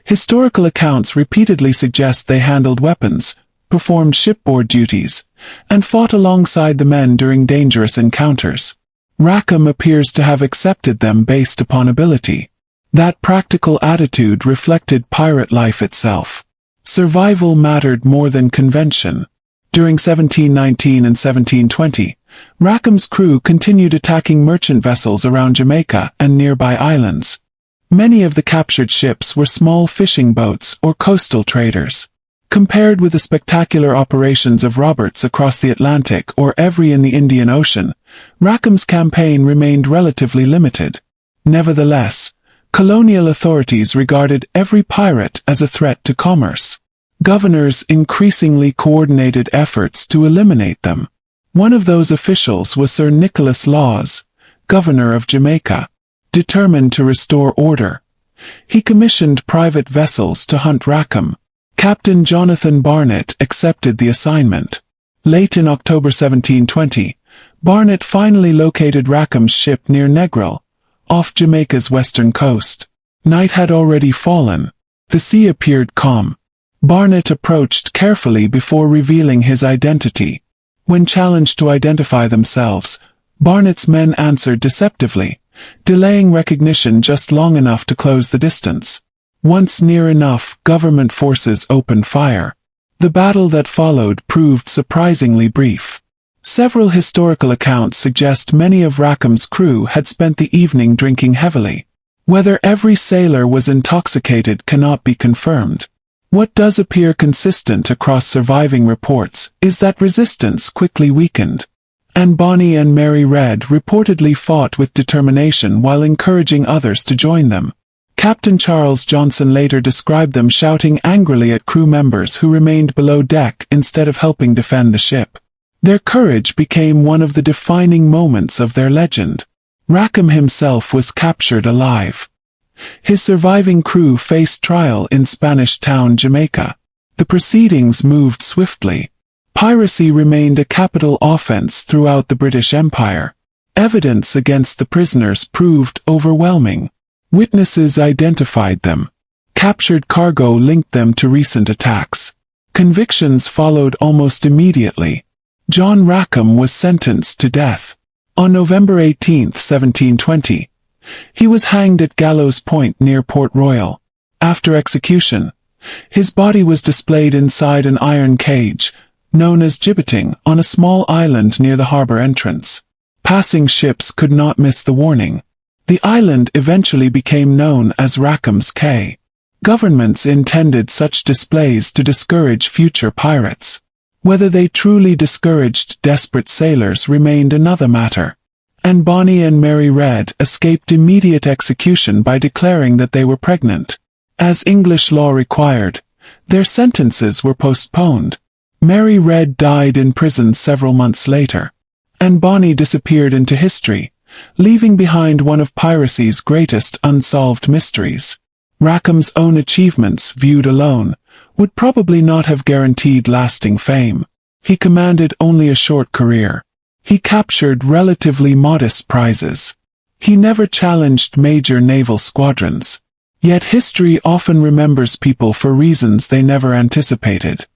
Historical accounts repeatedly suggest they handled weapons, performed shipboard duties, and fought alongside the men during dangerous encounters. Rackham appears to have accepted them based upon ability. That practical attitude reflected pirate life itself. Survival mattered more than convention. During 1719 and 1720, Rackham's crew continued attacking merchant vessels around Jamaica and nearby islands. Many of the captured ships were small fishing boats or coastal traders. Compared with the spectacular operations of Roberts across the Atlantic or Every in the Indian Ocean, Rackham's campaign remained relatively limited. Nevertheless, colonial authorities regarded every pirate as a threat to commerce. Governors increasingly coordinated efforts to eliminate them. One of those officials was Sir Nicholas Laws, governor of Jamaica. Determined to restore order, he commissioned private vessels to hunt Rackham. Captain Jonathan Barnett accepted the assignment. Late in October 1720, Barnett finally located Rackham's ship near Negril, off Jamaica's western coast. Night had already fallen. The sea appeared calm. Barnett approached carefully before revealing his identity. When challenged to identify themselves, Barnett's men answered deceptively, delaying recognition just long enough to close the distance. Once near enough, government forces opened fire. The battle that followed proved surprisingly brief. Several historical accounts suggest many of Rackham's crew had spent the evening drinking heavily. Whether every sailor was intoxicated cannot be confirmed. What does appear consistent across surviving reports is that resistance quickly weakened. Bonny and Mary Red reportedly fought with determination while encouraging others to join them. Captain Charles Johnson later described them shouting angrily at crew members who remained below deck instead of helping defend the ship. Their courage became one of the defining moments of their legend. Rackham himself was captured alive. His surviving crew faced trial in Spanish Town, Jamaica. The proceedings moved swiftly. Piracy remained a capital offense throughout the British Empire. Evidence against the prisoners proved overwhelming. Witnesses identified them. Captured cargo linked them to recent attacks. Convictions followed almost immediately. John Rackham was sentenced to death. On November 18, 1720, he was hanged at Gallows Point near Port Royal. After execution, his body was displayed inside an iron cage, known as gibbeting, on a small island near the harbor entrance. Passing ships could not miss the warning. The island eventually became known as Rackham's Cay. Governments intended such displays to discourage future pirates. Whether they truly discouraged desperate sailors remained another matter. Bonny and Mary Red escaped immediate execution by declaring that they were pregnant. As English law required, their sentences were postponed. Mary Red died in prison several months later. Bonny disappeared into history, leaving behind one of piracy's greatest unsolved mysteries. Rackham's own achievements, viewed alone, would probably not have guaranteed lasting fame. He commanded only a short career. He captured relatively modest prizes. He never challenged major naval squadrons. Yet history often remembers people for reasons they never anticipated.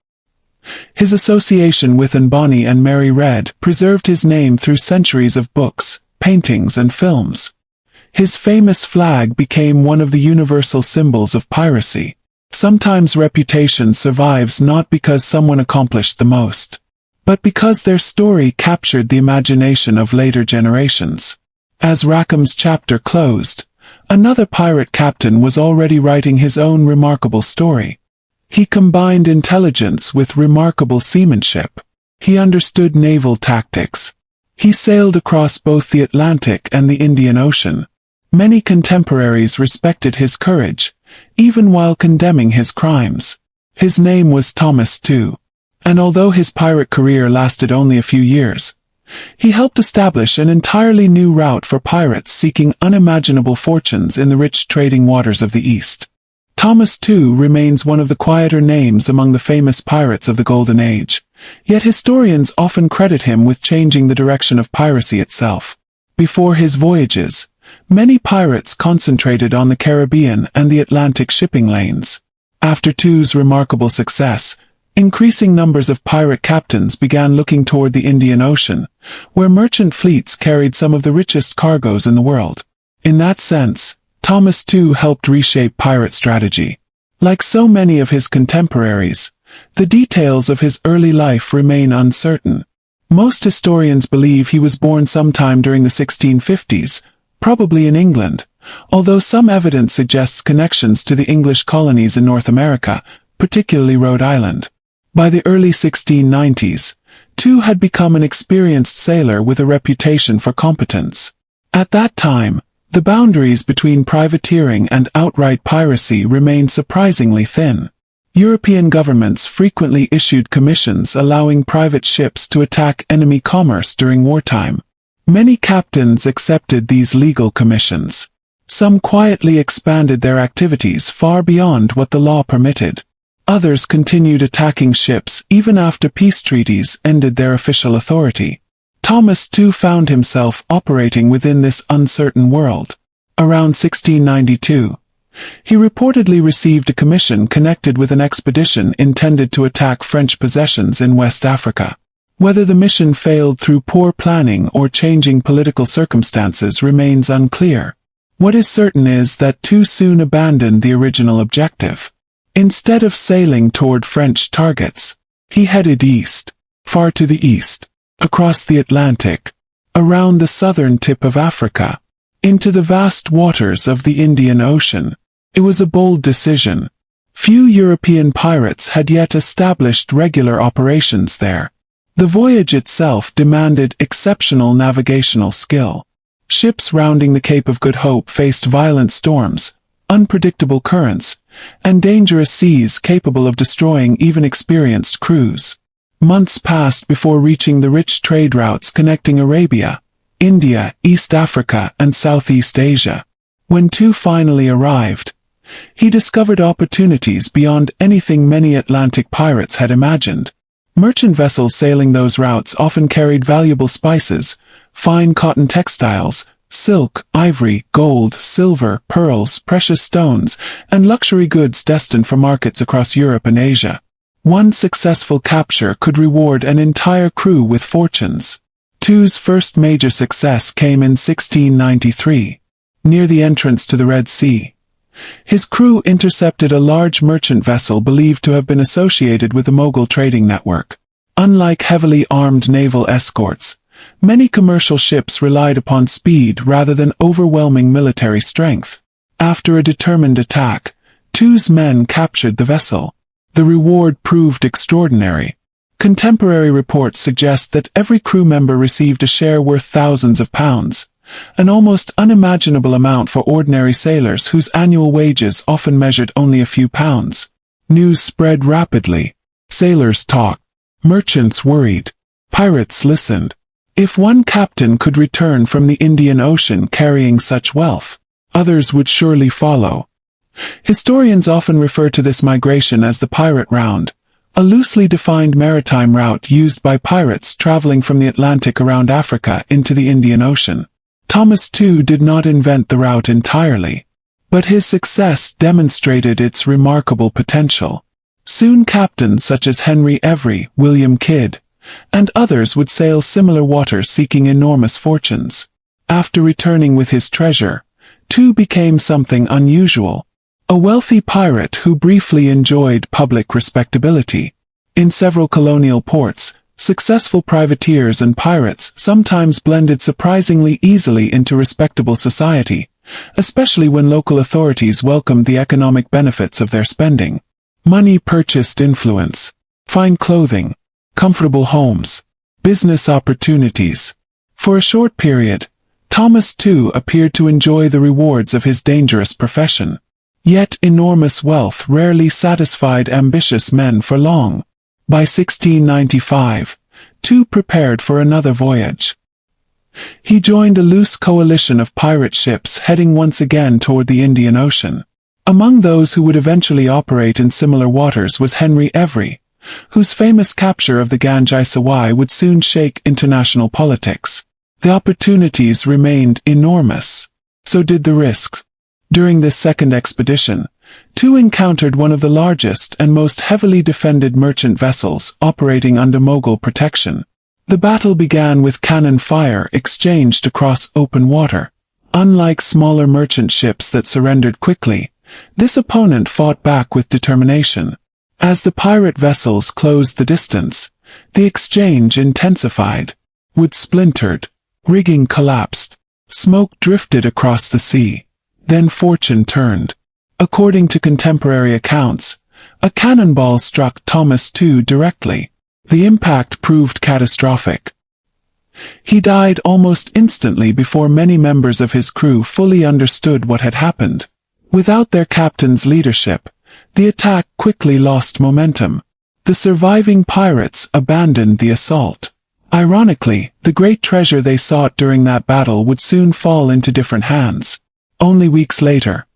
His association with Bonny and Mary Red preserved his name through centuries of books, paintings and films. His famous flag became one of the universal symbols of piracy. Sometimes reputation survives not because someone accomplished the most, but because their story captured the imagination of later generations. As Rackham's chapter closed, another pirate captain was already writing his own remarkable story. He combined intelligence with remarkable seamanship. He understood naval tactics. He sailed across both the Atlantic and the Indian Ocean. Many contemporaries respected his courage, even while condemning his crimes. His name was Thomas Tew, and although his pirate career lasted only a few years, he helped establish an entirely new route for pirates seeking unimaginable fortunes in the rich trading waters of the East. Thomas Tew remains one of the quieter names among the famous pirates of the Golden Age, yet historians often credit him with changing the direction of piracy itself. Before his voyages, many pirates concentrated on the Caribbean and the Atlantic shipping lanes. After Tew's remarkable success, increasing numbers of pirate captains began looking toward the Indian Ocean, where merchant fleets carried some of the richest cargoes in the world. In that sense, Thomas Tew helped reshape pirate strategy. Like so many of his contemporaries, the details of his early life remain uncertain. Most historians believe he was born sometime during the 1650s, probably in England, although some evidence suggests connections to the English colonies in North America, particularly Rhode Island. By the early 1690s, Tew had become an experienced sailor with a reputation for competence. At that time, the boundaries between privateering and outright piracy remained surprisingly thin. European governments frequently issued commissions allowing private ships to attack enemy commerce during wartime. Many captains accepted these legal commissions. Some quietly expanded their activities far beyond what the law permitted. Others continued attacking ships even after peace treaties ended their official authority. Thomas Tew found himself operating within this uncertain world. Around 1692, he reportedly received a commission connected with an expedition intended to attack French possessions in West Africa. Whether the mission failed through poor planning or changing political circumstances remains unclear. What is certain is that Tew soon abandoned the original objective. Instead of sailing toward French targets, he headed east, far to the east, across the Atlantic, around the southern tip of Africa, into the vast waters of the Indian Ocean. It was a bold decision. Few European pirates had yet established regular operations there. The voyage itself demanded exceptional navigational skill. Ships rounding the Cape of Good Hope faced violent storms, unpredictable currents, and dangerous seas capable of destroying even experienced crews. Months passed before reaching the rich trade routes connecting Arabia, India, East Africa, and Southeast Asia. When Tew finally arrived, he discovered opportunities beyond anything many Atlantic pirates had imagined. Merchant vessels sailing those routes often carried valuable spices, fine cotton textiles, silk, ivory, gold, silver, pearls, precious stones, and luxury goods destined for markets across Europe and Asia. One successful capture could reward an entire crew with fortunes. Tew's first major success came in 1693, near the entrance to the Red Sea. His crew intercepted a large merchant vessel believed to have been associated with the Mogul trading network. Unlike heavily armed naval escorts, many commercial ships relied upon speed rather than overwhelming military strength. After a determined attack, Tew's men captured the vessel. The reward proved extraordinary. Contemporary reports suggest that every crew member received a share worth thousands of pounds, an almost unimaginable amount for ordinary sailors whose annual wages often measured only a few pounds. News spread rapidly. Sailors talked. Merchants worried. Pirates listened. If one captain could return from the Indian Ocean carrying such wealth, others would surely follow. Historians often refer to this migration as the pirate round, a loosely defined maritime route used by pirates traveling from the Atlantic around Africa into the Indian Ocean. Thomas Tew did not invent the route entirely, but his success demonstrated its remarkable potential. Soon captains such as Henry Every, William Kidd, and others would sail similar waters seeking enormous fortunes. After returning with his treasure, Tew became something unusual. A wealthy pirate who briefly enjoyed public respectability. In several colonial ports, successful privateers and pirates sometimes blended surprisingly easily into respectable society, especially when local authorities welcomed the economic benefits of their spending. Money purchased influence, fine clothing, comfortable homes, business opportunities. For a short period, Thomas Tew appeared to enjoy the rewards of his dangerous profession. Yet enormous wealth rarely satisfied ambitious men for long. By 1695, Tew prepared for another voyage. He joined a loose coalition of pirate ships heading once again toward the Indian Ocean. Among those who would eventually operate in similar waters was Henry Every, whose famous capture of the Ganges Sawai would soon shake international politics. The opportunities remained enormous. So did the risks. During this second expedition, Tew encountered one of the largest and most heavily defended merchant vessels operating under Mughal protection. The battle began with cannon fire exchanged across open water. Unlike smaller merchant ships that surrendered quickly, this opponent fought back with determination. As the pirate vessels closed the distance, the exchange intensified. Wood splintered, rigging collapsed, smoke drifted across the sea. Then fortune turned. According to contemporary accounts, a cannonball struck Thomas Tew directly. The impact proved catastrophic. He died almost instantly before many members of his crew fully understood what had happened. Without their captain's leadership, the attack quickly lost momentum. The surviving pirates abandoned the assault. Ironically, the great treasure they sought during that battle would soon fall into different hands. Only weeks later,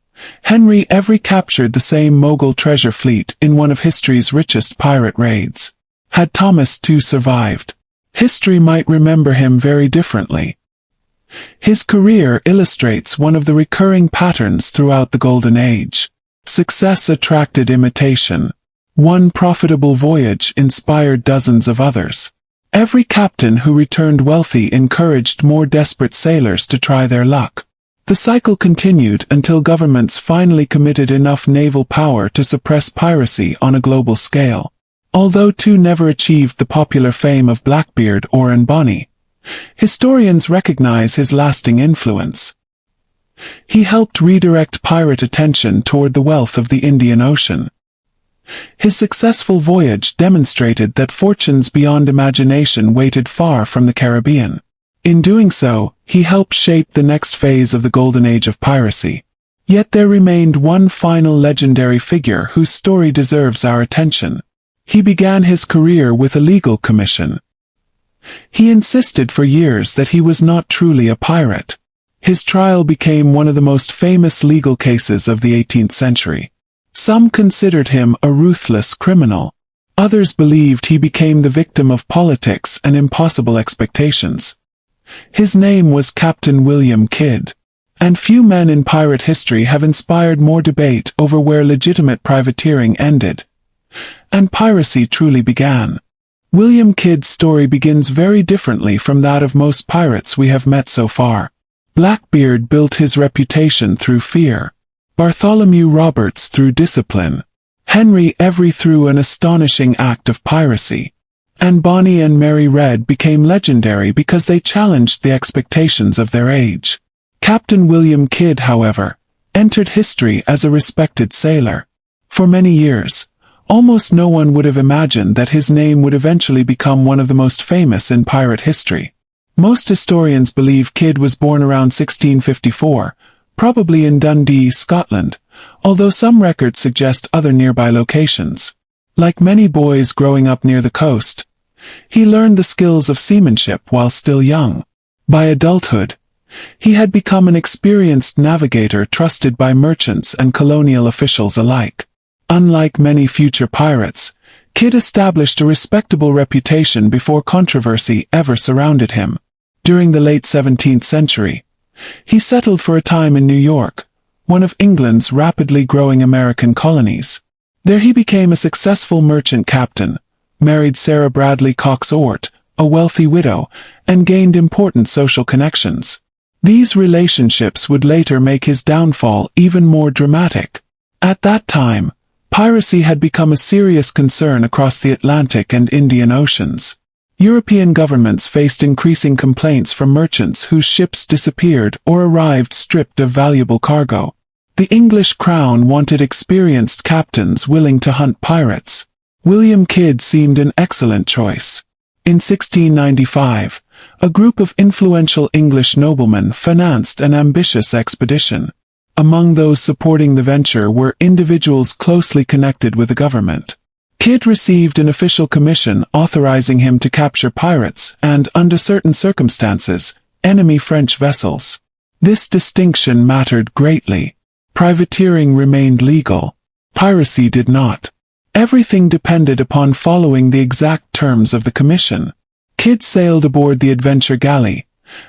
Henry Every captured the same Mughal treasure fleet in one of history's richest pirate raids. Had Thomas Tew survived, history might remember him very differently. His career illustrates one of the recurring patterns throughout the Golden Age. Success attracted imitation. One profitable voyage inspired dozens of others. Every captain who returned wealthy encouraged more desperate sailors to try their luck. The cycle continued until governments finally committed enough naval power to suppress piracy on a global scale. Although Tew never achieved the popular fame of Blackbeard or Bonny, historians recognize his lasting influence. He helped redirect pirate attention toward the wealth of the Indian Ocean. His successful voyage demonstrated that fortunes beyond imagination waited far from the Caribbean. In doing so, he helped shape the next phase of the Golden Age of Piracy. Yet there remained one final legendary figure whose story deserves our attention. He began his career with a legal commission. He insisted for years that he was not truly a pirate. His trial became one of the most famous legal cases of the 18th century. Some considered him a ruthless criminal. Others believed he became the victim of politics and impossible expectations. His name was Captain William Kidd. And few men in pirate history have inspired more debate over where legitimate privateering ended and piracy truly began. William Kidd's story begins very differently from that of most pirates we have met so far. Blackbeard built his reputation through fear. Bartholomew Roberts through discipline. Henry Every through an astonishing act of piracy. And Bonny and Mary Red became legendary because they challenged the expectations of their age. Captain William Kidd, however, entered history as a respected sailor. For many years, almost no one would have imagined that his name would eventually become one of the most famous in pirate history. Most historians believe Kidd was born around 1654, probably in Dundee, Scotland, although some records suggest other nearby locations. Like many boys growing up near the coast, he learned the skills of seamanship while still young. By adulthood, he had become an experienced navigator trusted by merchants and colonial officials alike. Unlike many future pirates, Kidd established a respectable reputation before controversy ever surrounded him. During the late 17th century, he settled for a time in New York, one of England's rapidly growing American colonies. There he became a successful merchant captain, married Sarah Bradley Cox-Ort, a wealthy widow, and gained important social connections. These relationships would later make his downfall even more dramatic. At that time, piracy had become a serious concern across the Atlantic and Indian Oceans. European governments faced increasing complaints from merchants whose ships disappeared or arrived stripped of valuable cargo. The English crown wanted experienced captains willing to hunt pirates. William Kidd seemed an excellent choice. In 1695, a group of influential English noblemen financed an ambitious expedition. Among those supporting the venture were individuals closely connected with the government. Kidd received an official commission authorizing him to capture pirates and, under certain circumstances, enemy French vessels. This distinction mattered greatly. Privateering remained legal. Piracy did not. Everything depended upon following the exact terms of the commission. Kidd sailed aboard the Adventure Galley,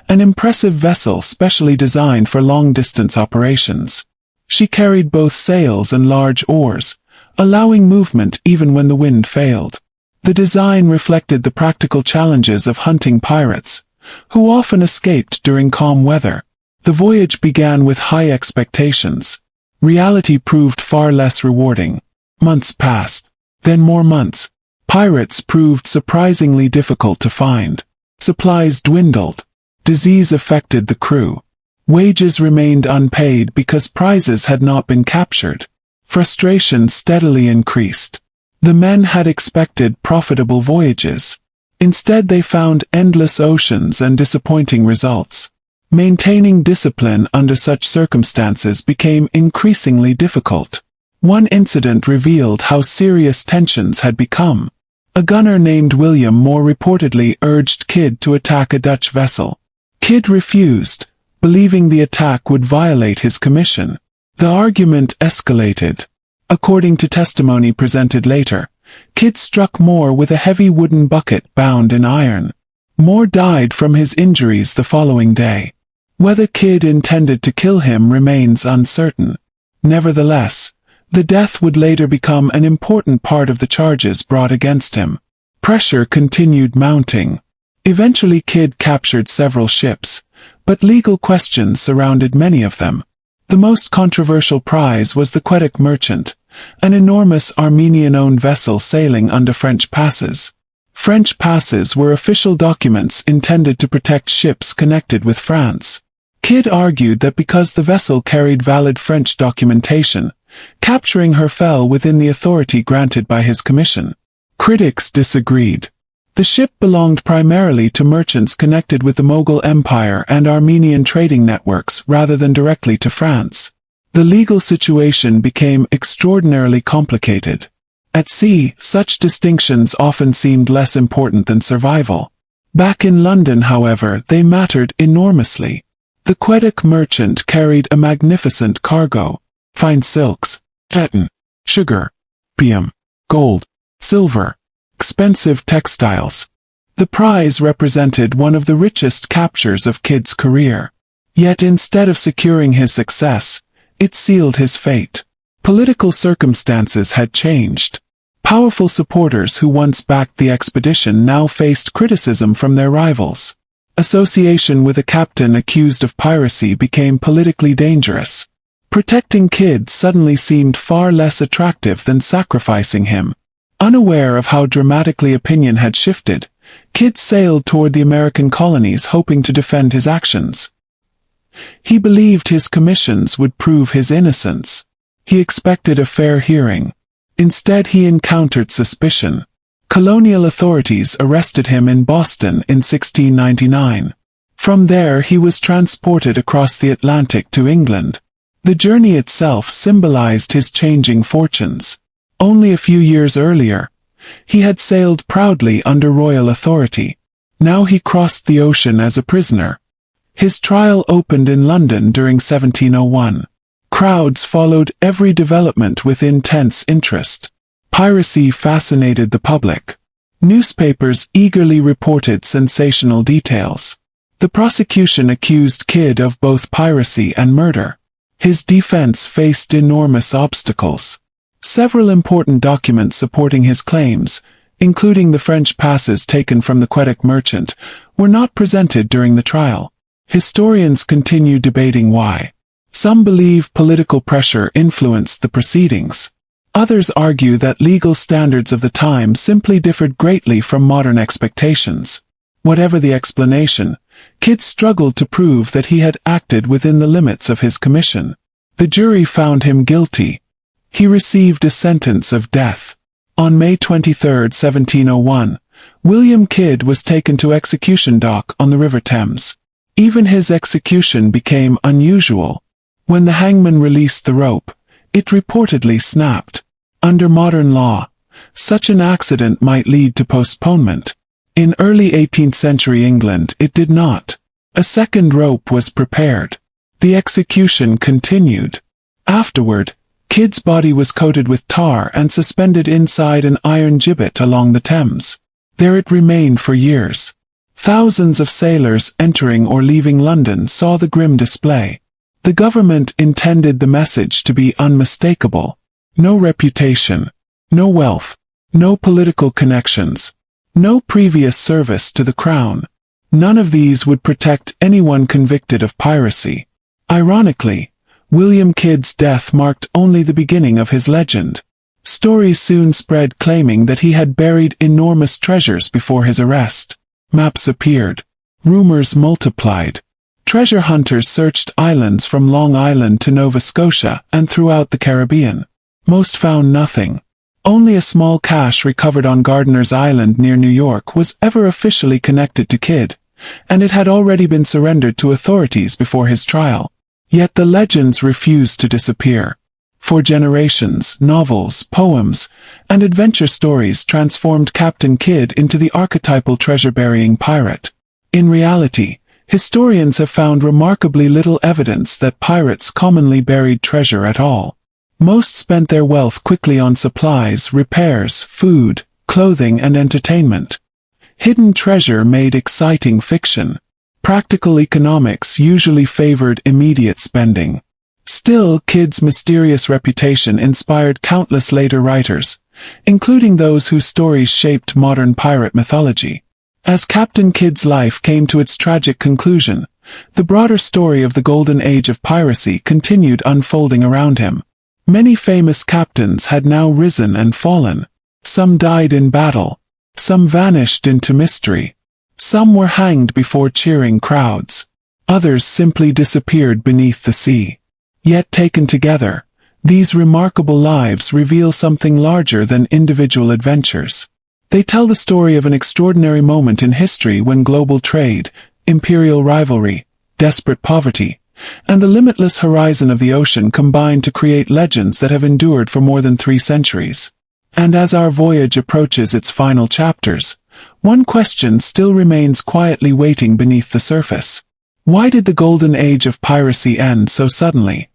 an impressive vessel specially designed for long-distance operations. She carried both sails and large oars, allowing movement even when the wind failed. The design reflected the practical challenges of hunting pirates, who often escaped during calm weather. The voyage began with high expectations. Reality proved far less rewarding. Months passed, then more months. Pirates proved surprisingly difficult to find. Supplies dwindled. Disease affected the crew. Wages remained unpaid because prizes had not been captured. Frustration steadily increased. The men had expected profitable voyages. Instead they found endless oceans and disappointing results. Maintaining discipline under such circumstances became increasingly difficult. One incident revealed how serious tensions had become. A gunner named William Moore reportedly urged Kidd to attack a Dutch vessel. Kidd refused, believing the attack would violate his commission. The argument escalated. According to testimony presented later, Kidd struck Moore with a heavy wooden bucket bound in iron. Moore died from his injuries the following day. Whether Kidd intended to kill him remains uncertain. Nevertheless, the death would later become an important part of the charges brought against him. Pressure continued mounting. Eventually Kidd captured several ships, but legal questions surrounded many of them. The most controversial prize was the Quebec Merchant, an enormous Armenian-owned vessel sailing under French passes. French passes were official documents intended to protect ships connected with France. Kidd argued that because the vessel carried valid French documentation, capturing her fell within the authority granted by his commission. Critics disagreed. The ship belonged primarily to merchants connected with the Mughal Empire and Armenian trading networks rather than directly to France. The legal situation became extraordinarily complicated. At sea, such distinctions often seemed less important than survival. Back in London, however, they mattered enormously. The Quebec Merchant carried a magnificent cargo. Fine silks, cotton, sugar, opium, gold, silver, expensive textiles. The prize represented one of the richest captures of Kidd's career. Yet instead of securing his success, it sealed his fate. Political circumstances had changed. Powerful supporters who once backed the expedition now faced criticism from their rivals. Association with a captain accused of piracy became politically dangerous. Protecting Kidd suddenly seemed far less attractive than sacrificing him. Unaware of how dramatically opinion had shifted, Kidd sailed toward the American colonies hoping to defend his actions. He believed his commissions would prove his innocence. He expected a fair hearing. Instead he encountered suspicion. Colonial authorities arrested him in Boston in 1699. From there he was transported across the Atlantic to England. The journey itself symbolized his changing fortunes. Only a few years earlier, he had sailed proudly under royal authority. Now he crossed the ocean as a prisoner. His trial opened in London during 1701. Crowds followed every development with intense interest. Piracy fascinated the public. Newspapers eagerly reported sensational details. The prosecution accused Kidd of both piracy and murder. His defense faced enormous obstacles. Several important documents supporting his claims, including the French passes taken from the Quebec merchant, were not presented during the trial. Historians continue debating why. Some believe political pressure influenced the proceedings. Others argue that legal standards of the time simply differed greatly from modern expectations. Whatever the explanation, Kidd struggled to prove that he had acted within the limits of his commission. The jury found him guilty. He received a sentence of death. On May 23, 1701, William Kidd was taken to execution dock on the River Thames. Even his execution became unusual. When the hangman released the rope, it reportedly snapped. Under modern law, such an accident might lead to postponement. In early 18th century England it did not. A second rope was prepared. The execution continued. Afterward, Kidd's body was coated with tar and suspended inside an iron gibbet along the Thames. There it remained for years. Thousands of sailors entering or leaving London saw the grim display. The government intended the message to be unmistakable. No reputation, no wealth, no political connections, no previous service to the crown. None of these would protect anyone convicted of piracy. Ironically, William Kidd's death marked only the beginning of his legend. Stories soon spread claiming that he had buried enormous treasures before his arrest. Maps appeared. Rumors multiplied. Treasure hunters searched islands from Long Island to Nova Scotia and throughout the Caribbean. Most found nothing. Only a small cache recovered on Gardiner's Island near New York was ever officially connected to Kidd, and it had already been surrendered to authorities before his trial. Yet the legends refused to disappear. For generations, novels, poems, and adventure stories transformed Captain Kidd into the archetypal treasure-burying pirate. In reality, historians have found remarkably little evidence that pirates commonly buried treasure at all. Most spent their wealth quickly on supplies, repairs, food, clothing, and entertainment. Hidden treasure made exciting fiction. Practical economics usually favored immediate spending. Still, Kidd's mysterious reputation inspired countless later writers, including those whose stories shaped modern pirate mythology. As Captain Kidd's life came to its tragic conclusion, the broader story of the Golden Age of Piracy continued unfolding around him. Many famous captains had now risen and fallen. Some died in battle. Some vanished into mystery. Some were hanged before cheering crowds. Others simply disappeared beneath the sea. Yet taken together, these remarkable lives reveal something larger than individual adventures. They tell the story of an extraordinary moment in history when global trade, imperial rivalry, desperate poverty, and the limitless horizon of the ocean combine to create legends that have endured for more than 3 centuries. And as our voyage approaches its final chapters, one question still remains quietly waiting beneath the surface. Why did the Golden Age of Piracy end so suddenly?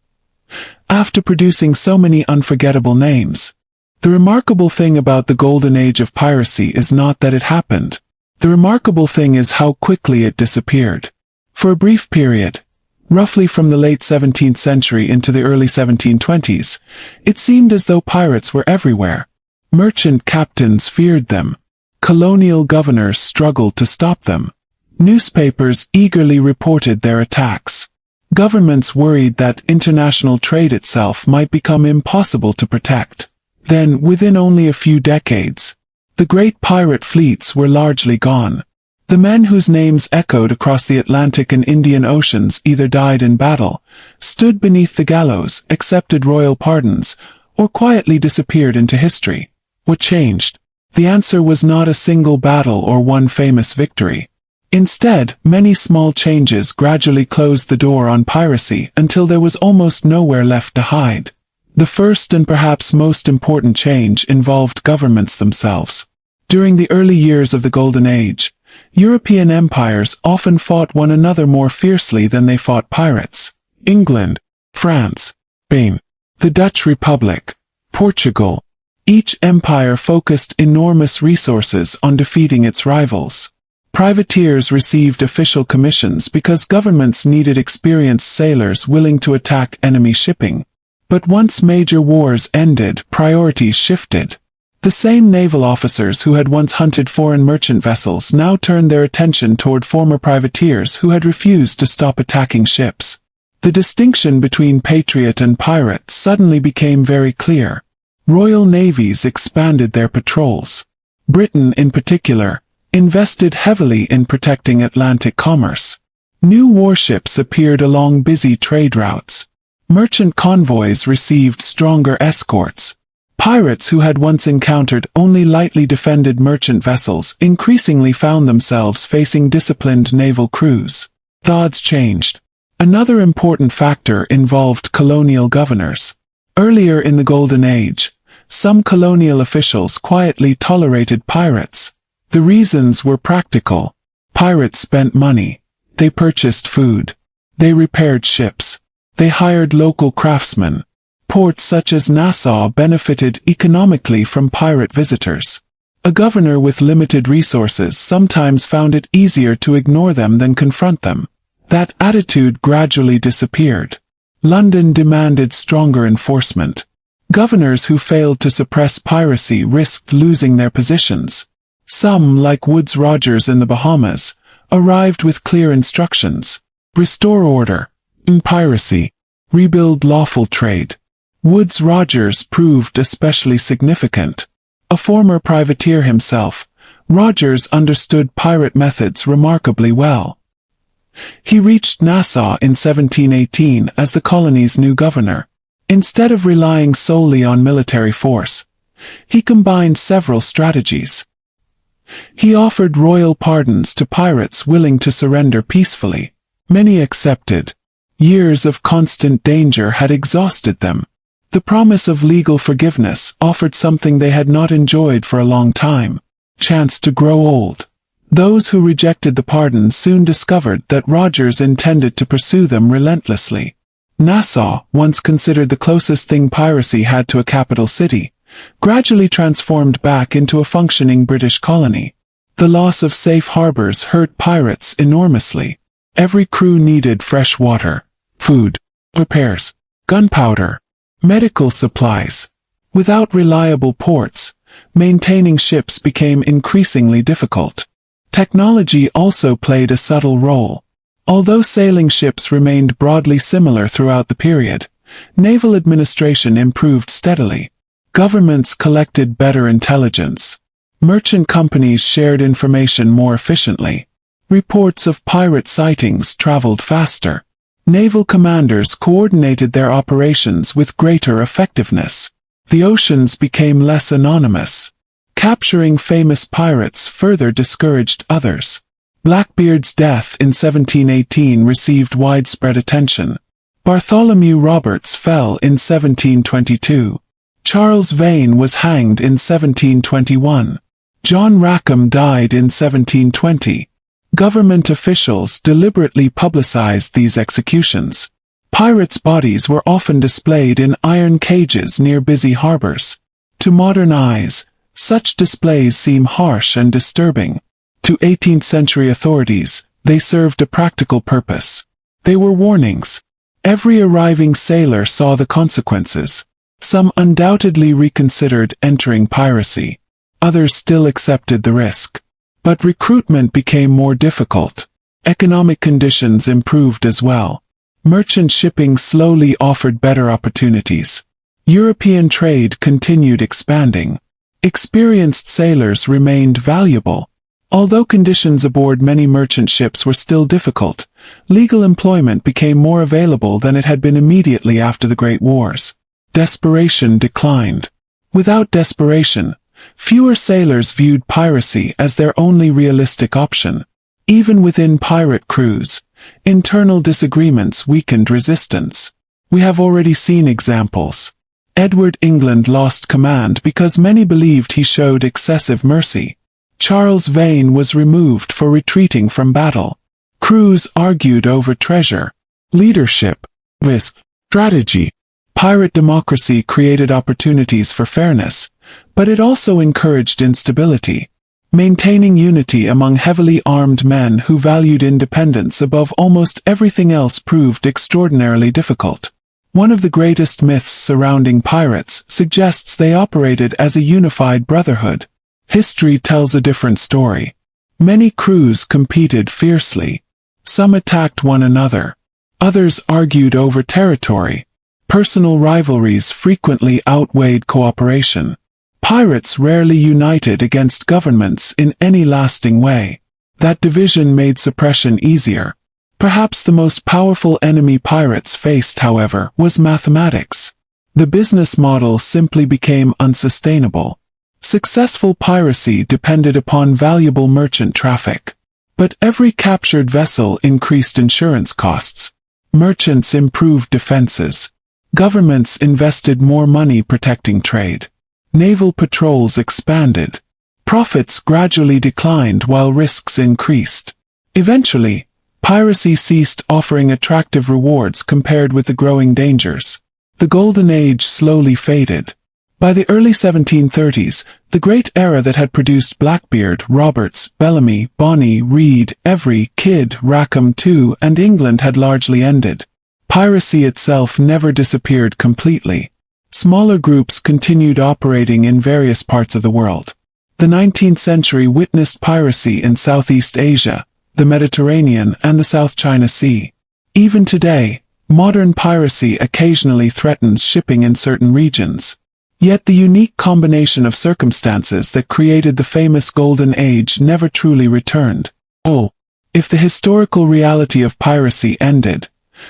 After producing so many unforgettable names. The remarkable thing about the Golden Age of Piracy is not that it happened. The remarkable thing is how quickly it disappeared. For a brief period, roughly from the late 17th century into the early 1720s, it seemed as though pirates were everywhere. Merchant captains feared them. Colonial governors struggled to stop them. Newspapers eagerly reported their attacks. Governments worried that international trade itself might become impossible to protect. Then, within only a few decades, the great pirate fleets were largely gone. The men whose names echoed across the Atlantic and Indian Oceans either died in battle, stood beneath the gallows, accepted royal pardons, or quietly disappeared into history. What changed? The answer was not a single battle or one famous victory. Instead, many small changes gradually closed the door on piracy until there was almost nowhere left to hide. The first and perhaps most important change involved governments themselves. During the early years of the Golden Age, European empires often fought one another more fiercely than they fought pirates. England, France, Spain, the Dutch Republic, Portugal. Each empire focused enormous resources on defeating its rivals. Privateers received official commissions because governments needed experienced sailors willing to attack enemy shipping. But once major wars ended, priorities shifted. The same naval officers who had once hunted foreign merchant vessels now turned their attention toward former privateers who had refused to stop attacking ships. The distinction between patriot and pirate suddenly became very clear. Royal navies expanded their patrols. Britain, in particular, invested heavily in protecting Atlantic commerce. New warships appeared along busy trade routes. Merchant convoys received stronger escorts. Pirates who had once encountered only lightly defended merchant vessels increasingly found themselves facing disciplined naval crews. The odds changed. Another important factor involved colonial governors. Earlier in the Golden Age, some colonial officials quietly tolerated pirates. The reasons were practical. Pirates spent money. They purchased food. They repaired ships. They hired local craftsmen. Ports such as Nassau benefited economically from pirate visitors. A governor with limited resources sometimes found it easier to ignore them than confront them. That attitude gradually disappeared. London demanded stronger enforcement. Governors who failed to suppress piracy risked losing their positions. Some, like Woodes Rogers in the Bahamas, arrived with clear instructions. Restore order. In piracy. Rebuild lawful trade. Woodes Rogers proved especially significant. A former privateer himself, Rogers understood pirate methods remarkably well. He reached Nassau in 1718 as the colony's new governor. Instead of relying solely on military force, he combined several strategies. He offered royal pardons to pirates willing to surrender peacefully. Many accepted. Years of constant danger had exhausted them. The promise of legal forgiveness offered something they had not enjoyed for a long time: chance to grow old. Those who rejected the pardon soon discovered that Rogers intended to pursue them relentlessly. Nassau, once considered the closest thing piracy had to a capital city, gradually transformed back into a functioning British colony. The loss of safe harbors hurt pirates enormously. Every crew needed fresh water, food, repairs, gunpowder, medical supplies. Without reliable ports, maintaining ships became increasingly difficult. Technology also played a subtle role. Although sailing ships remained broadly similar throughout the period, naval administration improved steadily. Governments collected better intelligence. Merchant companies shared information more efficiently. Reports of pirate sightings traveled faster. Naval commanders coordinated their operations with greater effectiveness. The oceans became less anonymous. Capturing famous pirates further discouraged others. Blackbeard's death in 1718 received widespread attention. Bartholomew Roberts fell in 1722. Charles Vane was hanged in 1721. John Rackham died in 1720. Government officials deliberately publicized these executions. Pirates' bodies were often displayed in iron cages near busy harbors. To modern eyes, such displays seem harsh and disturbing. To 18th-century authorities, they served a practical purpose. They were warnings. Every arriving sailor saw the consequences. Some undoubtedly reconsidered entering piracy. Others still accepted the risk. But recruitment became more difficult. Economic conditions improved as well. Merchant shipping slowly offered better opportunities. European trade continued expanding. Experienced sailors remained valuable. Although conditions aboard many merchant ships were still difficult, legal employment became more available than it had been immediately after the Great Wars. Desperation declined. Without desperation, fewer sailors viewed piracy as their only realistic option. Even within pirate crews, internal disagreements weakened resistance. We have already seen examples. Edward England lost command because many believed he showed excessive mercy. Charles Vane was removed for retreating from battle. Crews argued over treasure, leadership, risk, strategy. Pirate democracy created opportunities for fairness, but it also encouraged instability. Maintaining unity among heavily armed men who valued independence above almost everything else proved extraordinarily difficult. One of the greatest myths surrounding pirates suggests they operated as a unified brotherhood. History tells a different story. Many crews competed fiercely. Some attacked one another. Others argued over territory. Personal rivalries frequently outweighed cooperation. Pirates rarely united against governments in any lasting way. That division made suppression easier. Perhaps the most powerful enemy pirates faced, however, was mathematics. The business model simply became unsustainable. Successful piracy depended upon valuable merchant traffic. But every captured vessel increased insurance costs. Merchants improved defenses. Governments invested more money protecting trade. Naval patrols expanded. Profits gradually declined while risks increased. Eventually, piracy ceased offering attractive rewards compared with the growing dangers. The Golden Age slowly faded. By the early 1730s, the great era that had produced Blackbeard, Roberts, Bellamy, Bonny, Reed, Every, Kidd, Rackham II, and England had largely ended. Piracy itself never disappeared completely. Smaller groups continued operating in various parts of the world. The 19th century witnessed piracy in Southeast Asia, the Mediterranean, and the South China Sea. Even today, modern piracy occasionally threatens shipping in certain regions. Yet the unique combination of circumstances that created the famous Golden Age never truly returned. Oh, if the historical reality of piracy ended,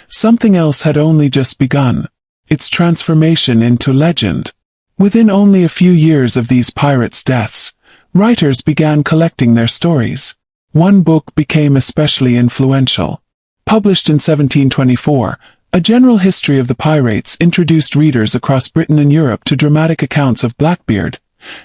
something else had only just begun. Its transformation into legend. Within only a few years of these pirates' deaths, writers began collecting their stories. One book became especially influential. Published in 1724, A General History of the Pirates introduced readers across Britain and Europe to dramatic accounts of Blackbeard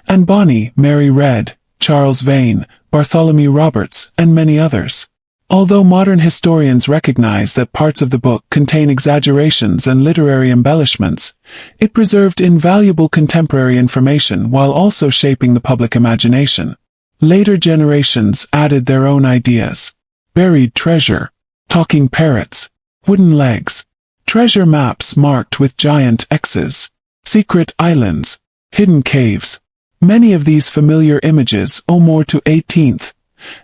and Bonny, Mary Read, Charles Vane, Bartholomew Roberts, and many others. Although modern historians recognize that parts of the book contain exaggerations and literary embellishments, it preserved invaluable contemporary information while also shaping the public imagination. Later generations added their own ideas. Buried treasure, talking parrots, wooden legs, treasure maps marked with giant X's, secret islands, hidden caves. Many of these familiar images owe more to 18th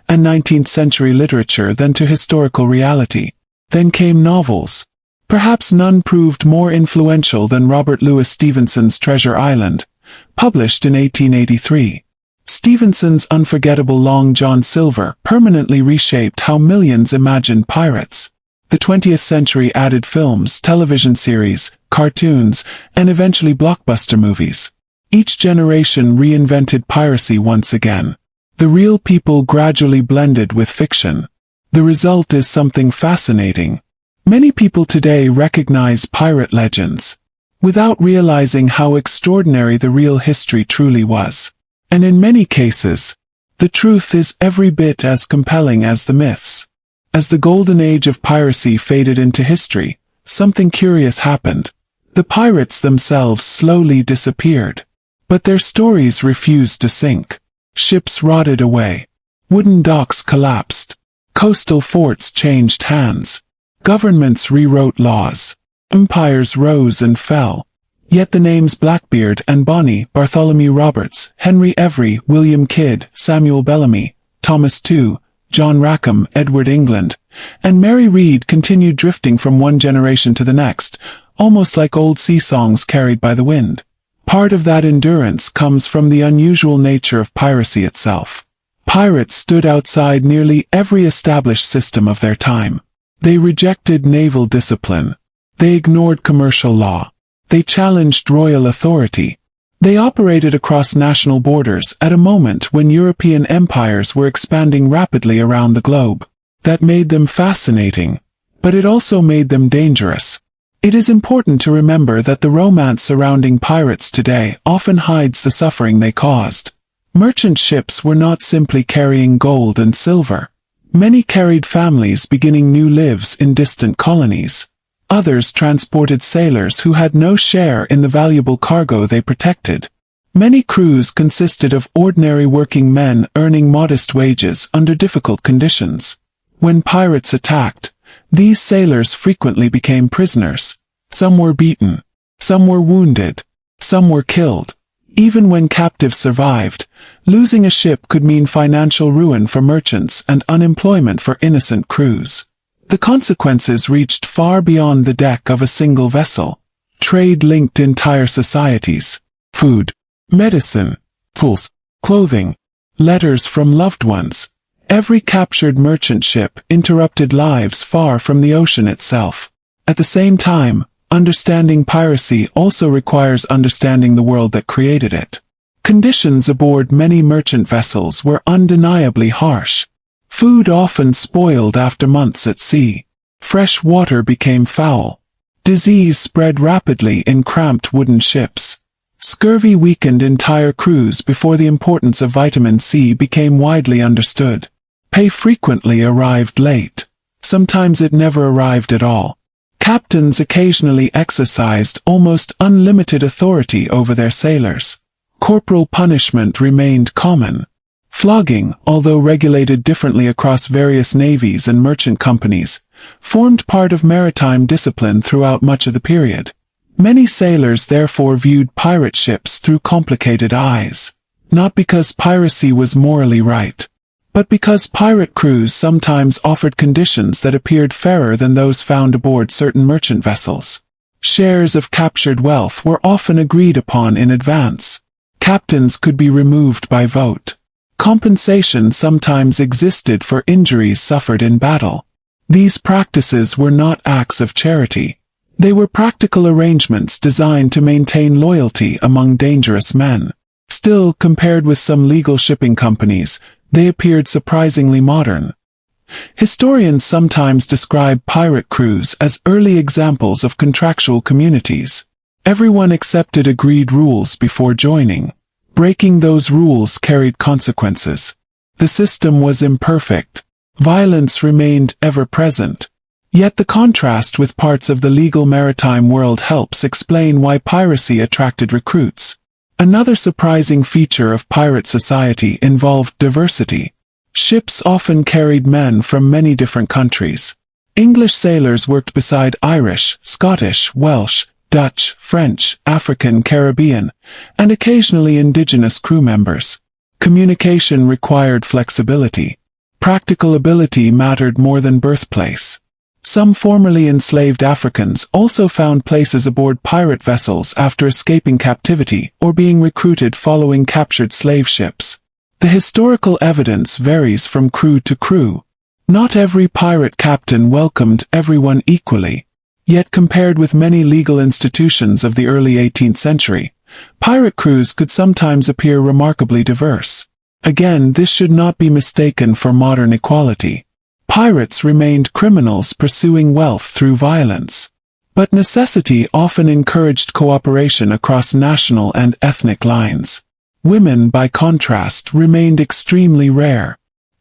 and 19th century literature than to historical reality. Then came novels. Perhaps none proved more influential than Robert Louis Stevenson's Treasure Island, published in 1883. Stevenson's unforgettable Long John Silver permanently reshaped how millions imagined pirates. The 20th century added films, television series, cartoons, and eventually blockbuster movies. Each generation reinvented piracy once again. The real people gradually blended with fiction. The result is something fascinating. Many people today recognize pirate legends, without realizing how extraordinary the real history truly was. And in many cases, the truth is every bit as compelling as the myths. As the Golden Age of piracy faded into history, something curious happened. The pirates themselves slowly disappeared. But their stories refused to sink. Ships rotted away. Wooden docks collapsed. Coastal forts changed hands. Governments rewrote laws. Empires rose and fell. Yet the names Blackbeard and Bonny, Bartholomew Roberts, Henry Every, William Kidd, Samuel Bellamy, Thomas Tew, John Rackham, Edward England, and Mary Read continued drifting from one generation to the next, almost like old sea songs carried by the wind. Part of that endurance comes from the unusual nature of piracy itself. Pirates stood outside nearly every established system of their time. They rejected naval discipline. They ignored commercial law. They challenged royal authority. They operated across national borders at a moment when European empires were expanding rapidly around the globe. That made them fascinating. But it also made them dangerous. It is important to remember that the romance surrounding pirates today often hides the suffering they caused. Merchant ships were not simply carrying gold and silver. Many carried families beginning new lives in distant colonies. Others transported sailors who had no share in the valuable cargo they protected. Many crews consisted of ordinary working men earning modest wages under difficult conditions. When pirates attacked, these sailors frequently became prisoners. Some were beaten. Some were wounded. Some were killed. Even when captives survived, losing a ship could mean financial ruin for merchants and unemployment for innocent crews. The consequences reached far beyond the deck of a single vessel. Trade linked entire societies. Food, medicine, tools, clothing, letters from loved ones. Every captured merchant ship interrupted lives far from the ocean itself. At the same time, understanding piracy also requires understanding the world that created it. Conditions aboard many merchant vessels were undeniably harsh. Food often spoiled after months at sea. Fresh water became foul. Disease spread rapidly in cramped wooden ships. Scurvy weakened entire crews before the importance of vitamin C became widely understood. Pay frequently arrived late. Sometimes it never arrived at all. Captains occasionally exercised almost unlimited authority over their sailors. Corporal punishment remained common. Flogging, although regulated differently across various navies and merchant companies, formed part of maritime discipline throughout much of the period. Many sailors therefore viewed pirate ships through complicated eyes. Not because piracy was morally right, but because pirate crews sometimes offered conditions that appeared fairer than those found aboard certain merchant vessels. Shares of captured wealth were often agreed upon in advance. Captains could be removed by vote. Compensation sometimes existed for injuries suffered in battle. These practices were not acts of charity. They were practical arrangements designed to maintain loyalty among dangerous men. Still, compared with some legal shipping companies, they appeared surprisingly modern. Historians sometimes describe pirate crews as early examples of contractual communities. Everyone accepted agreed rules before joining. Breaking those rules carried consequences. The system was imperfect. Violence remained ever present. Yet the contrast with parts of the legal maritime world helps explain why piracy attracted recruits. Another surprising feature of pirate society involved diversity. Ships often carried men from many different countries. English sailors worked beside Irish, Scottish, Welsh, Dutch, French, African, Caribbean, and occasionally indigenous crew members. Communication required flexibility. Practical ability mattered more than birthplace. Some formerly enslaved Africans also found places aboard pirate vessels after escaping captivity or being recruited following captured slave ships. The historical evidence varies from crew to crew. Not every pirate captain welcomed everyone equally. Yet compared with many legal institutions of the early 18th century, pirate crews could sometimes appear remarkably diverse. Again, this should not be mistaken for modern equality. Pirates remained criminals pursuing wealth through violence. But necessity often encouraged cooperation across national and ethnic lines. Women, by contrast, remained extremely rare.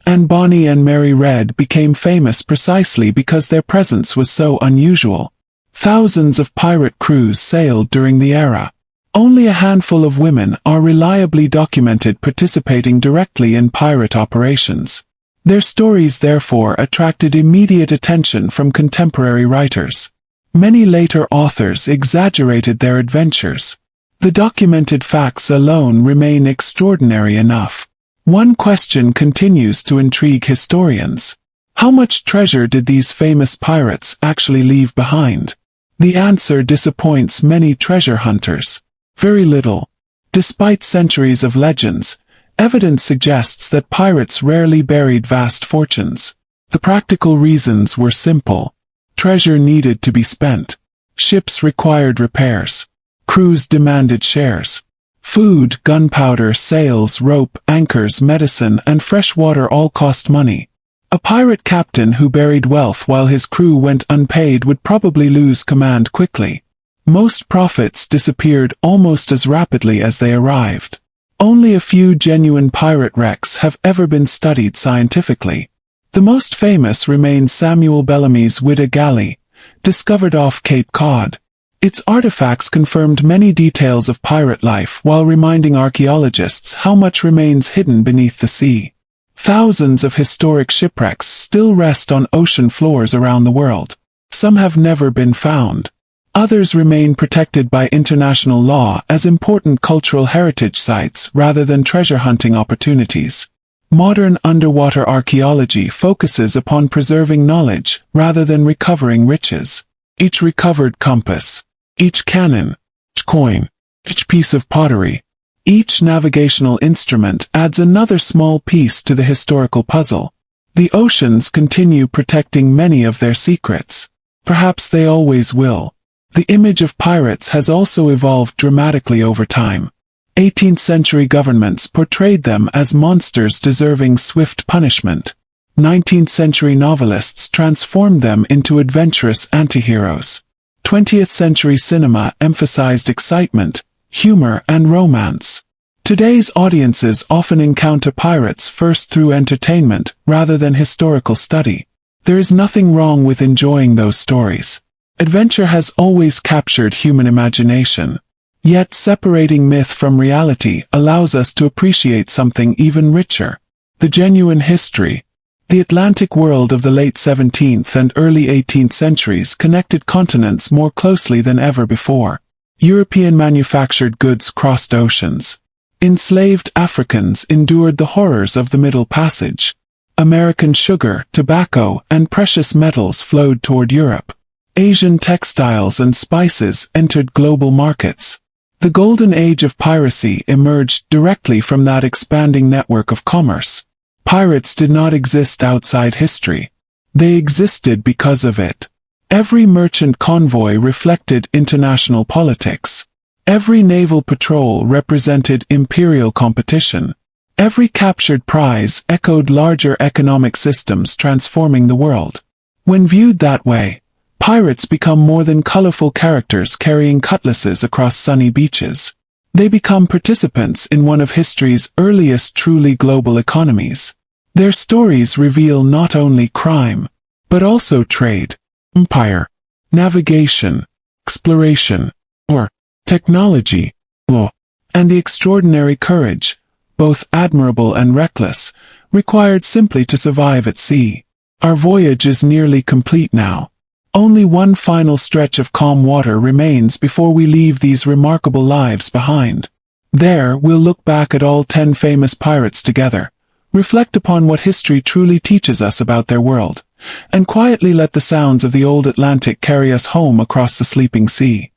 And Bonny and Mary Red became famous precisely because their presence was so unusual. Thousands of pirate crews sailed during the era. Only a handful of women are reliably documented participating directly in pirate operations. Their stories therefore attracted immediate attention from contemporary writers. Many later authors exaggerated their adventures. The documented facts alone remain extraordinary enough. One question continues to intrigue historians. How much treasure did these famous pirates actually leave behind? The answer disappoints many treasure hunters. Very little. Despite centuries of legends, evidence suggests that pirates rarely buried vast fortunes. The practical reasons were simple. Treasure needed to be spent. Ships required repairs. Crews demanded shares. Food, gunpowder, sails, rope, anchors, medicine, and fresh water all cost money. A pirate captain who buried wealth while his crew went unpaid would probably lose command quickly. Most profits disappeared almost as rapidly as they arrived. Only a few genuine pirate wrecks have ever been studied scientifically. The most famous remains Samuel Bellamy's Whydah galley, discovered off Cape Cod. Its artifacts confirmed many details of pirate life while reminding archaeologists how much remains hidden beneath the sea. Thousands of historic shipwrecks still rest on ocean floors around the world. Some have never been found. Others remain protected by international law as important cultural heritage sites rather than treasure hunting opportunities. Modern underwater archaeology focuses upon preserving knowledge rather than recovering riches. Each recovered compass, each cannon, each coin, each piece of pottery, each navigational instrument adds another small piece to the historical puzzle. The oceans continue protecting many of their secrets. Perhaps they always will. The image of pirates has also evolved dramatically over time. 18th century governments portrayed them as monsters deserving swift punishment. 19th century novelists transformed them into adventurous antiheroes. 20th century cinema emphasized excitement, humor, and romance. Today's audiences often encounter pirates first through entertainment rather than historical study. There is nothing wrong with enjoying those stories. Adventure has always captured human imagination. Yet separating myth from reality allows us to appreciate something even richer. The genuine history. The Atlantic world of the late 17th and early 18th centuries connected continents more closely than ever before. European manufactured goods crossed oceans. Enslaved Africans endured the horrors of the Middle Passage. American sugar, tobacco, and precious metals flowed toward Europe. Asian textiles and spices entered global markets. The Golden Age of Piracy emerged directly from that expanding network of commerce. Pirates did not exist outside history. They existed because of it. Every merchant convoy reflected international politics. Every naval patrol represented imperial competition. Every captured prize echoed larger economic systems transforming the world. When viewed that way, pirates become more than colorful characters carrying cutlasses across sunny beaches. They become participants in one of history's earliest truly global economies. Their stories reveal not only crime, but also trade, empire, navigation, exploration, or technology, and the extraordinary courage, both admirable and reckless, required simply to survive at sea. Our voyage is nearly complete now. Only one final stretch of calm water remains before we leave these remarkable lives behind. There, we'll look back at all 10 famous pirates together, reflect upon what history truly teaches us about their world, and quietly let the sounds of the old Atlantic carry us home across the sleeping sea.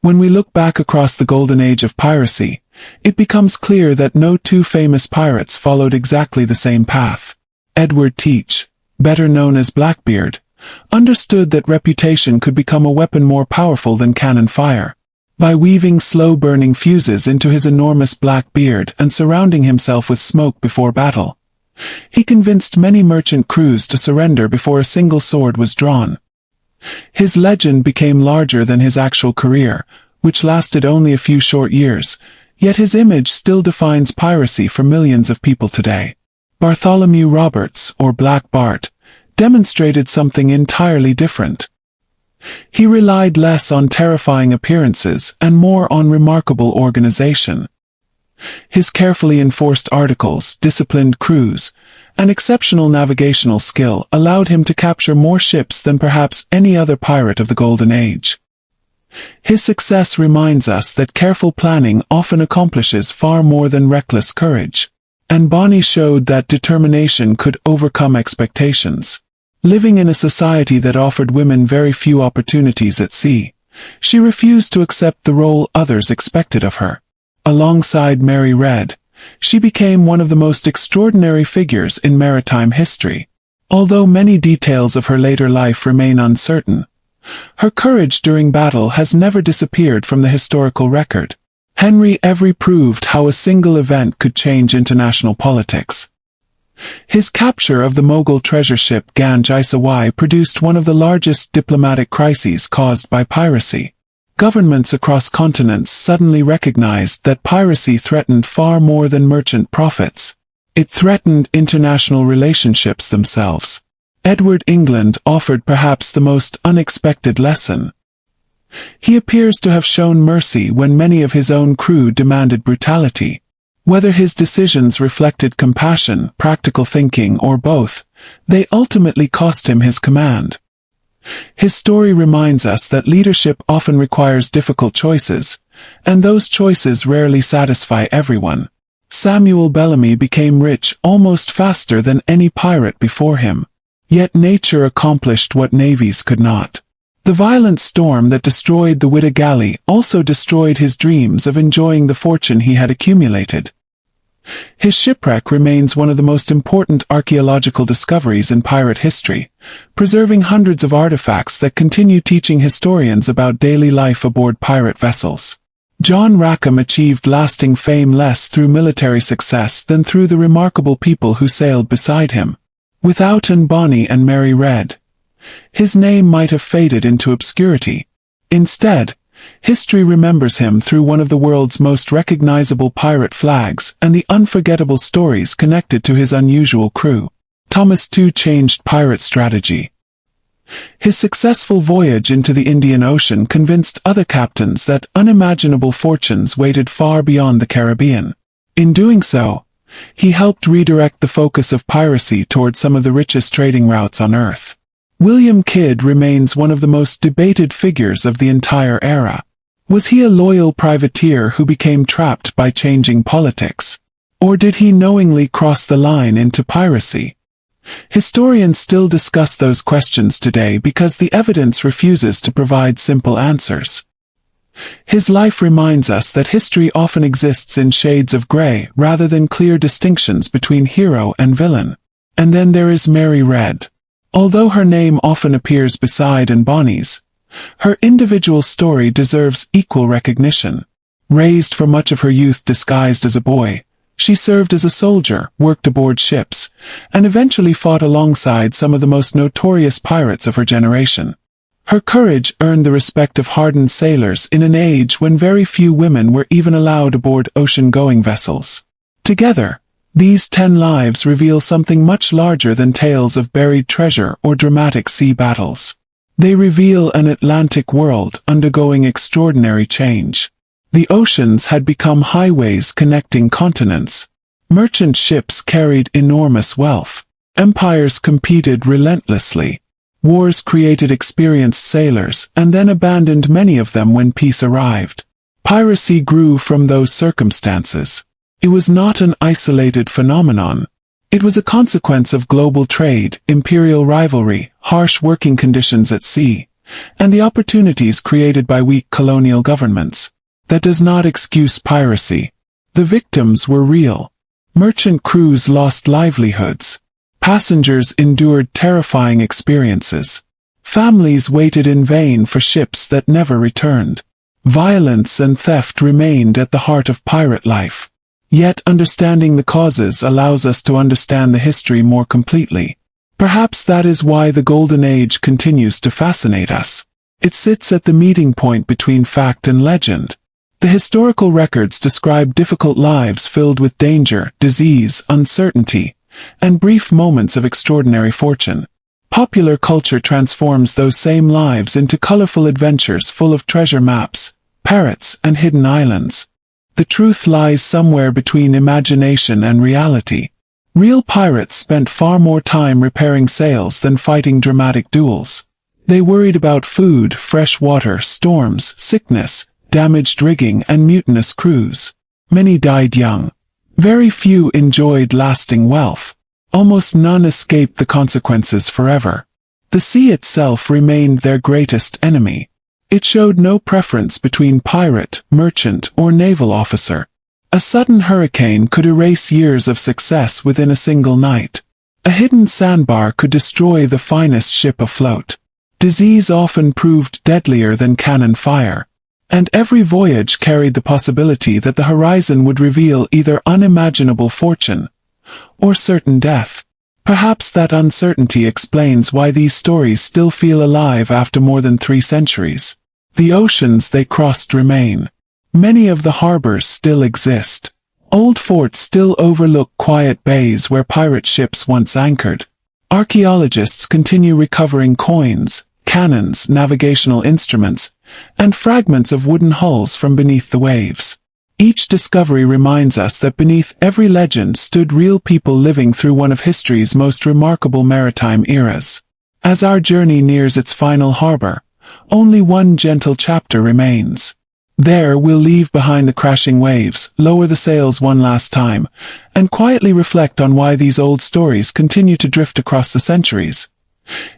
When we look back across the Golden Age of Piracy, it becomes clear that no two famous pirates followed exactly the same path. Edward Teach, better known as Blackbeard, understood that reputation could become a weapon more powerful than cannon fire. By weaving slow-burning fuses into his enormous black beard and surrounding himself with smoke before battle, he convinced many merchant crews to surrender before a single sword was drawn. His legend became larger than his actual career, which lasted only a few short years, yet his image still defines piracy for millions of people today. Bartholomew Roberts, or Black Bart, demonstrated something entirely different. He relied less on terrifying appearances and more on remarkable organization. His carefully enforced articles, disciplined crews, and exceptional navigational skill allowed him to capture more ships than perhaps any other pirate of the Golden Age. His success reminds us that careful planning often accomplishes far more than reckless courage. And Bonny showed that determination could overcome expectations. Living in a society that offered women very few opportunities at sea, she refused to accept the role others expected of her. Alongside Mary Red, she became one of the most extraordinary figures in maritime history. Although many details of her later life remain uncertain, her courage during battle has never disappeared from the historical record. Henry Every proved how a single event could change international politics. His capture of the Mughal treasure ship Ganj Isawai produced one of the largest diplomatic crises caused by piracy. Governments across continents suddenly recognized that piracy threatened far more than merchant profits. It threatened international relationships themselves. Edward England offered perhaps the most unexpected lesson. He appears to have shown mercy when many of his own crew demanded brutality. Whether his decisions reflected compassion, practical thinking, or both, they ultimately cost him his command. His story reminds us that leadership often requires difficult choices, and those choices rarely satisfy everyone. Samuel Bellamy became rich almost faster than any pirate before him. Yet nature accomplished what navies could not. The violent storm that destroyed the Witta galley also destroyed his dreams of enjoying the fortune he had accumulated. His shipwreck remains one of the most important archaeological discoveries in pirate history, preserving hundreds of artifacts that continue teaching historians about daily life aboard pirate vessels. John Rackham achieved lasting fame less through military success than through the remarkable people who sailed beside him. Without Bonny and Mary Red, his name might have faded into obscurity. Instead, history remembers him through one of the world's most recognizable pirate flags and the unforgettable stories connected to his unusual crew. Thomas II changed pirate strategy. His successful voyage into the Indian Ocean convinced other captains that unimaginable fortunes waited far beyond the Caribbean. In doing so, he helped redirect the focus of piracy toward some of the richest trading routes on Earth. William Kidd remains one of the most debated figures of the entire era. Was he a loyal privateer who became trapped by changing politics? Or did he knowingly cross the line into piracy? Historians still discuss those questions today because the evidence refuses to provide simple answers. His life reminds us that history often exists in shades of gray rather than clear distinctions between hero and villain. And then there is Mary Red. Although her name often appears beside Bonny's, her individual story deserves equal recognition. Raised for much of her youth disguised as a boy, she served as a soldier, worked aboard ships, and eventually fought alongside some of the most notorious pirates of her generation. Her courage earned the respect of hardened sailors in an age when very few women were even allowed aboard ocean-going vessels. Together, these 10 lives reveal something much larger than tales of buried treasure or dramatic sea battles. They reveal an Atlantic world undergoing extraordinary change. The oceans had become highways connecting continents. Merchant ships carried enormous wealth. Empires competed relentlessly. Wars created experienced sailors and then abandoned many of them when peace arrived. Piracy grew from those circumstances. It was not an isolated phenomenon. It was a consequence of global trade, imperial rivalry, harsh working conditions at sea, and the opportunities created by weak colonial governments. That does not excuse piracy. The victims were real. Merchant crews lost livelihoods. Passengers endured terrifying experiences. Families waited in vain for ships that never returned. Violence and theft remained at the heart of pirate life. Yet understanding the causes allows us to understand the history more completely. Perhaps that is why the Golden Age continues to fascinate us. It sits at the meeting point between fact and legend. The historical records describe difficult lives filled with danger, disease, uncertainty, and brief moments of extraordinary fortune. Popular culture transforms those same lives into colorful adventures full of treasure maps, parrots, and hidden islands. The truth lies somewhere between imagination and reality. Real pirates spent far more time repairing sails than fighting dramatic duels. They worried about food, fresh water, storms, sickness, damaged rigging, and mutinous crews. Many died young. Very few enjoyed lasting wealth. Almost none escaped the consequences forever. The sea itself remained their greatest enemy. It showed no preference between pirate, merchant, or naval officer. A sudden hurricane could erase years of success within a single night. A hidden sandbar could destroy the finest ship afloat. Disease often proved deadlier than cannon fire. And every voyage carried the possibility that the horizon would reveal either unimaginable fortune or certain death. Perhaps that uncertainty explains why these stories still feel alive after more than 3 centuries. The oceans they crossed remain. Many of the harbors still exist. Old forts still overlook quiet bays where pirate ships once anchored. Archaeologists continue recovering coins, cannons, navigational instruments, and fragments of wooden hulls from beneath the waves. Each discovery reminds us that beneath every legend stood real people living through one of history's most remarkable maritime eras. As our journey nears its final harbor, only one gentle chapter remains. There we'll leave behind the crashing waves, lower the sails one last time, and quietly reflect on why these old stories continue to drift across the centuries,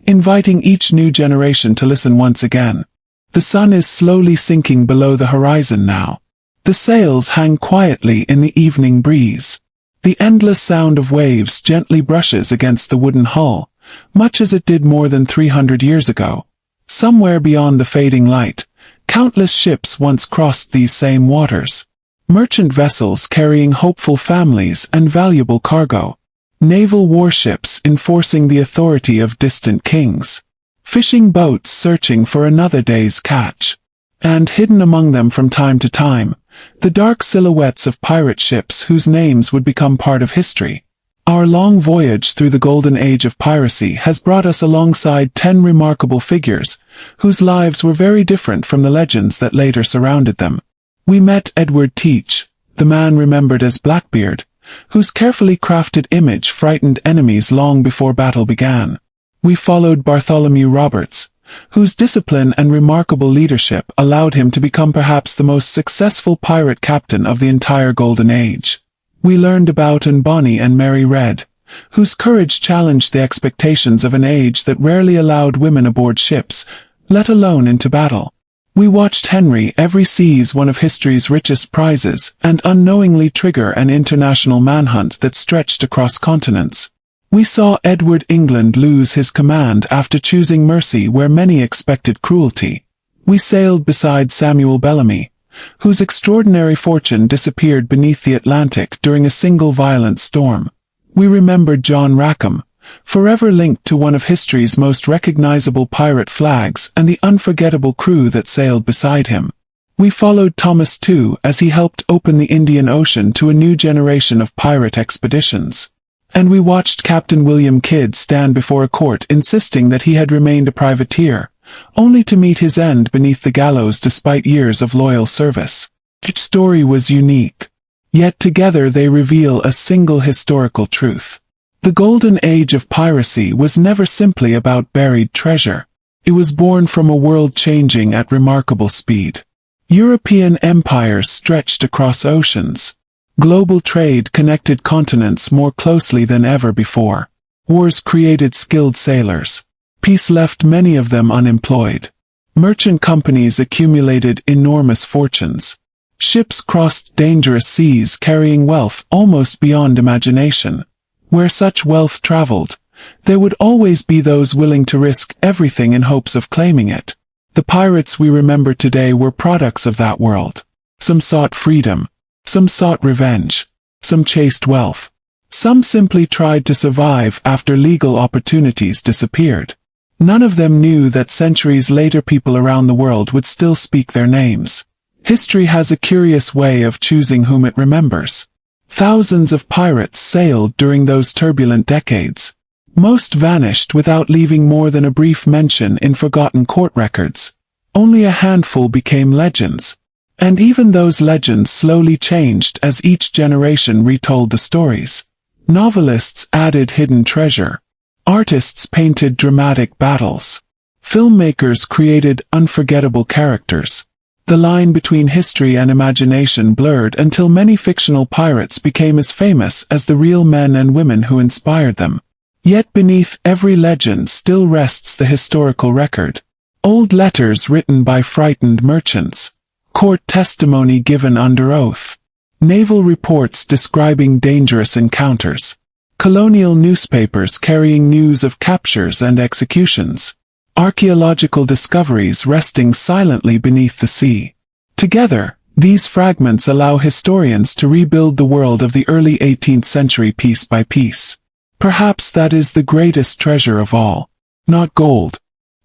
inviting each new generation to listen once again. The sun is slowly sinking below the horizon now. The sails hang quietly in the evening breeze. The endless sound of waves gently brushes against the wooden hull, much as it did more than 300 years ago. Somewhere beyond the fading light, countless ships once crossed these same waters. Merchant vessels carrying hopeful families and valuable cargo. Naval warships enforcing the authority of distant kings. Fishing boats searching for another day's catch. And hidden among them from time to time, the dark silhouettes of pirate ships whose names would become part of history. Our long voyage through the Golden Age of Piracy has brought us alongside 10 remarkable figures, whose lives were very different from the legends that later surrounded them. We met Edward Teach, the man remembered as Blackbeard, whose carefully crafted image frightened enemies long before battle began. We followed Bartholomew Roberts, whose discipline and remarkable leadership allowed him to become perhaps the most successful pirate captain of the entire Golden Age. We learned about Bonny and Mary Red, whose courage challenged the expectations of an age that rarely allowed women aboard ships, let alone into battle. We watched Henry Every seize one of history's richest prizes and unknowingly trigger an international manhunt that stretched across continents. We saw Edward England lose his command after choosing mercy where many expected cruelty. We sailed beside Samuel Bellamy, whose extraordinary fortune disappeared beneath the Atlantic during a single violent storm. We remembered John Rackham, forever linked to one of history's most recognizable pirate flags and the unforgettable crew that sailed beside him. We followed Thomas Tew as he helped open the Indian Ocean to a new generation of pirate expeditions. And we watched Captain William Kidd stand before a court insisting that he had remained a privateer, only to meet his end beneath the gallows despite years of loyal service. Each story was unique, yet together they reveal a single historical truth. The Golden Age of Piracy was never simply about buried treasure. It was born from a world changing at remarkable speed. European empires stretched across oceans. Global trade connected continents more closely than ever before. Wars created skilled sailors. Peace left many of them unemployed. Merchant companies accumulated enormous fortunes. Ships crossed dangerous seas carrying wealth almost beyond imagination. Where such wealth traveled, there would always be those willing to risk everything in hopes of claiming it. The pirates we remember today were products of that world. Some sought freedom. Some sought revenge. Some chased wealth. Some simply tried to survive after legal opportunities disappeared. None of them knew that centuries later people around the world would still speak their names. History has a curious way of choosing whom it remembers. Thousands of pirates sailed during those turbulent decades. Most vanished without leaving more than a brief mention in forgotten court records. Only a handful became legends. And even those legends slowly changed as each generation retold the stories. Novelists added hidden treasure. Artists painted dramatic battles. Filmmakers created unforgettable characters. The line between history and imagination blurred until many fictional pirates became as famous as the real men and women who inspired them. Yet beneath every legend still rests the historical record. Old letters written by frightened merchants. Court testimony given under oath. Naval reports describing dangerous encounters. Colonial newspapers carrying news of captures and executions. Archaeological discoveries resting silently beneath the sea. Together, these fragments allow historians to rebuild the world of the early 18th century piece by piece. Perhaps that is the greatest treasure of all. Not gold.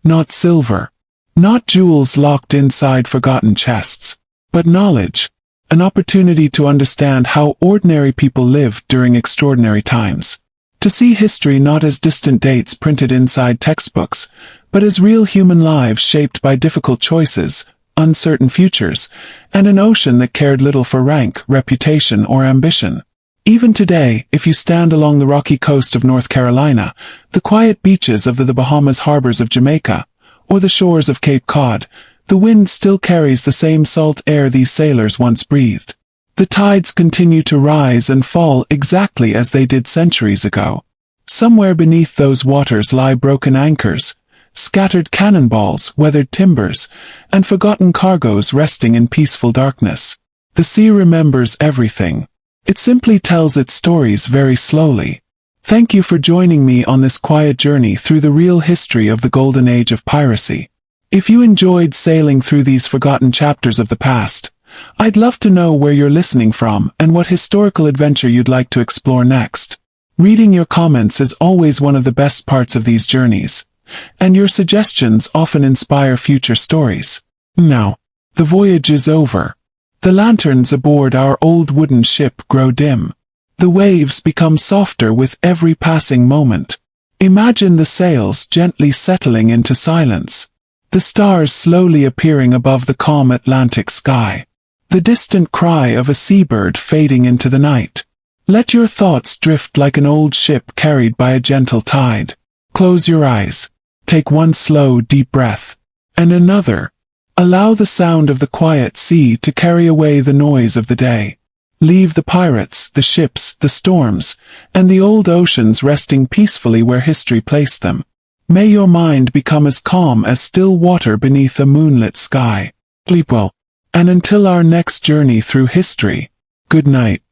Not silver. Not jewels locked inside forgotten chests. But knowledge. An opportunity to understand how ordinary people lived during extraordinary times. To see history not as distant dates printed inside textbooks, but as real human lives shaped by difficult choices, uncertain futures, and an ocean that cared little for rank, reputation, or ambition. Even today, if you stand along the rocky coast of North Carolina, the quiet beaches of the Bahamas, harbors of Jamaica, or the shores of Cape Cod, the wind still carries the same salt air these sailors once breathed. The tides continue to rise and fall exactly as they did centuries ago. Somewhere beneath those waters lie broken anchors, scattered cannonballs, weathered timbers, and forgotten cargoes resting in peaceful darkness. The sea remembers everything. It simply tells its stories very slowly. Thank you for joining me on this quiet journey through the real history of the Golden Age of Piracy. If you enjoyed sailing through these forgotten chapters of the past, I'd love to know where you're listening from and what historical adventure you'd like to explore next. Reading your comments is always one of the best parts of these journeys, and your suggestions often inspire future stories. Now, the voyage is over. The lanterns aboard our old wooden ship grow dim. The waves become softer with every passing moment. Imagine the sails gently settling into silence. The stars slowly appearing above the calm Atlantic sky. The distant cry of a seabird fading into the night. Let your thoughts drift like an old ship carried by a gentle tide. Close your eyes. Take one slow, deep breath. And another. Allow the sound of the quiet sea to carry away the noise of the day. Leave the pirates, the ships, the storms, and the old oceans resting peacefully where history placed them. May your mind become as calm as still water beneath a moonlit sky. Sleep well. And until our next journey through history, good night.